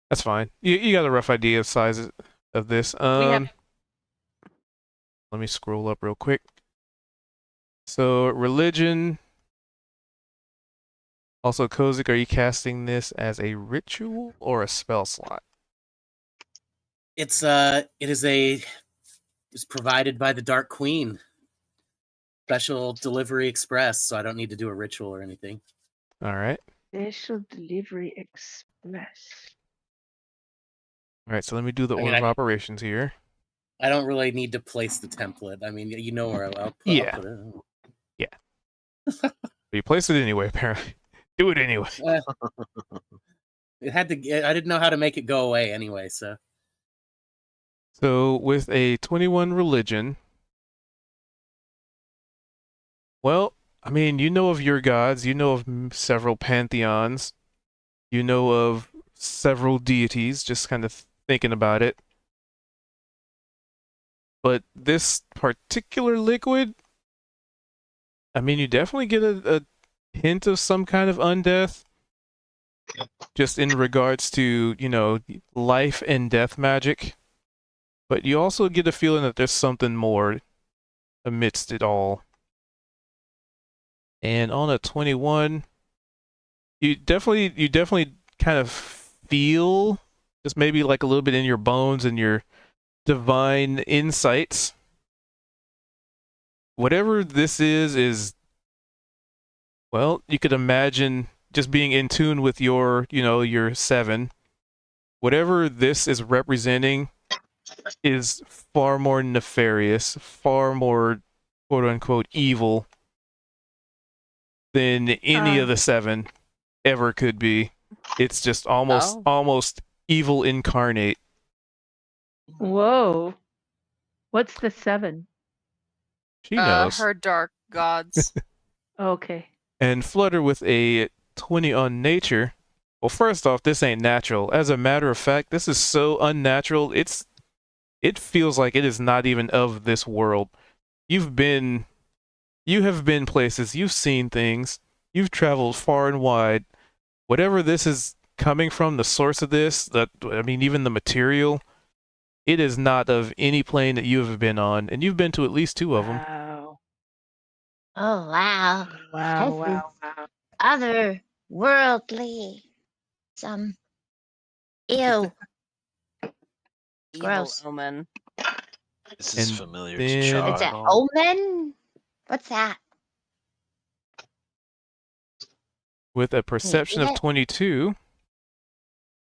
that's fine. You got a rough idea of sizes of this. have- Let me scroll up real quick. So religion. Also, Kozik, are you casting this as a ritual or a spell slot? It's provided by the Dark Queen. Special delivery express, so I don't need to do a ritual or anything. All right. Special Delivery Express. All right. So let me do the I mean, order of operations here. I don't really need to place the template. I mean, you know where I'll put Yeah. it. But you place it anyway, apparently. Do it anyway. It had to. I didn't know how to make it go away anyway, so. So with a 21 religion, well, I mean, you know of your gods, you know of several pantheons, you know of several deities, just kind of thinking about it. But this particular liquid, I mean, you definitely get a hint of some kind of undeath, just in regards to, life and death magic. But you also get a feeling that there's something more amidst it all. And on a 21, you definitely kind of feel, just maybe like a little bit in your bones and your divine insights. Whatever this is, well, you could imagine just being in tune with your 7. Whatever this is representing is far more nefarious, far more quote unquote evil than any of the 7 ever could be. It's just almost evil incarnate. Whoa. What's the 7? She knows. Her dark gods. Okay. And Flutter with a 20 on nature. Well, first off, this ain't natural. As a matter of fact, this is so unnatural. It feels like it is not even of this world. You have been places, you've seen things, you've traveled far and wide. Whatever this is coming from, the source of this, even the material, it is not of any plane that you have been on, and you've been to at least 2 of them. Wow. Oh wow. Wow, This wow, is otherworldly. Some ew. Evil Gross. omen. This is And familiar then- to Chal It's at an all. omen? What's that? With a perception eat of it? 22.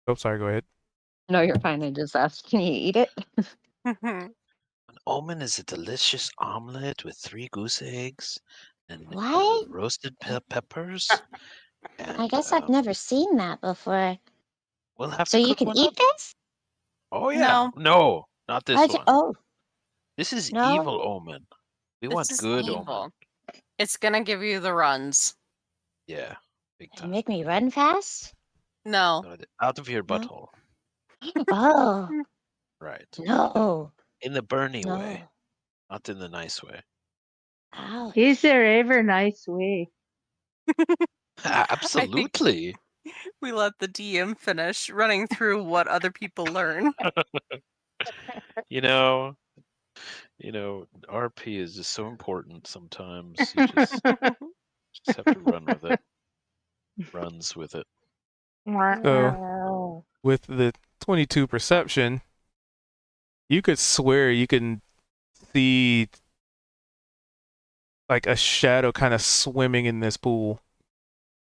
Oh, sorry, go ahead. No, you're fine. I just asked, can you eat it? omen is a delicious omelet with 3 goose eggs and What? roasted peppers. And I guess I've never seen that before. we'll have So to you cook can one eat up. this? Oh yeah. No, not this one. Oh, This is no. evil omen. We This want is good evil. omen. It's gonna give you the runs. Yeah, big And time. make me run fast? No. No, out of your No. butthole. Oh, Right. no. In the Bernie No. way, not in the nice way. Ouch. Is there ever a nice way? Absolutely. We let the DM finish running through what other people learn. You know, RP is just so important sometimes. You just have to run with it. Runs with it. So, with the 22 perception, you could swear you can see like a shadow kind of swimming in this pool,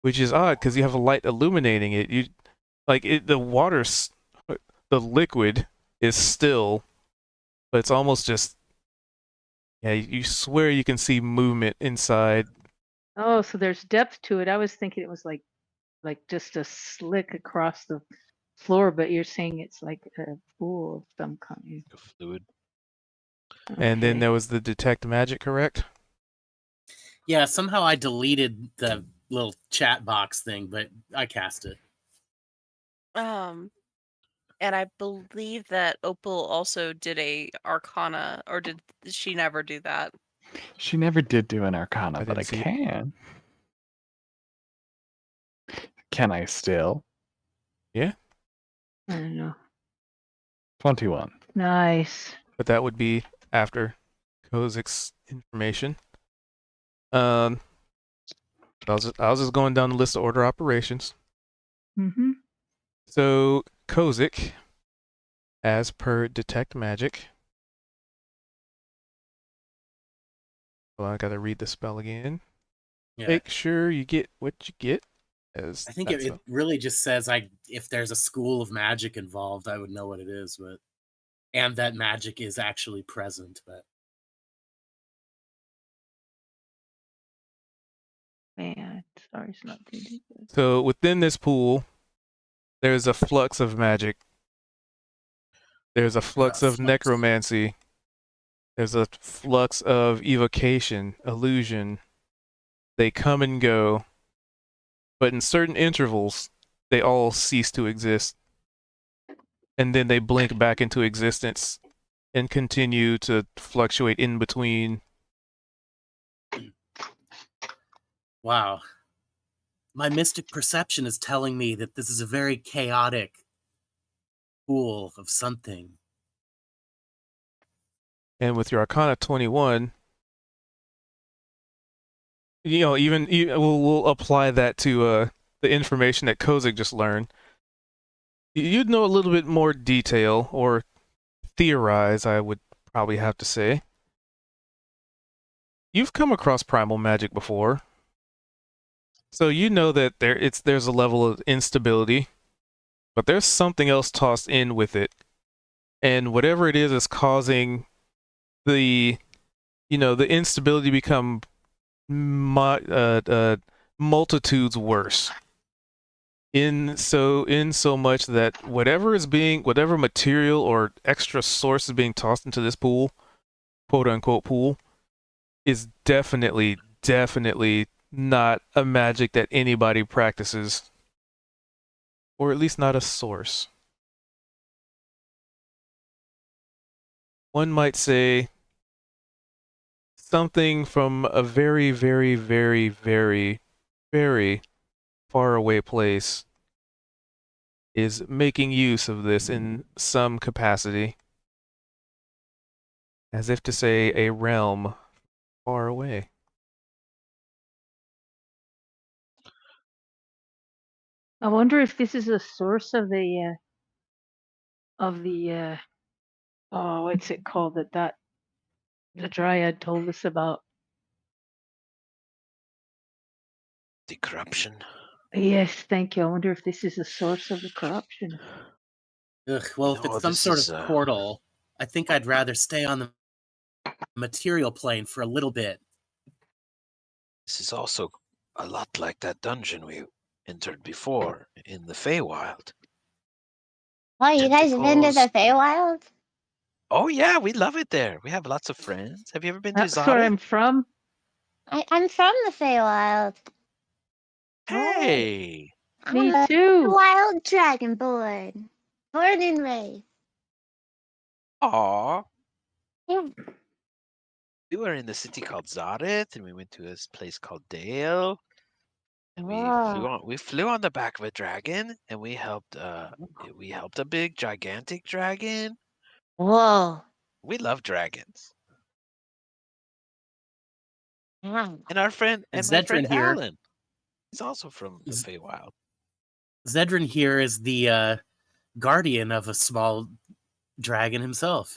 which is odd because you have a light illuminating it. You like it. The water's the liquid is still, but it's almost just yeah. You swear you can see movement inside. Oh, so there's depth to it. I was thinking it was like just a slick across the floor, but you're saying it's like a pool of some kind. A fluid. And then Okay. there was the detect magic, correct? Yeah, somehow I deleted the little chat box thing, but I cast it. And I believe that Opal also did a Arcana, or did she never do that? She never did do an Arcana, I but I didn't see it. can. Can I still? I don't know. 21. Nice. But that would be after Kozik's information. I was just going down the list of order operations. Mm-hmm. So Kozik, as per detect magic. Well, I gotta read the spell again. Yeah. Make sure you get what you get. As I think that's it really just says if there's a school of magic involved, I would know what it is, but and that magic is actually present, but Man, sorry, it's not too deep. so within this pool, there's a flux of magic. There's a flux of flux. necromancy. There's a flux of evocation, illusion. They come and go, but in certain intervals, they all cease to exist. And then they blink back into existence and continue to fluctuate in between. Wow. My mystic perception is telling me that this is a very chaotic pool of something. And with your Arcana 21, we'll apply that to the information that Kozik just learned. You'd know a little bit more detail, or theorize, I would probably have to say. You've come across primal magic before, so you know that there's a level of instability, but there's something else tossed in with it, and whatever it is causing the instability become multitudes worse. In so much that whatever material or extra source is being tossed into this pool, quote unquote pool, is definitely not a magic that anybody practices, or at least not a source. One might say something from a very, very, very, very, very far away place is making use of this in some capacity, as if to say a realm far away. I wonder if this is a source of the oh, what's it called that the Dryad told us about. The corruption. Yes, thank you. I wonder if this is a source of the corruption. Ugh, well, if No, it's some this sort is, of portal, I think I'd rather stay on the material plane for a little bit. This is also a lot like that dungeon we entered before in the Feywild. Oh, you guys have been to the Feywild? Oh yeah, we love it there. We have lots of friends. Have you ever been to That's where Zara? I'm from. I'm from the Feywild. Hey, I'm Me a too. wild dragonborn. Born and raised. aw. Yeah. We were in the city called Zaret, and we went to this place called Dale. And Whoa. we flew on the back of a dragon, and we helped a big gigantic dragon. Whoa. We love dragons. Yeah. And my friend Zedrin here. Alan. He's also from the Feywild. Zedrin here is the guardian of a small dragon himself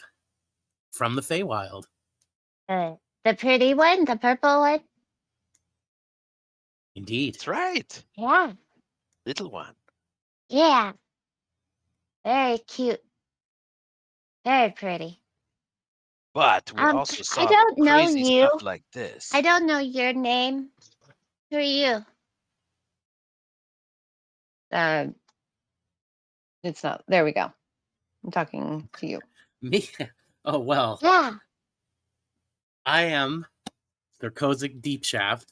from the Feywild. The pretty one, the purple one. Indeed. That's right. Yeah. Little one. Yeah. Very cute. Very pretty. But we I also saw don't know crazy you. stuff like this. I don't know your name. Who are you? It's not. There we go. I'm talking to you. Me? Oh, well. Yeah. I am Thurkozik Deepshaft,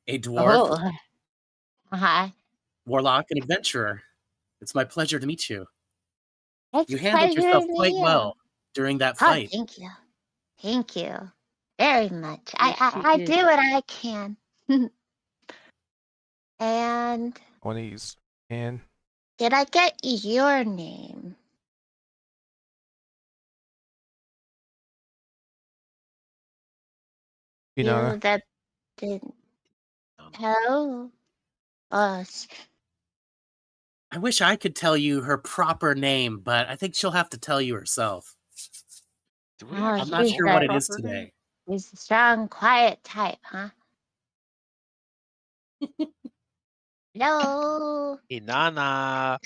a dwarf, Oh. Uh-huh. warlock, and adventurer. It's my pleasure to meet you. It's You a handled pleasure yourself to quite meet you. well during that Oh, fight. thank you. Thank you. Very much. Yes, I you do did. what I can. And One of these. And did I get your name? you know, You that didn't tell us. I wish I could tell you her proper name, but I think she'll have to tell you herself. Do we Oh, actually I'm not she's sure the what it is proper today. name? She's a strong, quiet type, huh? No. Inanna.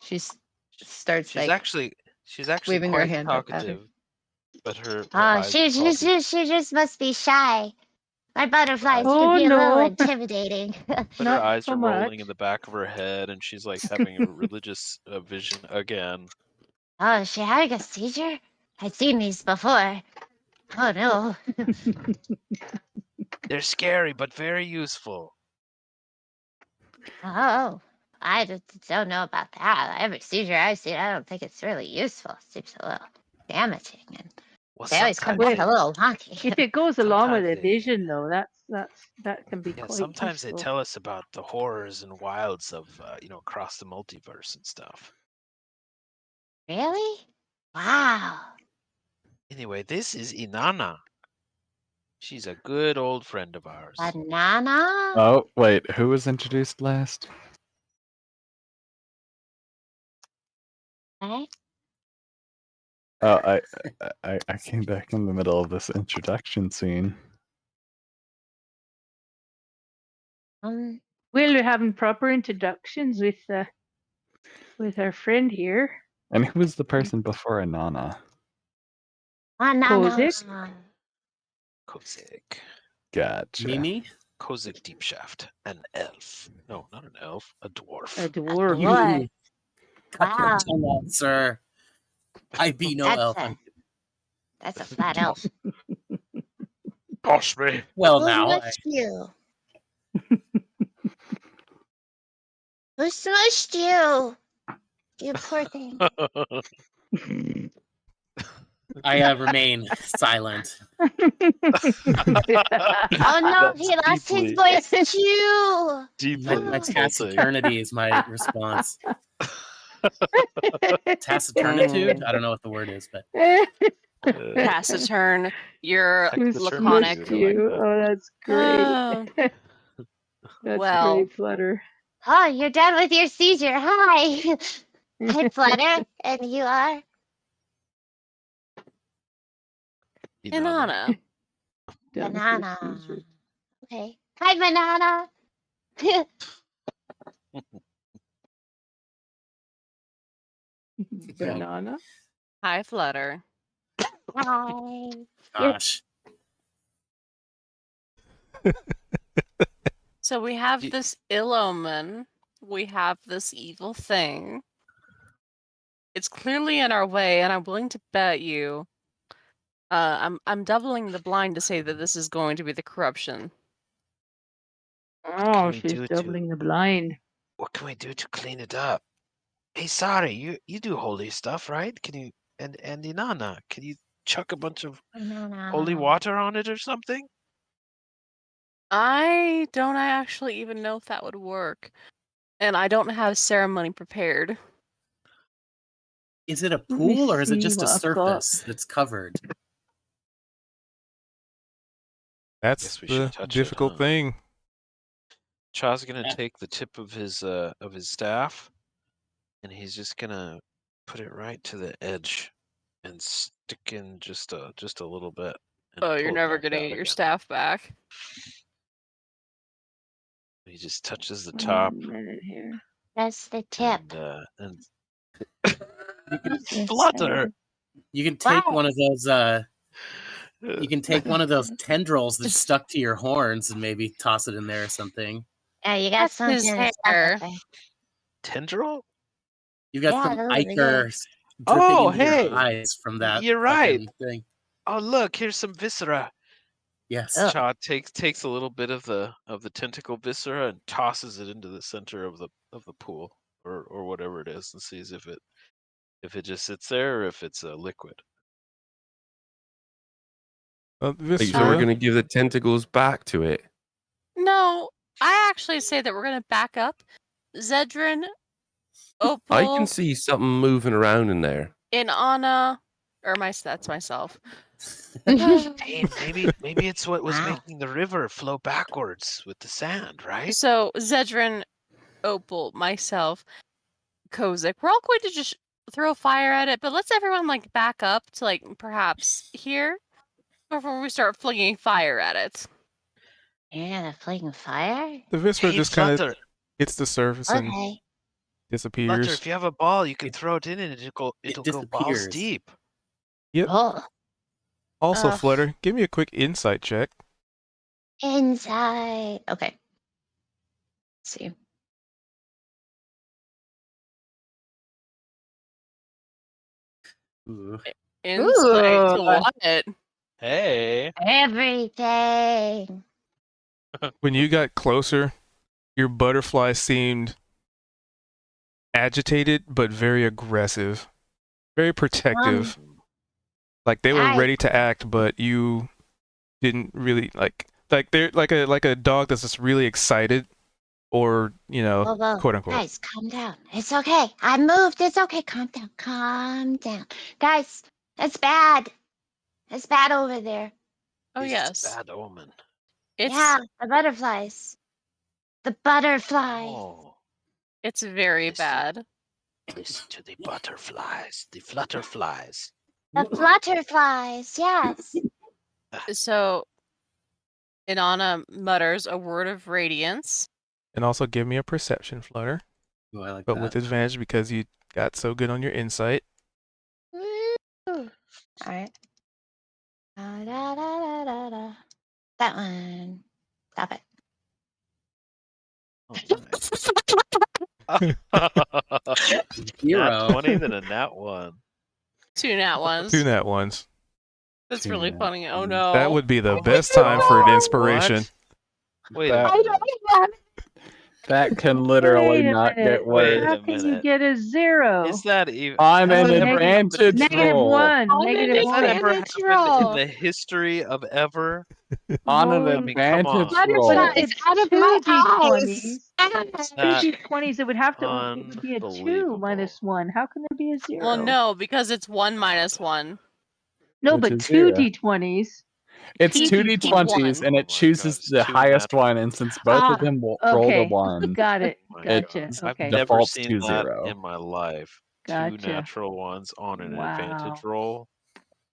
She starts She's actually waving her quite hand at her. talkative, but her Oh, eyes she probably, just must be shy. My butterflies eyes- can Oh be a little no. intimidating. but her Not eyes so are much. rolling in the back of her head, and she's like having a religious vision again. Oh, is she having a seizure? I've seen these before. Oh no. They're scary, but very useful. Oh, I just don't know about that. Every seizure I've seen, I don't think it's really useful. It seems a little damaging, and Well, they always come sometimes back a little wonky. If it goes along with a Sometimes they- vision, though, that can be yeah, quite sometimes they useful. tell us about the horrors and wilds of across the multiverse and stuff. Really? Wow. Anyway, this is Inanna. She's a good old friend of ours. Banana? Oh, wait, who was introduced last? Okay. Oh, I came back in the middle of this introduction scene. We're having proper introductions with our friend here. And who was the person before Inanna? Banana. Kozik? Kozik. Gotcha. Mimi? Kozik Deepshaft. An elf. No, not an elf. A dwarf. A dwarf. Dwarf. Cut your Wow. tongue off, sir. I be no elf. That's a flat elf. Gosh me. Well, Who now. smushed you? Who smushed you? You poor thing. I remain silent. Oh no, he lost his voice too. Deeply My insulting. taciturnity is my response. Taciturnitude? I don't know what the word is, but Taciturn. You're Who Taciturnity, laconic. smushed you? Oh, that's great. Oh, That's well. great, Flutter. Oh, you're done with your seizure. Hi. Hi, Flutter. And you are? Inanna. Done with your Banana. seizure. Okay. Hi, Banana. Banana. Hi, Flutter. Hi. Gosh. So we have Ye- this ill omen. We have this evil thing. It's clearly in our way, and I'm willing to bet you. I'm doubling the blind to say that this is going to be the corruption. Oh, we she's do to- doubling the blind. What can we do to clean it up? Hey, Sari, you do holy stuff, right? Can you and Inanna, can you chuck a bunch of holy water on it or something? I don't actually even know if that would work. And I don't have ceremony prepared. Is it a Let me pool or is it see just a what I've got. surface that's covered? That's Guess we the should touch it, difficult huh? thing. Cha's gonna take the tip of his staff, and he's just gonna put it right to the edge, and stick in just a little bit. And Oh, you're pull it never back gonna out get your again. staff back. He just touches the Wait a top, minute here. That's the tip. and You can, flutter. you can take Wow. one of those you can take one of those tendrils that's stuck to your horns and maybe toss it in there or something. Yeah, you got That's something his to stuff hair. it there. tendril. You got Yeah, some those are ichor good. dripping Oh, into your hey, eyes from that you're right. fucking thing. Oh, look, here's some viscera. Yes. Ugh. Cha takes a little bit of the tentacle viscera and tosses it into the center of the pool or whatever it is, and sees if it just sits there or if it's a liquid. So we're Viscera. gonna give the tentacles back to it. No, I actually say that we're gonna back up. Zedrin, I Opal, can see something moving around in there. Inanna, or that's myself. Hey, maybe it's what was Wow. making the river flow backwards with the sand, right? So Zedrin, Opal, myself, Kozik, we're all going to just throw fire at it, but let's everyone like back up to like perhaps here before we start flinging fire at it. You're gonna fling fire? The viscera Hey, just kind of Flutter, hits the surface and Okay. Flutter, disappears. if you have a ball, you can throw it in and it'll go balls disappears. deep. Yep. Oh, Also, Ugh. Flutter, give me a quick insight check. inside. Okay. Let's see. Ooh. Insight to Ooh. what? Hey, Everything. When you got closer, your butterfly seemed agitated but very aggressive, very protective. Like they were Guys. ready to act, but you didn't really like they're like a dog that's just really excited, or Whoa. quote unquote. Guys, calm down. It's okay. I moved. It's okay. Calm down. Calm down. Guys, it's bad. It's bad over there. Oh it's yes, bad omen. it's Yeah, the butterflies. The butterflies. Oh, it's very Listen. bad. listen to the butterflies, the flutterflies. The flutterflies. Yes. So Inanna mutters a word of radiance. And also give me a perception, Flutter, Ooh, I like but that. with advantage because you got so good on your insight. Woo. All right. Da. That one. Stop it. Oh, Hero. nat 20, then a nat 1. 2 nat ones. 2 nat ones. That's Two really nat funny. Oh ones. no. That would be the Oh my best time for an God, inspiration. what? Wait a That- minute. That can literally Wait a not minute. get worse. How a can you minute. get a 0? Is that even? I'm has an that ever happened advantage Negative roll. 1. I'm Negative an Has that 1. ever advantage happened in roll. the history of ever? On an Rolling I mean, come advantage on. roll. But it's out of 2 my d20s. eyes. 2 That d20s. It would be a 2 unbelievable. minus 1. How can there be a 0? Well, no, because it's 1 minus 1. No, Which but is 2 0. d20s. It's Two 2 d20s. d20s, and Oh it my chooses God, it's the two highest natural one, and since both of them rolled a Okay. 1, Got it. My Gotcha. God. Okay. I've never defaults seen to that 0. in my life. 2 Gotcha. natural ones on an advantage Wow. roll.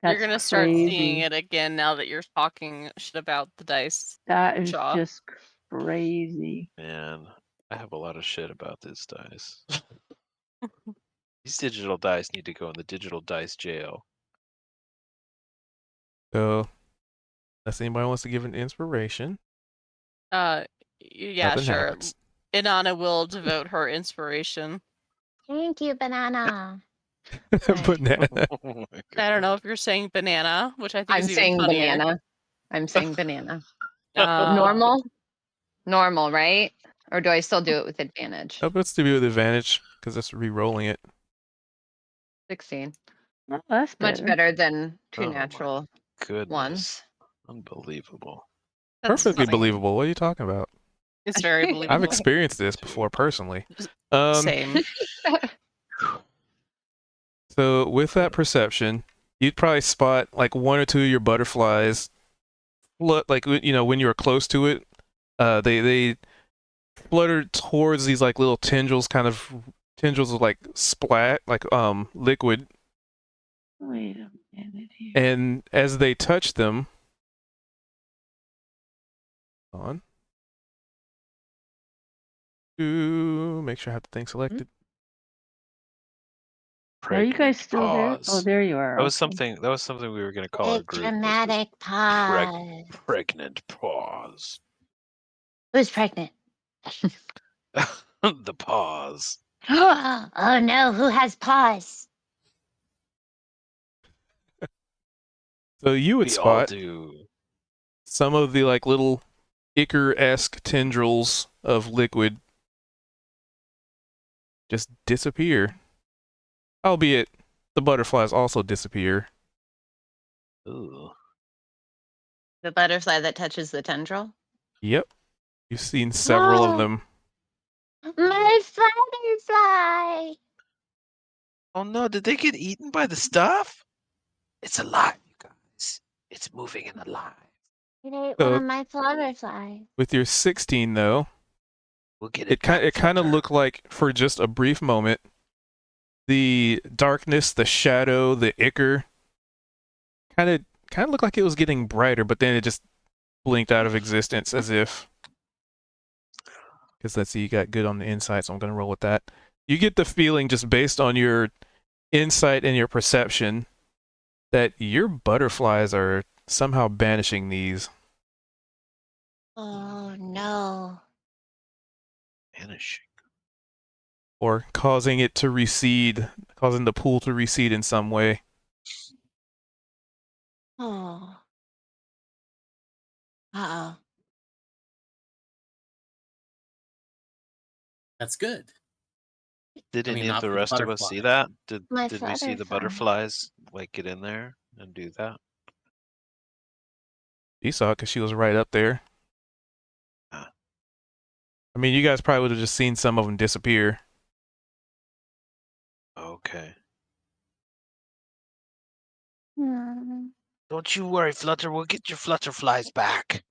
You're That's gonna start crazy. seeing it again now that you're talking shit about the dice. That is Shaw. just crazy. Man, I have a lot of shit about this dice. These digital dice need to go in the digital dice jail. So, unless anybody wants to give an inspiration, Yeah, nothing sure. happens. Inanna will devote her inspiration. Thank you, banana. Banana. Oh my I don't God. know if you're saying banana, which I think I'm is even saying funnier. banana. I'm saying banana. Uh, Normal? Normal, right? Or do I still do it with advantage? Oh, let's do it with advantage because that's re-rolling it. 16. Oh, that's Much better than two Oh my natural Goodness. ones. Unbelievable. That's Perfectly funny. believable. What are you talking about? It's very believable. I've experienced this before personally. Same. So with that perception, you'd probably spot like one or two of your butterflies. Like when you were close to it, they fluttered towards these like little tendrils of like splat, like liquid. Wait a minute here. And as they touch them, to make sure I have the thing selected. Are you guys still there? Oh, Pause. there you are. That was okay. something we were gonna call our A group. was the dramatic pause. pregnant pause. Who's pregnant? The pause. Oh no, who has paws? So you would We all spot do. some of the like little ichor-esque tendrils of liquid just disappear. Albeit the butterflies also disappear. Ooh. The butterfly that touches the tendril? Yep. You've seen several of them. My butterfly. Oh no, did they get eaten by the stuff? It's alive, you guys. It's moving and alive. It ate So- one of my butterflies. With your 16 though, We'll get it back, kind of Flutter. looked like for just a brief moment the darkness, the shadow, the ichor kind of looked like it was getting brighter, but then it just blinked out of existence as if, because let's see, you got good on the insight, so I'm going to roll with that. You get the feeling just based on your insight and your perception that your butterflies are somehow banishing these. Oh no. Vanishing. Or causing it to recede, causing the pool to recede in some way. Oh. Uh-oh. That's good. Did I mean, any of not the for the rest of us see butterflies. that? My Did we see the butterflies like get in there and do that? She saw it because she was right up there. Ah. I mean, you guys probably would have just seen some of them disappear. Okay. Hmm. Don't you worry, Flutter. We'll get your flutterflies back.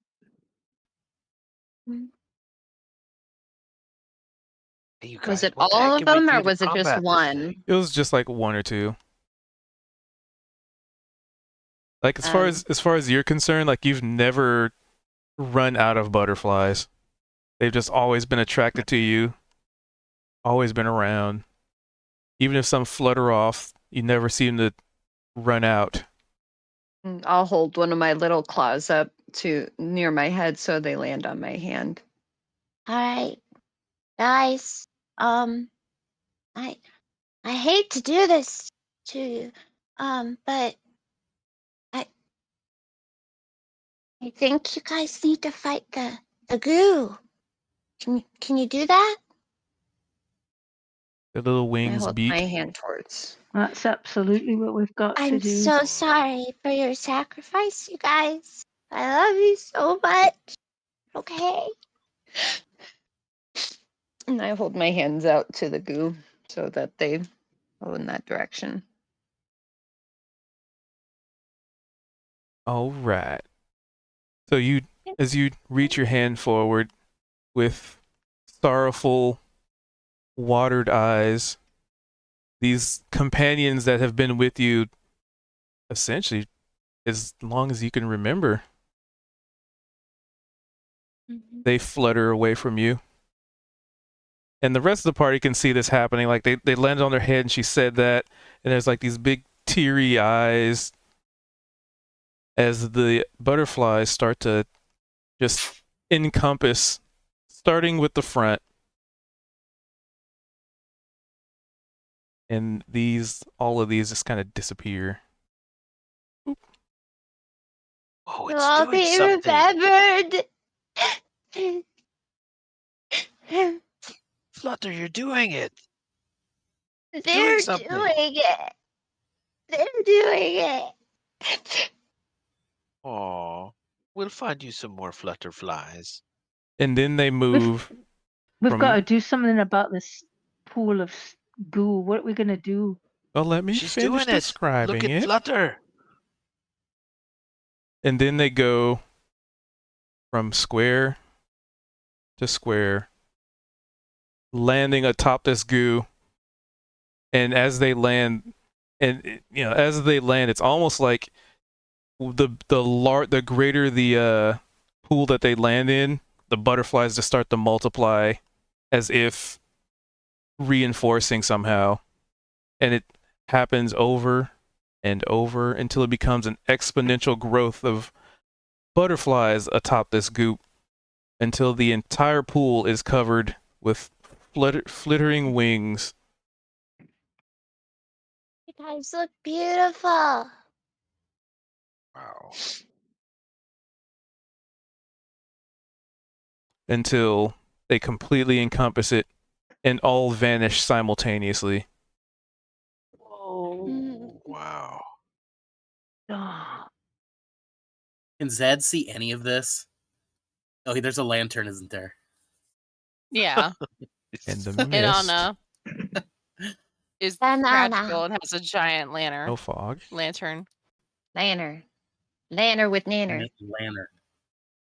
Mm. Hey, you Was guys, it what the all heck of can we them do or to was it just combat this one? thing? It was just like one or two. Like as far as you're concerned, like you've never run out of butterflies. They've just always been attracted to you, always been around. Even if some flutter off, you never seem to run out. I'll hold one of my little claws up to near my head so they land on my hand. All right. Guys, I hate to do this to you. But I think you guys need to fight the goo. Can you do that? The little I wings hold beat. my hand towards. That's absolutely what we've got to I'm do. so sorry for your sacrifice, you guys. I love you so much. Okay. And I hold my hands out to the goo so that they go in that direction. All right. So as you reach your hand forward with sorrowful, watered eyes, these companions that have been with you essentially as long as you can remember, they flutter away from you. And the rest of the party can see this happening. Like they landed on their head and she said that, and there's like these big teary eyes as the butterflies start to just encompass, starting with the front. And all of these just kind of disappear. Oh, Will it's all doing be something. remembered. Flutter, you're doing it. They're something. doing it. They're doing it. Aw, we'll find you some more flutterflies. And then they move. We've From- got to do something about this pool of goo. What are we gonna do? Well, let me She's finish doing it. describing Look at it. Flutter. And then they go from square to square, landing atop this goo. And as they land, it's almost like the greater the pool that they land in, the butterflies just start to multiply, as if reinforcing somehow. And it happens over and over until it becomes an exponential growth of butterflies atop this goop, until the entire pool is covered with flittering wings. You guys look beautiful. Wow. Until they completely encompass it and all vanish simultaneously. Whoa. Wow. Ah. Can Zed see any of this? Oh, there's a lantern, isn't there? Yeah. And the And mist. Anna is Banana. practical and has a giant lantern. No fog. Lantern. Lanner. Lanner with nanner. Lantern.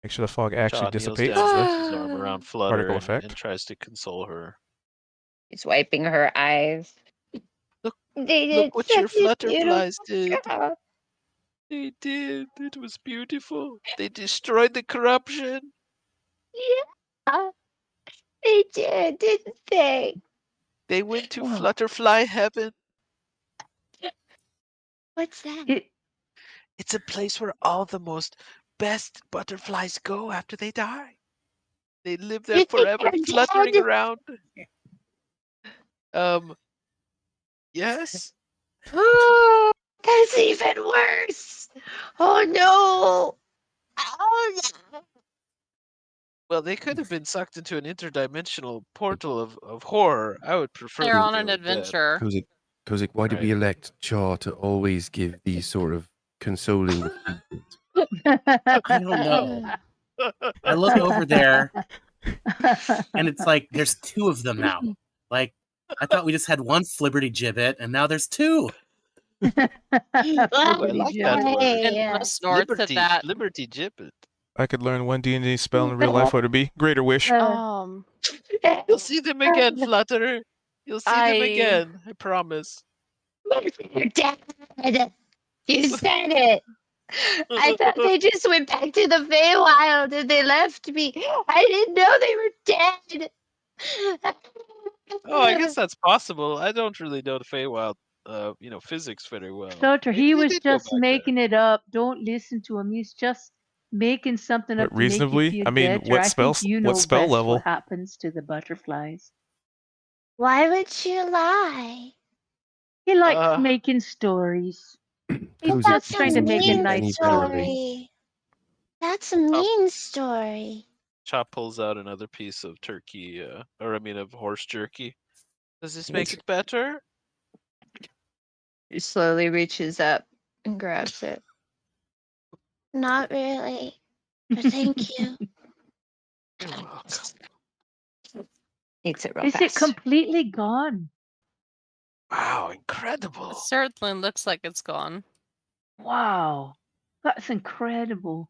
Make sure the fog actually John kneels dissipates. down, puts his arm around Flutter Particle and, effect. and tries to console her. He's wiping her eyes. Look- They Look did what your such a flutterflies beautiful did. job. They did. It was beautiful. They destroyed the corruption. Yeah. They did, didn't they? They went to Oh. Flutterfly Heaven. What's that? It, It's a place where all the most best butterflies go after they die. They live there You think forever, they're fluttering dead? around. Yes. Oh, that's even worse. Oh no. Oh no. Well, they could have been sucked into an interdimensional portal of horror. I would prefer They're that on they an were dead. adventure. Kozik, why did we Right. elect Char to always give these sort of consoling defeats? I don't know. I look over there and it's like there's two of them now. Like I thought we just had one Flibberty Gibbet, and now there's two. Ooh, I like that word. And Hey, Anna snorts at that. Liberty Gibbet. I could learn one D&D spell in real life. What would it be? Greater Wish. You'll see them again, Flutter. You'll see them again. I promise. You're dead. You said it. I thought they just went back to the Feywild and they left me. I didn't know they were dead. Oh, I guess that's possible. I don't really know the Feywild, physics very well. Flutter, Maybe he they was did go just back there. making it up. Don't listen to him. He's just making something But up to make reasonably? you feel I mean, better. what I spell- think you what know spell best level? what happens to the butterflies. Why would you lie? He likes Uh, making stories. He's Kozik, just That's a trying to make a mean nice story. That's a mean story. Chop pulls out another piece of turkey, of horse jerky. Does this make it better? He slowly reaches up and grabs it. Not really. But thank you. You're welcome. Eats it real Is it fast. completely gone? Wow, It incredible. certainly looks like it's gone. Wow. That's incredible.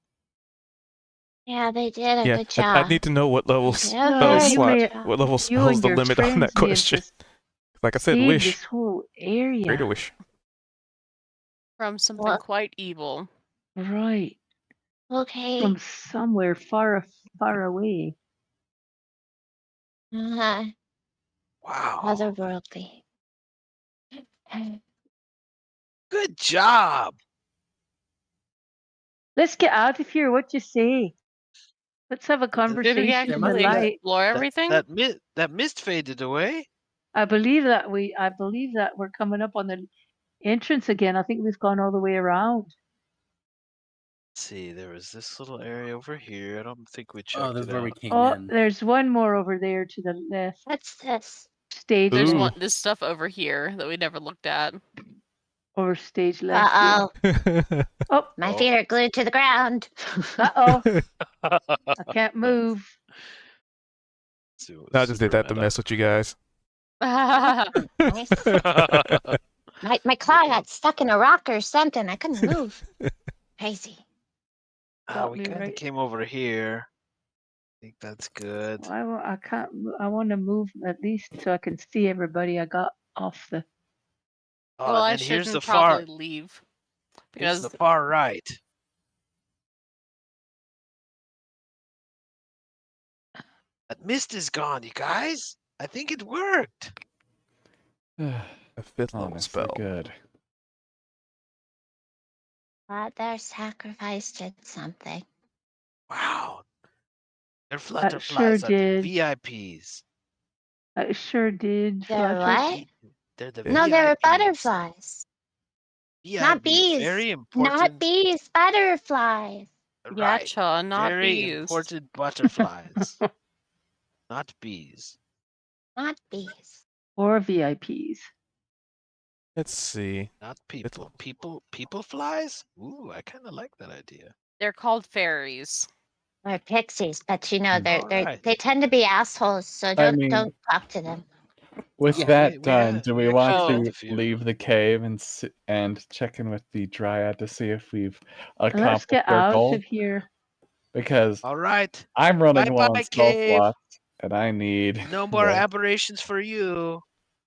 Yeah, they did a Yeah, good job. I need to know what levels Yeah, No, spell very you slot. may- good job. What level You spells and the your limit on friends that may have question? just Like I said, saved wish. this whole area. Greater Wish. From something Well- quite evil. Right. Okay. From somewhere far, far away. Uh, Wow. otherworldly. Good job. Let's get out of here. What you say? Let's have a Did conversation we in the actually light. explore everything? That mist faded away. I believe that we're coming up on the entrance again. I think we've gone all the way around. Let's see, there was this little area over here. I don't think we Oh, checked that's it where we out. came Oh, in. there's one more over there to the left. What's this? Stage There's Ooh. left, this stuff over here that we never looked at. or stage left. Uh Yeah. oh. Oh, My Oh. feet are glued to the ground. uh-oh. I can't Nice. move. I just did that to mess with you guys. Nice. My claw got stuck in a rock or something. I couldn't move. Crazy. Got We me kind of right. came over here. I think that's good. Well, I can't. I want to move at least so I can see everybody. I got off the. Oh, Well, I and then here's shouldn't the far. probably leave Here's because the far right. That mist is gone, you guys. I think it worked. A fifth level Honestly, spell. good. But their sacrifice did something. Wow. They're It flutterflies. sure Are the did. VIPs. It sure did. They're Flutter. what? They're the No, they were VIPs. butterflies. Not VIPs, bees. very important. Not bees, butterflies. Right. Yacha, not Very bees. important butterflies. Not bees. Not bees. Or VIPs. Let's see. Not people. People flies? Ooh, I kind of like that idea. They're called fairies. Or pixies, but you know Alright. they tend to be assholes, so mean- don't talk to them. With Yeah, that we done, had- do we we want actually met to a few. leave the cave and check in with the dryad to see if we've Let's accomplished get our out goal? of here. Because All right. I'm running low Bye-bye, on spell cave. slots, and I need No more more. aberrations for you.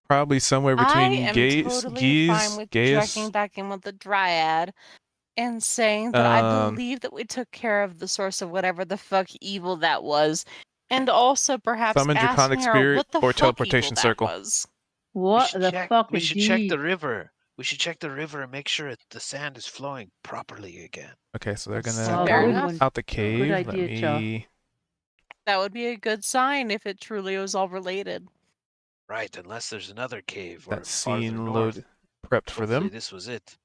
Probably somewhere I between am Gaze, totally fine with Gaius. checking back in with the dryad and saying that I Um, believe that we took care of the source of whatever the fuck evil that was, and also perhaps Summon Draconic asking her Spirit what the or fuck teleportation evil circle. that was. What the fuck We should check indeed? the river. We should check the river and make sure the sand is flowing properly again. Okay, so they're That's gonna Oh, Fair good enough. one. out the cave. idea, Let Cha. me. That would be a good sign if it truly was all related. Right, unless there's another cave or That farther scene north. load prepped for Hopefully them. this was it.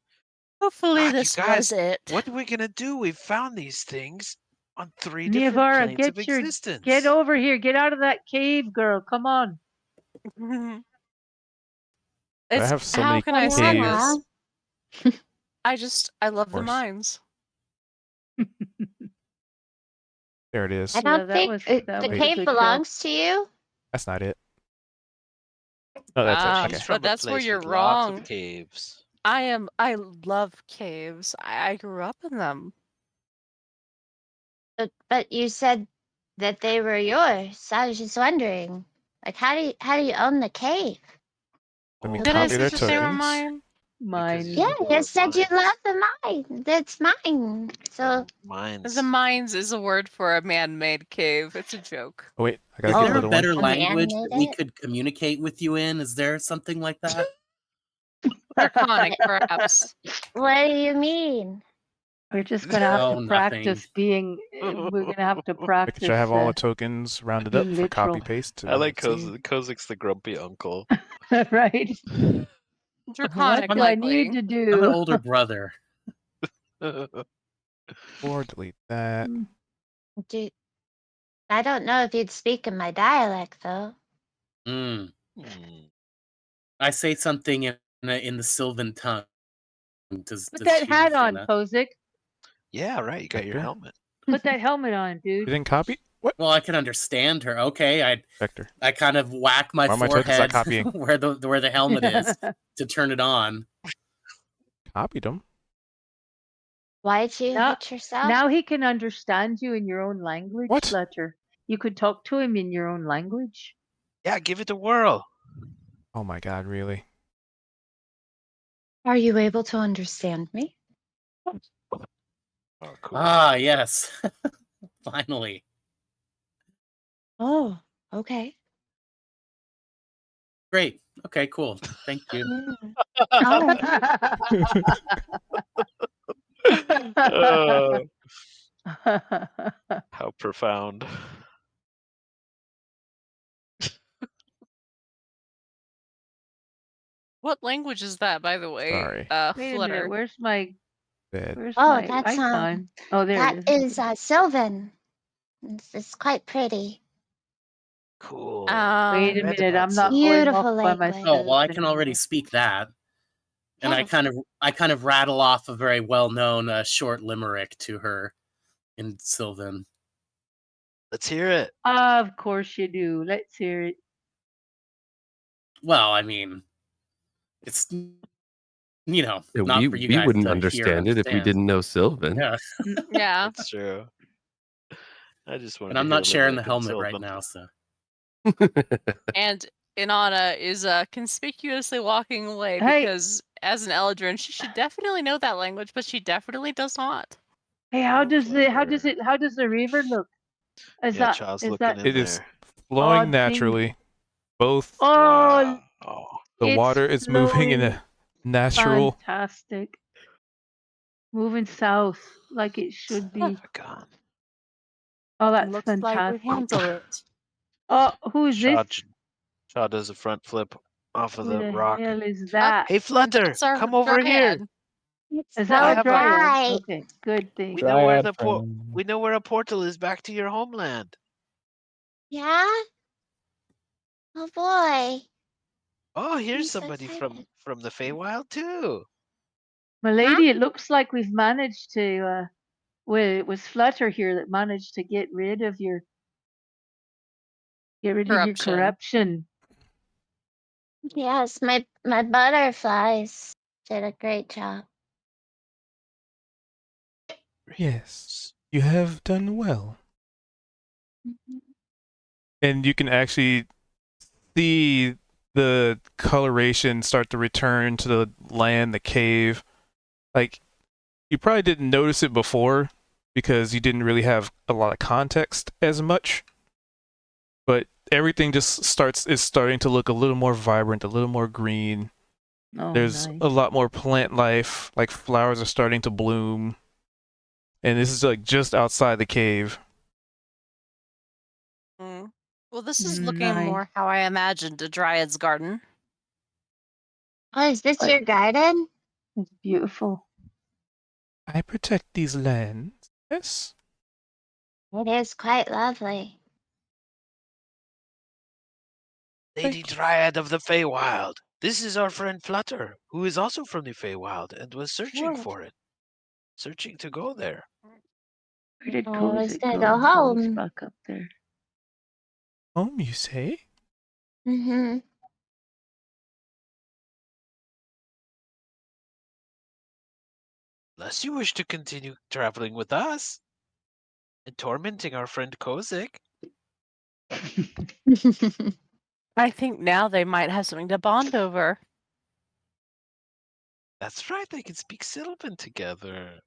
Hopefully God, you this guys, was it. What are we gonna do? We've found these things on 3 different Niavara, planes of get your existence. get over here. Get out of that cave, girl. Come on. I have so how many can I say caves. this? I love the course. mines. There it is. I Yeah, don't that think was- the that was a cave good kill. belongs to you. That's not it. Oh, that's Ah, it. She's Okay. from but a that's where place you're with lots wrong. of caves. I love caves. I grew up in them. But you said that they were yours. So I was just wondering, like, how do you own the cave? Let me Oh, Did I copy say their that they were tokens. mine? Mine. Because Yeah, Or you said you mines. love the mine. That's mine. So Mines. The mines is a word for a man-made cave. It's a joke. Oh wait, I gotta Is get there a another better one. language that we Animated? could communicate with you in? Is there something like that? Draconic, perhaps. what do you mean? We're just gonna have Oh, to practice being. We're gonna have to Making practice. sure I have all the tokens rounded up being for copy literal. paste. I like let's see. Kozik's the grumpy uncle. right. Draconic, What do I likely. need to I'm an do? older brother. Or delete that. Do I don't know if you'd speak in my dialect though. Mm. Hmm. I say something in the Sylvan tongue. Does Put she that hat on, understand that? Kozik. Yeah, right. You got your Vector? helmet. Put that helmet on, You dude. didn't copy? What? Well, I can understand her. Okay, Vector. I kind of whack my Why are my tokens not forehead copying? where the helmet is to turn it on. Copied them. Why'd you Now- hit yourself? Now he can understand you in your own language, What? Fletcher. You could talk to him in your own language. Yeah, give it a whirl. Oh my god, really? Are you able to understand me? Oh, cool. Ah, yes. Finally. Oh, okay. Great. Okay, cool. Thank you. Oh, How profound. What language is that, by the way? Sorry. Wait a Flutter. minute, where's my Bad. Oh, my that's icon? Oh, there that it is. is Sylvan. It's quite pretty. Cool. Wait a Read minute, about I'm not Sylvan. going Beautiful off by language. myself. Oh well, I can already anymore. speak that, and Yes. I kind of rattle off a very well known short limerick to her in Sylvan. Let's hear it. Of course you do. Let's hear it. Well, I mean, it's Yeah, not for you we guys wouldn't to understand hear it if we understand. didn't know Sylvan. Yeah, Yeah. That's true. I just wanted and to I'm hear not sharing the limerick in helmet right Sylvan. now, so And Inanna is conspicuously walking away Hey. because, as an Eldrin, she should definitely know that language, but she definitely does not. Hey, how Oh, does clever. the river look? Is Yeah, that Chaw's is looking that in It is there. flowing odd thing? naturally. Both Oh, Wow. the it's water is moving in flowing a natural. fantastic. Moving south like it should be. Gone. Oh, that's Looks like we fantastic. handle it. Oh, who is this? Chaw does a front flip off of Who the the rock. hell is that? Hey, Flutter, It's our come over here. dryad. It's Is so that a have a- dryad? dry. Okay, good thing. We know where Dryad friend. we know where a portal is back to your homeland. Yeah? Oh boy. Oh, I'm here's so somebody excited. from the Feywild too. Milady, it looks like we've managed to well, it was Flutter here that managed to get rid of your corruption. Yes, my butterflies did a great job. Yes, you have done well. Mhm. And you can actually see the coloration start to return to the land, the cave. Like, you probably didn't notice it before because you didn't really have a lot of context as much. But everything just is starting to look a little more vibrant, a little more green. Oh, There's nice. a lot more plant life, like flowers are starting to bloom. And this is like just outside the cave. Mm. Well, this is looking Nice. more how I imagined a dryad's garden. Oh, is this What? your garden? It's beautiful. I protect these lands. Yes. It is quite lovely. Lady Dryad of the Feywild. This is our friend Flutter, who is also from the Feywild and was searching Good. for it. Searching to go there. Where did Oh, he's Kozik gonna go? go Oh, he's home. back up there. Home, you say? Mm-hmm. Unless you wish to continue traveling with us and tormenting our friend Kozik. I think now they might have something to bond over. That's right, they can speak Sylvan together.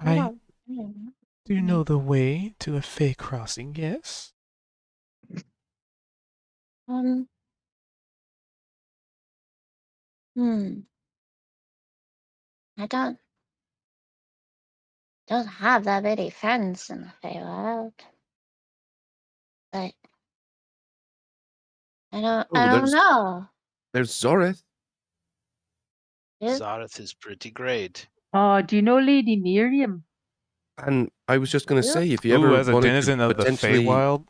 I do know the way to a Fey crossing, yes? Um. Hmm. I don't have that many friends in the Feywild, but I don't there's- know. There's Zoreth. Yeah. Zareth is pretty great. Oh, do you know Lady Miriam? And I was just going to Yeah. say, if you Ooh, ever as a wanted denizen to of the potentially, Feywild.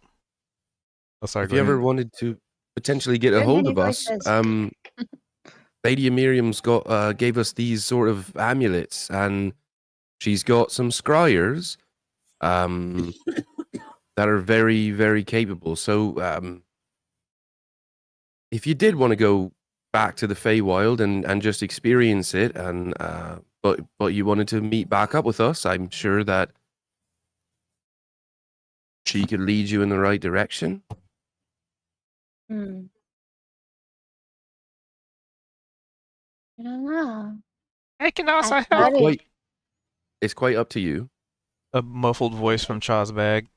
Oh, sorry, if go you ahead. ever wanted to potentially get a Very hold many of us, voices. Lady Miriam's gave us these sort of amulets, and she's got some scryers that are very, very capable. So if you did want to go back to the Feywild and just experience it, and but you wanted to meet back up with us, I'm sure that she could lead you in the right direction. Hmm. I don't know. I can also I help. thought it- It's quite up to you. A muffled voice from Chaw's bag.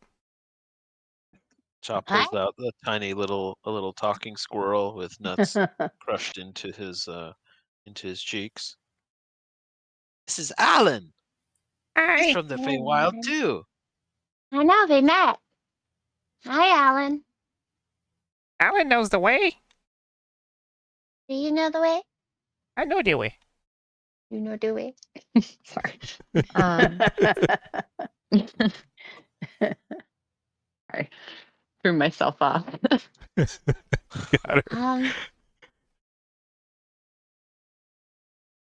Chaw pulls out a little talking squirrel with nuts crushed into his cheeks. This is Alan. He's from the Feywild too. I know they met. Hi, Alan. Alan knows the way. Do you know the way? I know the way. You know the way. Sorry. Sorry. Threw myself off. Got it.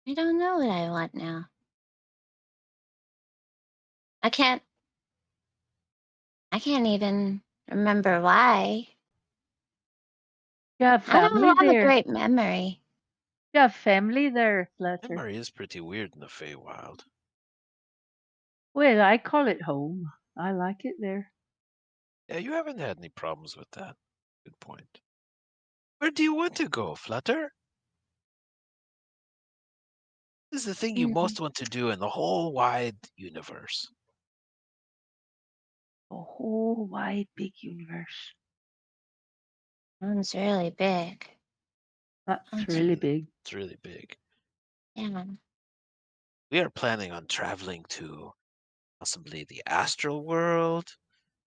I don't know what I want now. I can't even remember why. You have I don't family have a there. great memory. You have family there, Flutter. Memory is pretty weird in the Feywild. Well, I call it home. I like it there. Yeah, you haven't had any problems with that. Good point. Where do you want to go, Flutter? What is the thing you most want to do in the whole wide universe? A whole wide big universe. One's really big. That's Okay. really big. It's really big. Yeah. We are planning on traveling to possibly the astral world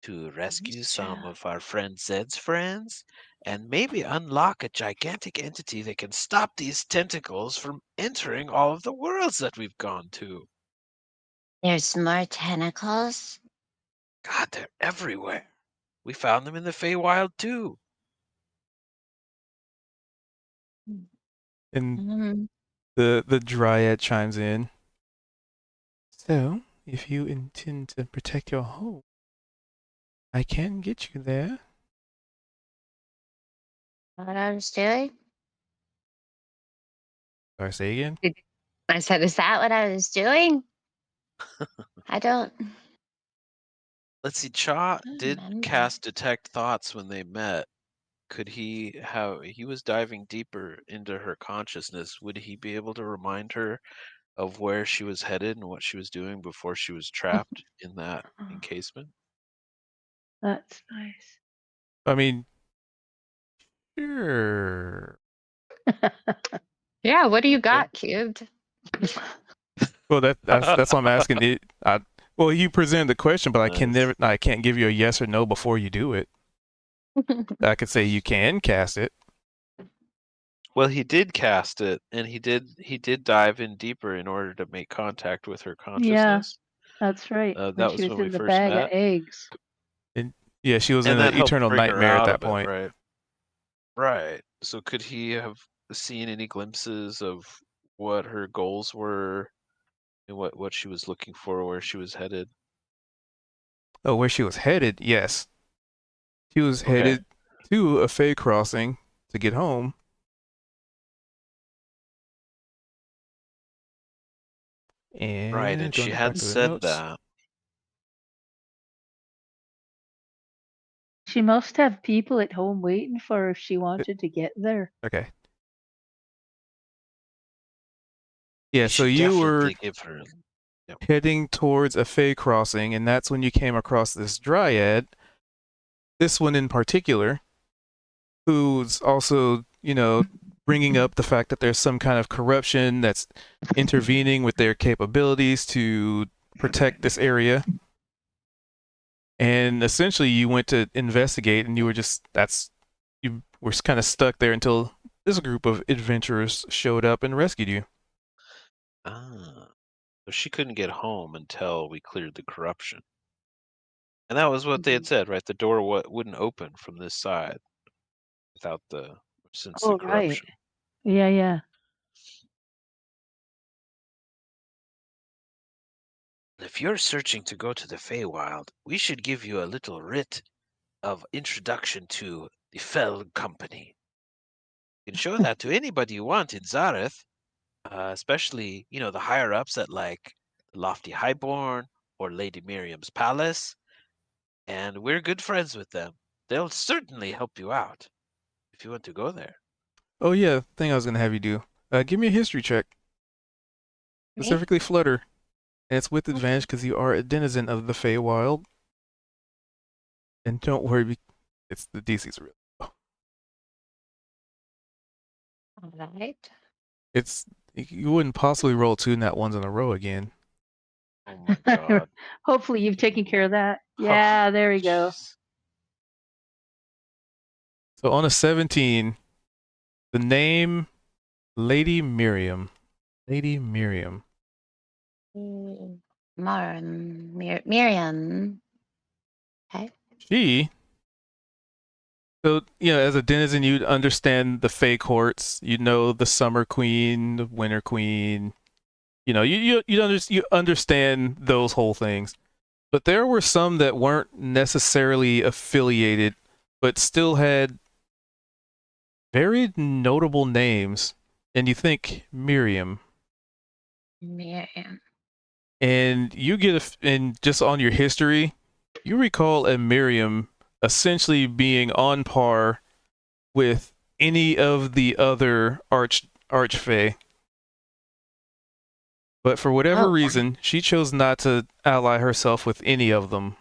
to rescue some Astral. of our friend Zed's friends and maybe unlock a gigantic entity that can stop these tentacles from entering all of the worlds that we've gone to. There's more tentacles. God, they're everywhere. We found them in the Feywild too. And Mm, the dryad chimes in. So, if you intend to protect your home, I can get you there. what I was doing? Sorry, say again. I said, is that what I was doing? I don't Let's see, Cha did remember. cast Detect Thoughts when they met. Could he have, he was diving deeper into her consciousness. Would he be able to remind her of where she was headed and what she was doing before she was trapped in that encasement? That's nice. I mean, sure. Yeah, what do you got, Cubed? Well, that's what I'm asking. Well, you presented the question, but I can't give you a yes or no before you do it. I could say you can cast it. Well, he did cast it, and he did dive in deeper in order to make contact with her consciousness. That's right. That When was she when was we in the first bag met. of eggs. And yeah, she was And in that an helped eternal bring her nightmare at out that of it, point. right? Right. So could he have seen any glimpses of what her goals were and what she was looking for, where she was headed? Oh, where she was headed? Yes, she was Okay. headed to a Fey crossing to get home. And Right, and she going back had to the said notes. that. She must have people at home waiting for her if she wanted to get there. Okay. Yeah, You so should you were definitely give her. Yep. heading towards a Fey crossing, and that's when you came across this dryad. This one in particular, who's also, bringing up the fact that there's some kind of corruption that's intervening with their capabilities to protect this area. And essentially, you went to investigate, and you were kind of stuck there until this group of adventurers showed up and rescued you. Ah, so she couldn't get home until we cleared the corruption. And that was what they had said, right? The door wouldn't open from this side without since the Oh, right. corruption. Yeah, yeah. If you're searching to go to the Feywild, we should give you a little writ of introduction to the Fell Company. You can show that to anybody you want in Zareth, especially, the higher ups at like the Lofty Highborn or Lady Miriam's palace. And we're good friends with them. They'll certainly help you out if you want to go there. Oh yeah, thing I was gonna have you do. Give me a history check, specifically Flutter. And it's with advantage because you are a denizen of the Feywild. And don't worry, it's the DC's real. All right. You wouldn't possibly roll two nat ones in a row again. Oh my god. Hopefully you've taken care of that. Oh, Yeah, there we go. jeez. So on a 17, the name Lady Miriam. Lady Miriam. Miriam. Okay. She. So, as a denizen, you'd understand the Fey courts. You know the Summer Queen, the Winter Queen. You understand those whole things. But there were some that weren't necessarily affiliated, but still had very notable names. And you think Miriam. Miriam. And you get and just on your history, you recall a Miriam essentially being on par with any of the other archfey. But for whatever Oh. reason, she chose not to ally herself with any of them.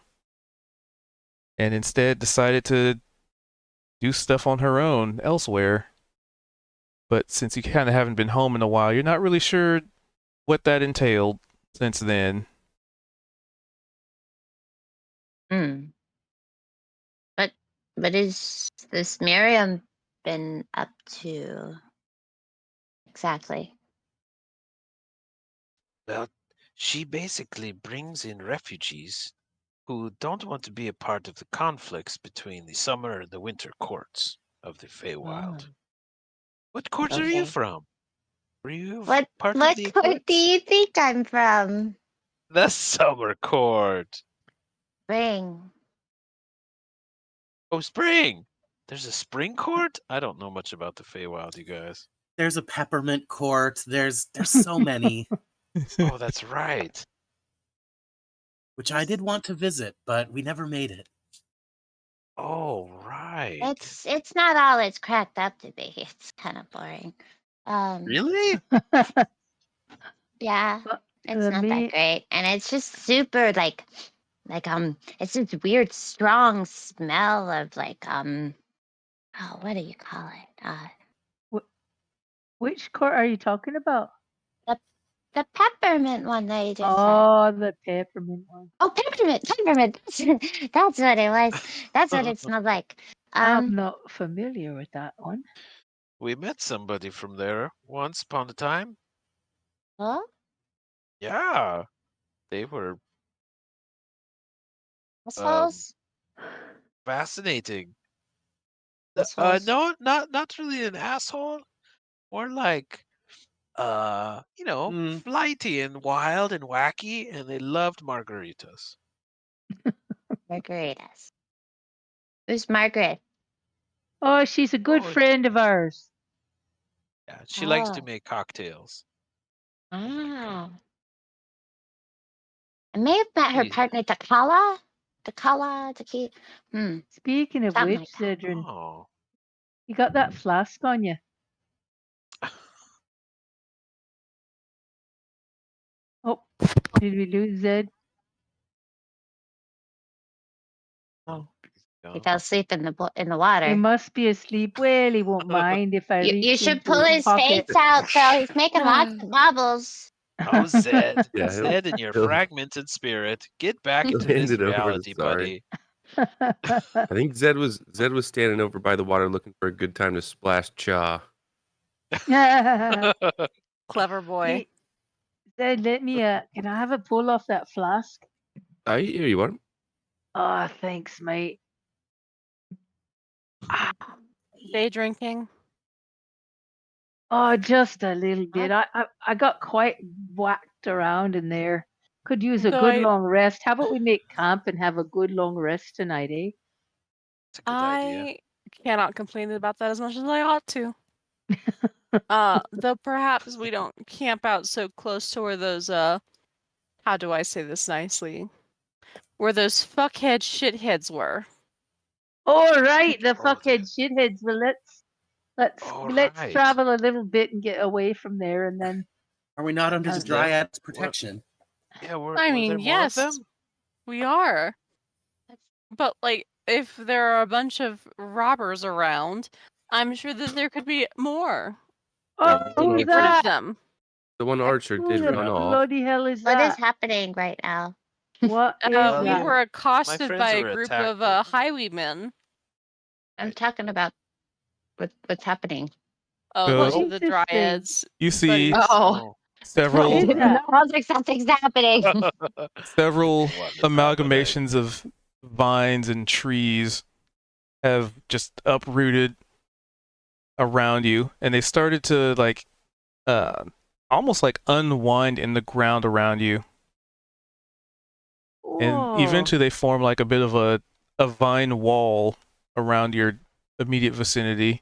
And instead decided to do stuff on her own elsewhere. But since you kind of haven't been home in a while, you're not really sure what that entailed since then. Hmm. But is this Miriam been up to exactly? Well, she basically brings in refugees who don't want to be a part of the conflicts between the summer and the winter courts of the Feywild. Oh, What court are you okay. from? Were you What part of what the court courts? do you think I'm from? The summer court. Ring. Oh, spring. There's a spring court? I don't know much about the Feywild, you guys. There's a peppermint court. There's so many, Oh, that's right. which I did want to visit, but we never made it. Oh, right. It's not all it's cracked up to be. It's kind of boring. Really? Yeah, Well, it's not me- that great, and it's just super like it's this weird strong smell of like oh, what do you call it? Which court are you talking about? The peppermint one that you just said. Oh, the peppermint one. Oh, peppermint. That's what it was. That's what it smelled like. I'm not familiar with that one. We met somebody from there once upon a time. Huh? Yeah. They were Assholes? fascinating. Assholes? No, not really an asshole. More like flighty and wild and wacky, and they loved margaritas. Margaritas. Who's Margaret? Oh, she's a good Oh, friend of ours. Yeah, she likes to Oh. make cocktails. Ah. I may have met her Please. partner, Takala. Taki. Speaking of Something which, like Zedrin, Oh. you got that flask on you? Oh, did we lose Zed? Oh. He fell asleep in the water. He must be asleep. Well, he won't mind if I You reach should into pull his his pocket. face out, Phil. He's making lots of bubbles. Oh, Zed. Yeah, Zed and your he'll- fragmented spirit. Get back He'll into hand this it over to reality, Sari. buddy. I think Zed was standing over by the water looking for a good time to splash Cha. Clever boy. Hey, Zed, let me, can I have a pull off that flask? Here you want. Oh, thanks, mate. Ah, Day drinking. oh, just a little bit. I got quite whacked around in there. Could use a So good I- long rest. How about we make camp and have a good long rest tonight, eh? It's a good idea. I cannot complain about that as much as I ought to. Though perhaps we don't camp out so close to where those how do I say this nicely? Where those fuckhead shitheads were. All right, the Oh, fuckhead shitheads. Well, let's All let's right. travel a little bit and get away from there, and then Are we not under the How's that? Dryad's protection? Yeah, I were there mean, more yes, of them? we are. But like, if there are a bunch of robbers around, I'm sure that there could be more. oh, Yeah, Get who's rid of that? them. The one archer Who did the run off. bloody hell is What is that? happening right now? What is Well, We that? were accosted friends by a were group attacked of by- highwaymen. I'm talking about what's happening. Oh, Oh. those are the Interesting. Dryads. You see Buddies. Oh, several is that? I was like, something's happening. several What is amalgamations of vines and trees have just uprooted around you, and they started to like almost like unwind in the ground around you, and Whoa. eventually they form like a bit of a vine wall around your immediate vicinity.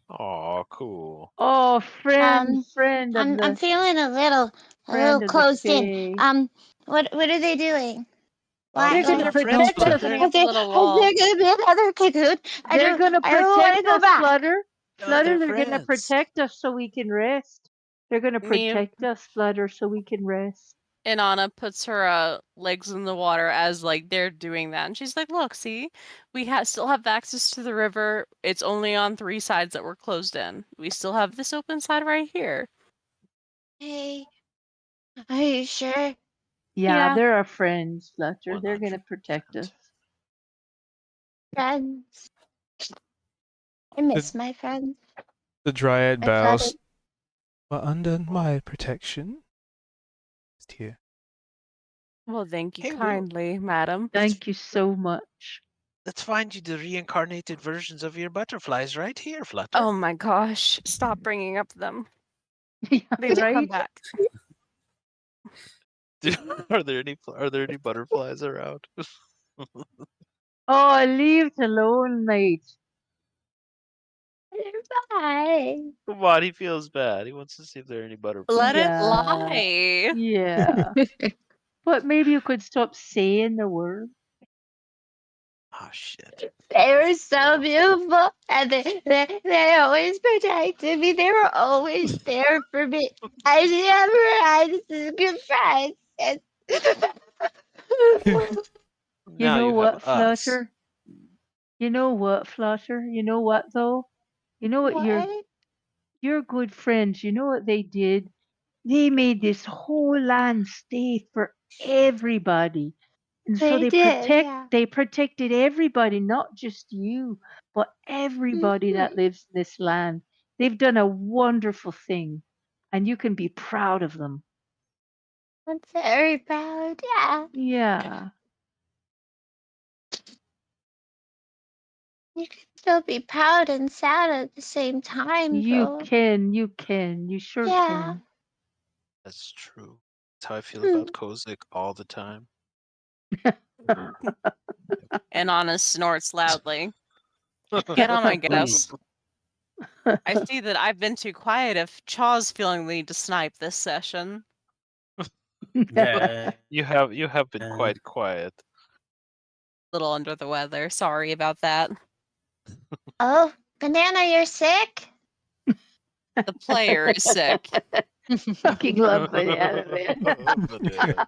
Oh, cool. Oh, friend of I'm the feeling a little friend of the closed in. Fae. What are they doing? Oh, They're they're gonna friends, protect us. Flutter. Up a little wall. Is there gonna be another cocoon? They're gonna I don't want to protect go us, back. Flutter. No, Flutter, they're they're gonna friends. protect us so we can rest. They're gonna Me- protect us, Flutter, so we can rest. And Anna puts her legs in the water as like they're doing that, and she's like, "Look, see, we still have access to the river. It's only on 3 sides that we're closed in. We still have this open side right here." Hey, are you sure? Yeah, Yeah. they're our friends, Flutter. They're gonna protect 100%. us. Friends. I miss my friends. The Dryad I bows. flooded. Well, under my protection. Just here. Well, thank you Hey, kindly, madam. Thank you so much. Let's find you the reincarnated versions of your butterflies right here, Flutter. Oh my gosh! Stop bringing up them. Yeah, They will come right? back. Are there any butterflies around? Oh, leave it alone, mate. Bye. Come on, he feels bad. He wants to see if there are any butterflies. Let it Yeah. lie. Yeah. But maybe you could stop saying the word. Oh shit. They were so beautiful, and they always protected me. They were always there for me. I never had good friends. And You Now know you what, have us. Flutter? You know what, Flutter? You know what, though? You know what? what? Your good friends, you know what they did? They made this whole land safe for everybody. And so They did, yeah. they protected everybody, not just you, but everybody that lives in this land. They've done a wonderful thing, and you can be proud of them. I'm very proud. Yeah, Yeah. you can still be proud and sad at the same time. You though. can, you sure Yeah. can. That's true. That's how I feel about Kozik all the time. And Anna snorts loudly. Get on my guess. I see that I've been too quiet if Chaw's feeling the need to snipe this session. Yeah. You have been Uh, quite quiet. Little under the weather. Sorry about that. Oh, Banana, you're sick? The player is sick. Fucking love banana, man. Banana.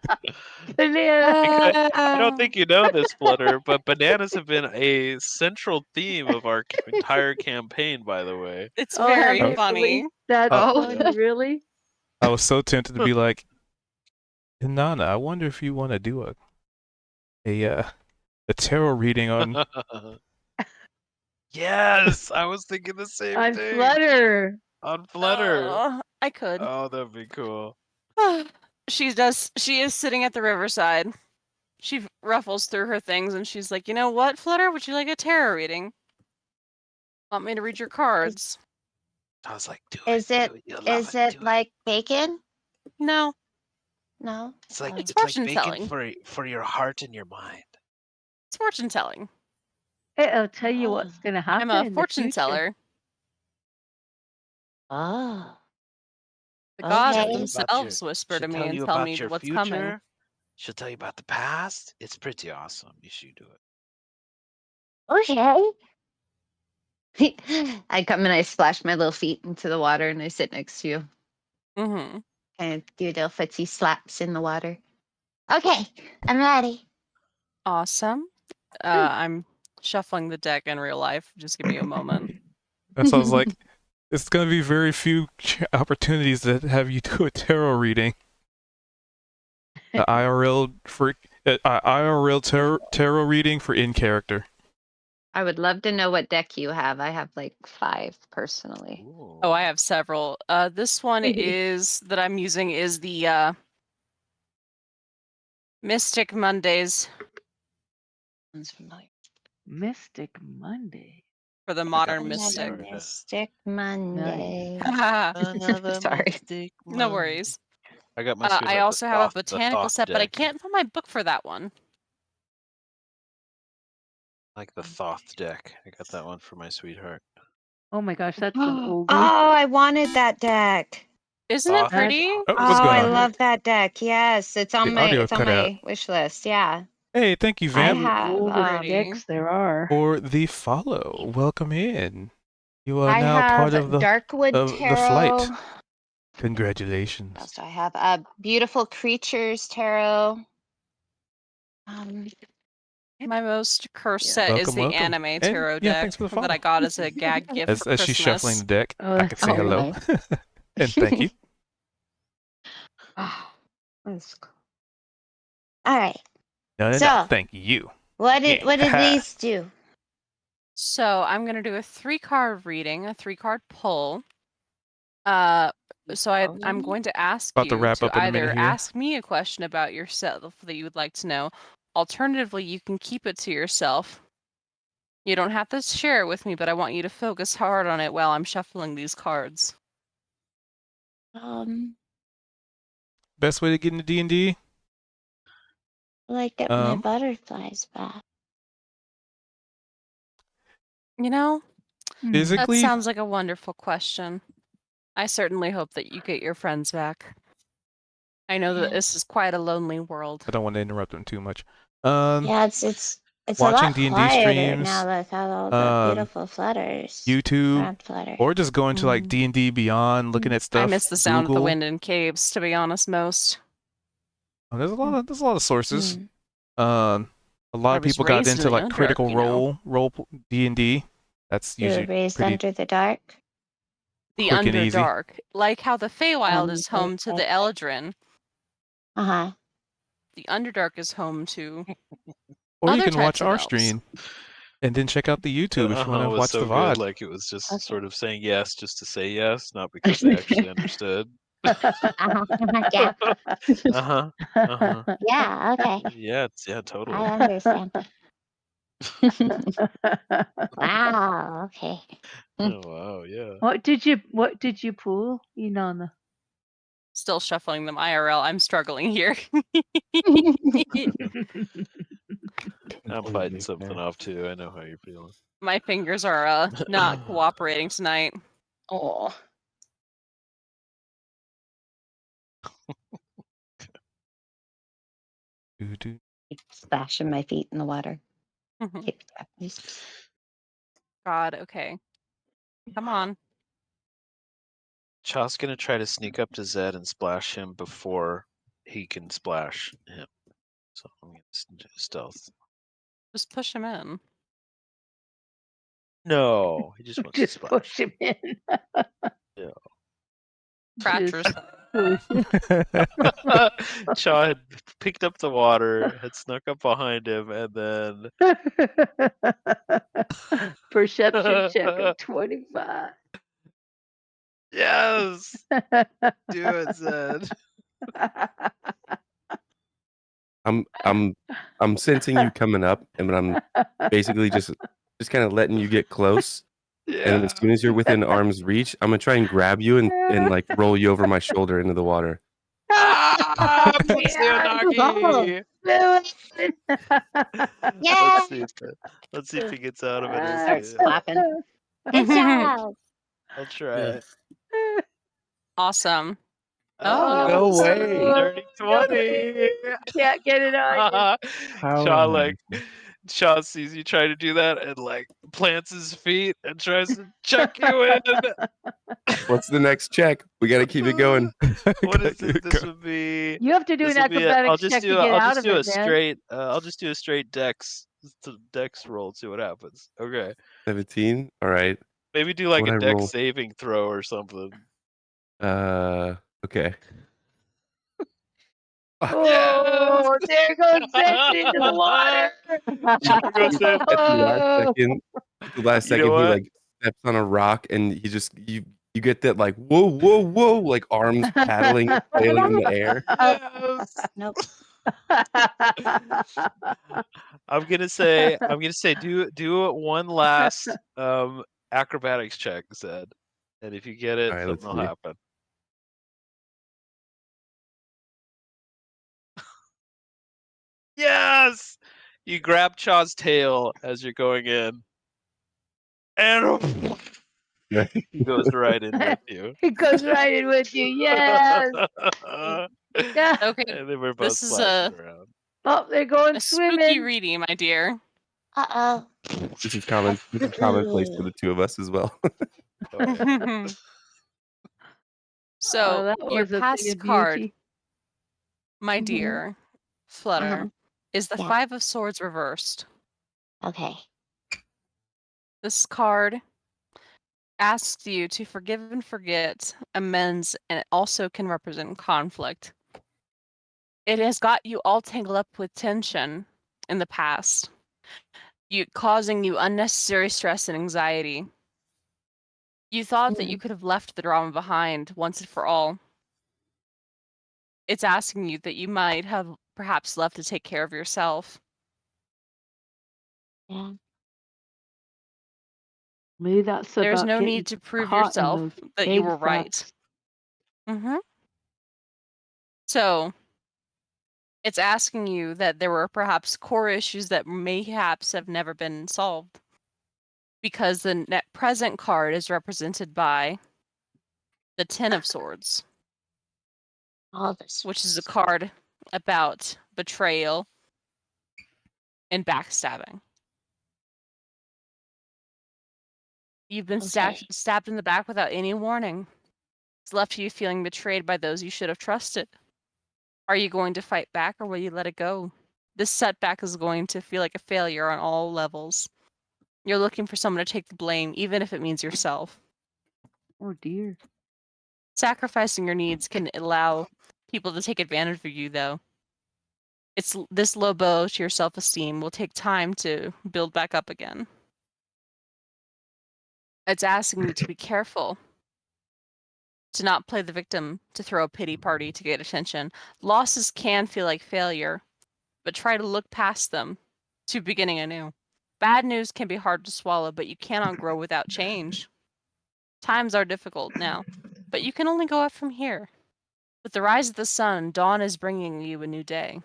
Banana. I don't think you know this, Flutter, but bananas have been a central theme of our entire campaign, by the way. It's Oh, very have they funny. really? That's Oh. funny, really? I was so tempted to be like, Nana, I wonder if you want to do a tarot reading on. Yes, I was thinking the same On thing. Flutter. On Flutter. I could. Oh, that'd be cool. She is sitting at the riverside. She ruffles through her things and she's like, "You know what, Flutter? Would you like a tarot reading? Want me to read your cards?" I was like, do Is it. it do it. You'll love is it do like bacon? No. No. It's like It's it's like fortune bacon telling. for your heart and your mind. It's fortune telling. It'll tell you what's going to happen. I'm a in the fortune future. teller. Oh. The gods Okay. themselves whisper to She'll me tell and you tell about me your what's future. coming. She'll tell you about the past. It's pretty awesome. You should do it. Okay. I come and I splash my little feet into the water and I sit next to you Mm-hmm. and do little footsie slaps in the water. Okay, I'm ready. Awesome. I'm shuffling the deck in real life. Just give me a moment. That sounds like It's gonna be very few opportunities that have you do a tarot reading. The IRL tarot reading for in character. I would love to know what deck you have. I have like 5 personally. Ooh. Oh, I have several. This one is that I'm using is the Mystic Mondays Sounds familiar. Mystic Monday. for the got modern one mystic. started. Mystic Monday. Another Sorry. mystic No Monday. worries. I got my I sweetheart, also the have a Thoth- the botanical Thoth set, but I deck. can't find my book for that one. Like the Thoth deck. I got that one for my sweetheart. Oh my gosh, that's an Oh, oldie. I wanted that deck. Isn't it Thoth. pretty? Oh, Oh, what's going I on? love that deck. Yes, it's on The my audio cut out. wish list. Yeah. Hey, thank you, I Vamp, have Oldest decks there are. for the follow. Welcome in. You are I now have part of the Darkwood of the Tarot. flight. Congratulations. What else do I have? Beautiful Creatures Tarot. My most cursed Yeah. set is Welcome, the welcome. anime And, tarot yeah, deck thanks for the that I follow. got as a gag gift As for she's shuffling the Christmas. deck, Oh, I could that's say Oh, hello. And thank you. Oh, that's cool. All right. No, So- thank you. What did Yeah. these do? So I'm gonna do a 3-card reading, a 3-card pull. So I'm going to ask About to you wrap to up in a minute either here. ask me a question about yourself that you would like to know. Alternatively, you can keep it to yourself. You don't have to share it with me, but I want you to focus hard on it while I'm shuffling these cards. Best way to get into D&D? Like get my Um, butterflies back. You know, that Physically? sounds like a wonderful question. I certainly hope that you get your friends back. I know that this is quite a lonely world. I don't want to interrupt them too much. Yeah, it's a watching lot D&D quieter streams, now without all the um, beautiful flutters. YouTube, Round flutter. or just going to like D&D Beyond, looking at stuff. I miss the sound of the Google. wind in caves, to be honest, most. Oh, there's a lot of sources. Mm. A lot I of was people got raised in into the like Underdark, Critical you know. Role D&D. That's You were usually raised pretty under the dark. The quick and easy. Underdark. Like how the Feywild is Okay. home to the Eldrin. Uh-huh. The Underdark is home to Or you other can watch types of our elves. stream and then check out the YouTube if you want to was watch so the good. VOD. Like it was just Okay. sort of saying yes just to say yes, not because they actually understood. Uh-huh. Yeah. Uh-huh. Uh-huh. Yeah, okay. Yeah, totally. I understand. Wow, okay. Oh wow, yeah. What did you pull, Inanna? Still shuffling them IRL. I'm struggling here. I'm fighting something off too. I know how you're feeling. My fingers are not cooperating tonight. Oh. Doo-doo. Splashing my feet in the water. Keep track, please. God, okay. Come on. Chaw's gonna try to sneak up to Zed and splash him before he can splash him. So I'm gonna do stealth. Just push him in. No, he just wants Just to splash. push him in. Yeah. Fractures. Chaw had picked up the water, had snuck up behind him, and then Perception check of 25. yes, do it, Zed. I'm sensing you coming up, and I'm basically just kind of letting you get close. And then as soon as you're within arm's reach, I'm gonna try and grab you and like roll you over my shoulder into the water. Ah, Pussy Unagi! Yeah. Let's see if he gets out of it. Starts clapping. Good job. I'll try. Awesome. Oh, no. go away! Dirty 20. Can't get it on. Shaw sees you try to do that and like plants his feet and tries to chuck you in. What's the next check? We gotta keep it going. What is it? This would be. You have to do an I'll acrobatics just check do to get out of a it, man. straight. I'll just do a straight dex roll. See what happens. Okay. 17. All right. Maybe do like What'd a I deck roll? saving throw or something. Okay. Oh, there goes Zed into the water. There goes Zed. At the last Oh. second, You know he what? like steps on a rock, and he just you get that like whoa whoa whoa like arms paddling and flailing in the air. Yes. Nope. I'm gonna say do one last acrobatics check, Zed. And if you get it, All right, something let's will see. happen. Yes! You grab Chaw's tail as you're going in. And he goes right in with you. He goes right in with you. Yes. Yeah. Okay, And then we're both this is splashing a around. Oh, they're going a spooky swimming. readie, my dear. Uh This is common. This is commonplace for the two of us as well. Oh, yeah. So that your was a thing past of card, beauty. my Mhm. dear Flutter, Uh-huh. is the Yeah. 5 of Swords reversed. Okay. This card asks you to forgive and forget, amends, and it also can represent conflict. It has got you all tangled up with tension in the past, causing you unnecessary stress and anxiety. You thought that you could have left the drama behind once and for all. It's asking you that you might have perhaps left to take care of yourself. Yeah. Maybe that's There's about no getting need to prove caught in yourself those that you egg were right. sacs. Mm-hmm. So it's asking you that there were perhaps core issues that mayhaps have never been solved, because the net present card is represented by the Ten of Swords, All this. which is a card about betrayal and backstabbing. You've been Okay. stabbed in the back without any warning. It's left you feeling betrayed by those you should have trusted. Are you going to fight back, or will you let it go? This setback is going to feel like a failure on all levels. You're looking for someone to take the blame, even if it means yourself. Oh dear. Sacrificing your needs can allow people to take advantage of you, though. This low blow to your self-esteem will take time to build back up again. It's asking you to be careful, to not play the victim, to throw a pity party to get attention. Losses can feel like failure, but try to look past them to beginning anew. Bad news can be hard to swallow, but you cannot grow without change. Times are difficult now, but you can only go up from here. With the rise of the sun, dawn is bringing you a new day.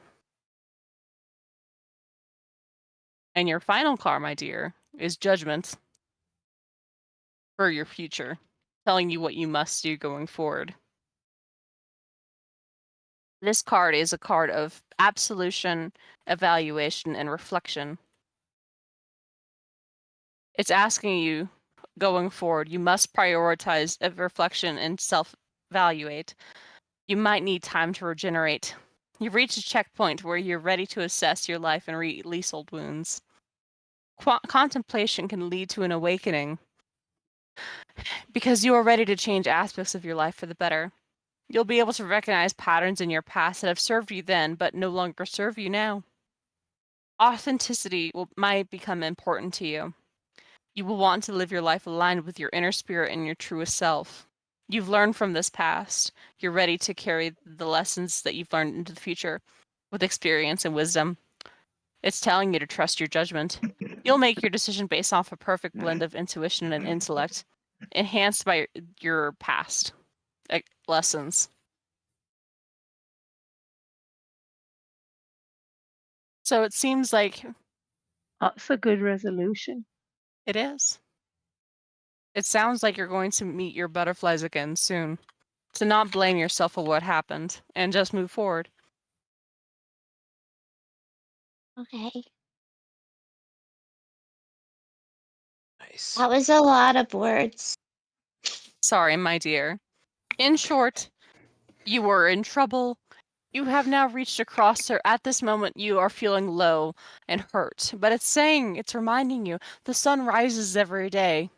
And your final card, my dear, is Judgment for your future, telling you what you must do going forward. This card is a card of absolution, evaluation, and reflection. It's asking you, going forward, you must prioritize reflection and self-evaluate. You might need time to regenerate. You've reached a checkpoint where you're ready to assess your life and release old wounds. Contemplation can lead to an awakening, because you are ready to change aspects of your life for the better. You'll be able to recognize patterns in your past that have served you then, but no longer serve you now. Authenticity might become important to you. You will want to live your life aligned with your inner spirit and your truest self. You've learned from this past. You're ready to carry the lessons that you've learned into the future with experience and wisdom. It's telling you to trust your judgment. You'll make your decision based off a perfect blend of intuition and intellect, enhanced by your past lessons. So it seems like That's a good resolution. it is. It sounds like you're going to meet your butterflies again soon. To not blame yourself for what happened and just move forward. Okay. Nice. That was a lot of words. Sorry, my dear. In short, you were in trouble. You have now reached a crossroad. At this moment, you are feeling low and hurt. But it's reminding you, the sun rises every day.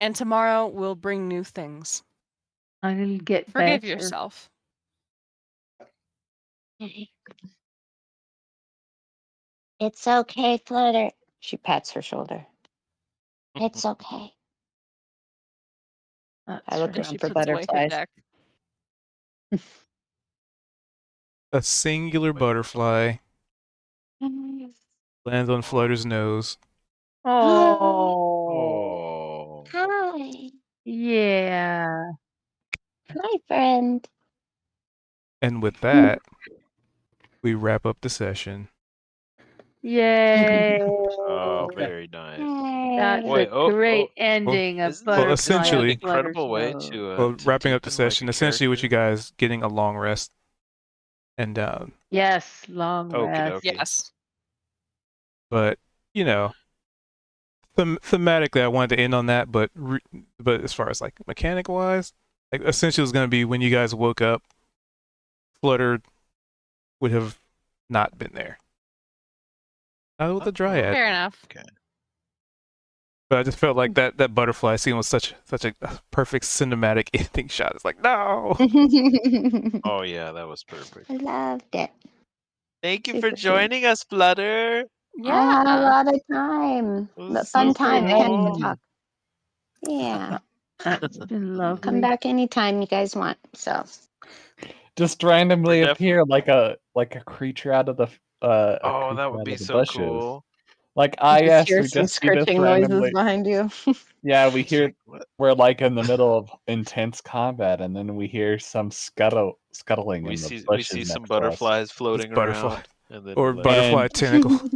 And tomorrow will bring new things. I'll get Forgive better. yourself. It's okay, Flutter. She pats her shoulder. It's okay. That's I look right. And she around for puts away her butterflies. deck. A singular butterfly lands on Flutter's nose. Oh, Oh. Hi. yeah. Hi, friend. And with that, we wrap up the session. Yay. Oh, very nice. That's Hey. Wait, a great oh, ending of isn't Butterfly this an essentially- on Flutter's incredible way nose. to Well, to wrapping up the deepen, like, session, a essentially with you character? guys getting a long rest. And Yes, long Okie rest. dokie. Yes. but you know, thematically I wanted to end on that, but as far as like mechanic wise, like essentially it was going to be when you guys woke up, Flutter would have not been there. Not with the dryad. Fair enough. But I just felt like that butterfly scene was such a perfect cinematic ending shot. It's like, no. Oh yeah, that was perfect. I loved it. Thank you Super for sweet. joining us, Flutter. I had a Yeah. lot of time. It was But fun super time. Can't cool. even talk. Yeah. That's been lovely. Come back anytime you guys want. So Just randomly We're def- appear like a creature out of the a Oh, creature that out would of be the so bushes. cool. Like you yes, hear we some just see this scratching noises randomly. behind you. Yeah, we It's hear like, what? we're like in the middle of intense combat, and then we hear some scuttling We in the see bushes some next to us. butterflies floating butterfly. around, and then Or like, butterfly And- tentacle.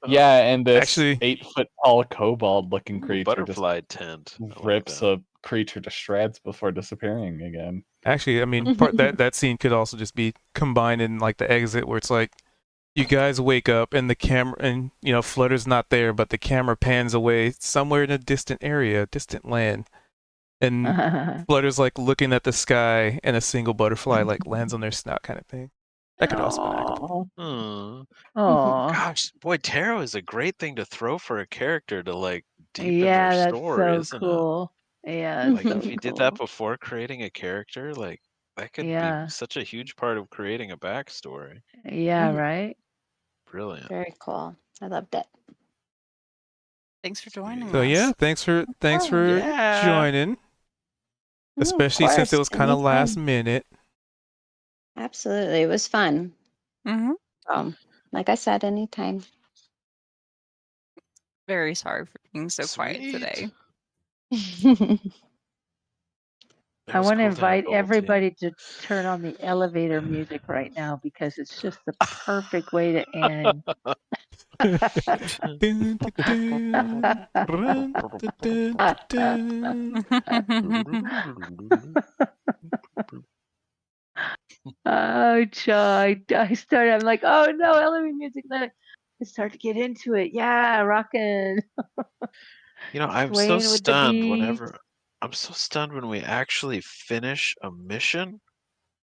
Yeah, and this Actually- 8-foot tall kobold-looking creature butterfly tent. I just like rips that. a creature to shreds before disappearing again. Actually, I mean, that scene could also just be combined in like the exit where it's like you guys wake up and the camera and Flutter's not there, but the camera pans away somewhere in a distant area, distant land, and Flutter's like looking at the sky and a single butterfly like lands on their snout, kind of thing. That could also be applicable. Aw. Hmm. Aw. Gosh, boy, tarot is a great thing to throw for a character to like deepen Yeah, their that's story, so isn't cool. Yeah, it? it's Like so if you did that cool. before creating a character, like that could Yeah. be such a huge part of creating a backstory. Yeah, Mhm. right? Brilliant. Very cool. I loved it. Thanks for joining So us. yeah, thanks for Yeah. joining, Oh, of especially since it course, was kind of last anytime. minute. Absolutely. It was fun. Mm-hmm. Like I said, anytime. Very sorry for being so quiet Sweet. today. It I was want to cool to have invite the whole team. everybody to turn on the elevator music right now because it's just the perfect way to end. Dun, dun, dun, run, dun, dun, dun. Oh, Joe, I started. I'm like, oh no, elevator music. Then I start to get into it. Yeah, rocking. You know, I'm so Swaying with the stunned beat. whenever I'm so stunned when we actually finish a mission.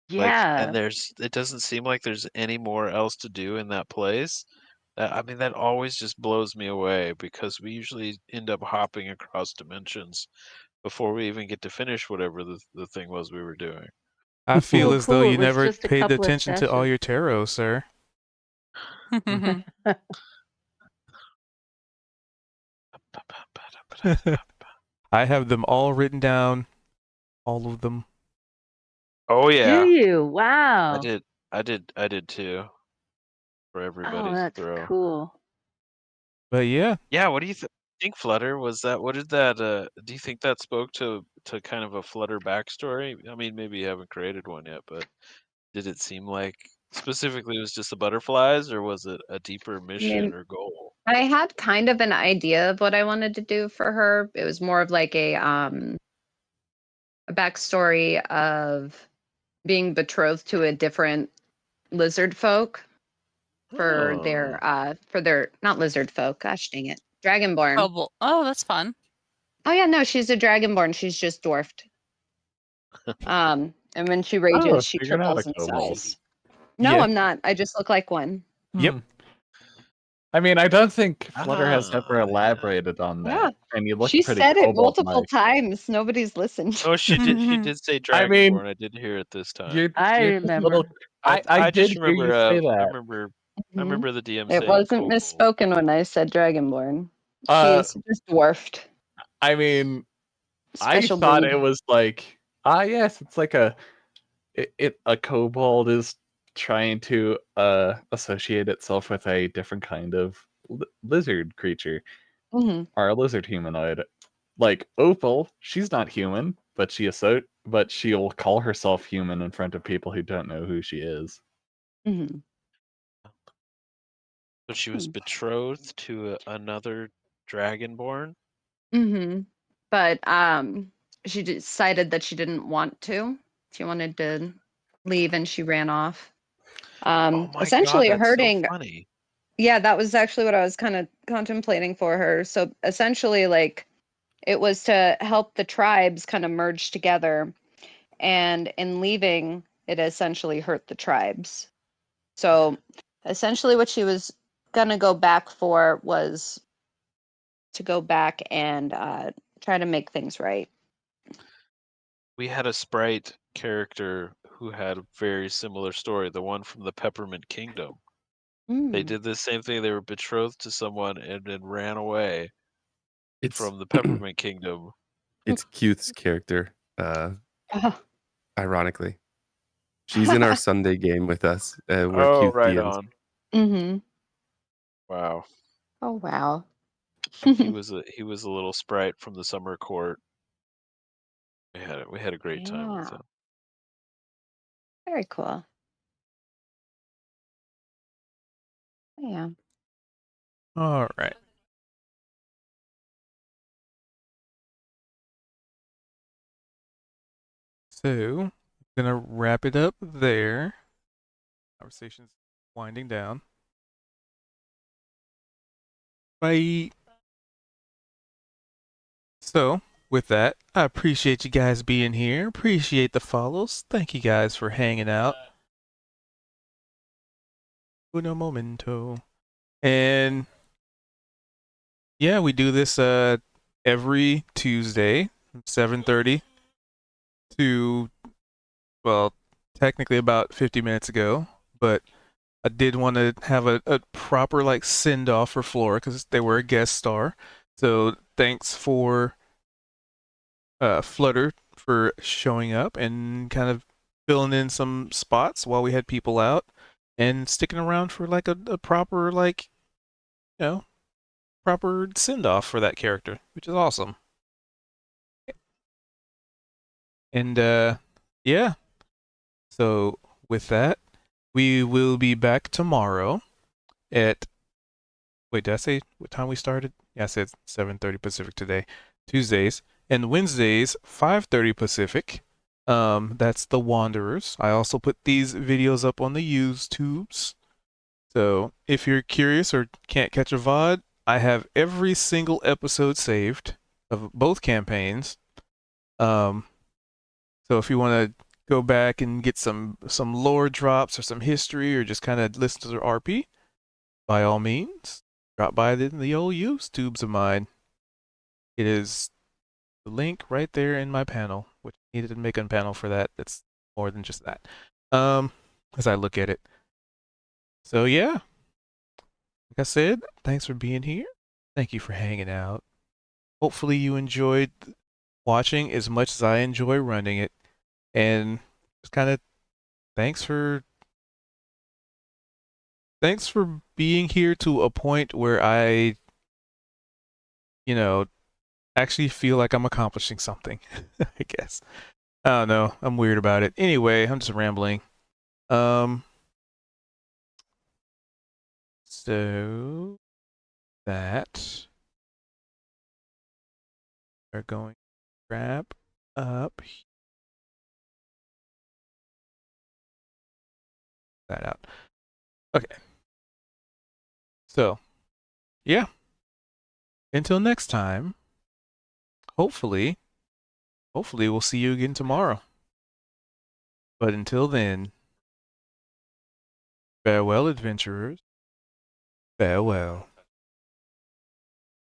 Like, Yeah. and it doesn't seem like there's any more else to do in that place. I mean, that always just blows me away because we usually end up hopping across dimensions before we even get to finish whatever the thing was we were doing. I feel Oh, as though cool. you It was never just a paid couple of attention to all sessions. your tarot, sir. I have them all written down, all of them. Oh yeah, Do you? Wow. I did too. For Oh, everybody's that's throw. cool. But yeah, Yeah, what do you think, Flutter? Was that what did that? Do you think that spoke to kind of a Flutter backstory? I mean, maybe you haven't created one yet, but did it seem like specifically it was just the butterflies, or was it a deeper mission or goal? I had kind of an idea of what I wanted to do for her. It was more of like a backstory of being betrothed to a different lizard folk for their not lizard folk, gosh dang it, dragonborn. Oh, well, oh, that's fun. Oh yeah, no, she's a dragonborn. She's just dwarfed. And when she rages, she so you're not triples a in kobold. size. No, Yeah. I'm not. I just look like one. Yep. Hmm. I mean, I don't think Flutter has ever Ah, elaborated on Yeah. that. And you look She pretty said it multiple cobalt-like. times. Nobody's listened. Oh, she did. She did say I mean, Dragonborn. I did hear it this time. You're, I you're just a little. remember. I just did hear you remember. say I that. remember. I Mhm. remember the DM It saying wasn't kobold. misspoken when I said Dragonborn. Uh, She's just dwarfed. I mean, Special I thought breed. it was like, yes, it's like a kobold is trying to associate itself with a different kind of lizard creature Hmm. or a lizard humanoid. Like Opal, she's not human, but but she'll call herself human in front of people who don't know who she is. Hmm. So she was betrothed to another Dragonborn. Hmm. But she decided that she didn't want to. She wanted to leave and she ran off. Oh my Essentially god, that's hurting. so funny. Yeah, that was actually what I was kind of contemplating for her. So essentially, like, it was to help the tribes kind of merge together. And in leaving, it essentially hurt the tribes. So essentially, what she was going to go back for was to go back and try to make things right. We had a sprite character who had a very similar story. The one from the Peppermint Kingdom. They did the same thing. They were betrothed to someone and then ran away It's from the Peppermint Kingdom. it's Cuth's character. Oh. Ironically, she's in our Sunday game with us. Where Oh, Cuth right DMs. on. Mm-hmm. Wow. Oh, wow. He was a little sprite from the summer court. We had a great time with Yeah. him. Very cool. Yeah. All right. So, gonna wrap it up there. Conversation's winding down. Bye. So, with that, I appreciate you guys being here. Appreciate the follows. Thank you guys for hanging out. Uno momento. And yeah, we do this every Tuesday, 7:30 to, well, technically about 50 minutes ago, but I did want to have a proper like send off for Flora because they were a guest star. So thanks for Flutter for showing up and kind of filling in some spots while we had people out and sticking around for like a proper like, you know, proper send off for that character, which is awesome. And yeah. So with that, we will be back tomorrow at, wait, did I say what time we started? Yeah, I said 7:30 Pacific today. Tuesdays and Wednesdays 5:30 Pacific. That's the Wanderers. I also put these videos up on the YouTubes. So if you're curious or can't catch a VOD, I have every single episode saved of both campaigns. So if you want to go back and get some lore drops or some history or just kind of listen to the RP, by all means, drop by the old YouTubes of mine. It is the link right there in my panel, which I needed to make a panel for that. That's more than just that. As I look at it. So yeah, like I said, thanks for being here. Thank you for hanging out. Hopefully you enjoyed watching as much as I enjoy running it. And just kind of thanks for being here to a point where I, actually feel like I'm accomplishing something, I guess. I don't know. I'm weird about it. Anyway, I'm just rambling. So that we're going to wrap up that out. Okay. So, yeah. Until next time, hopefully we'll see you again tomorrow. But until then, farewell, adventurers. Farewell.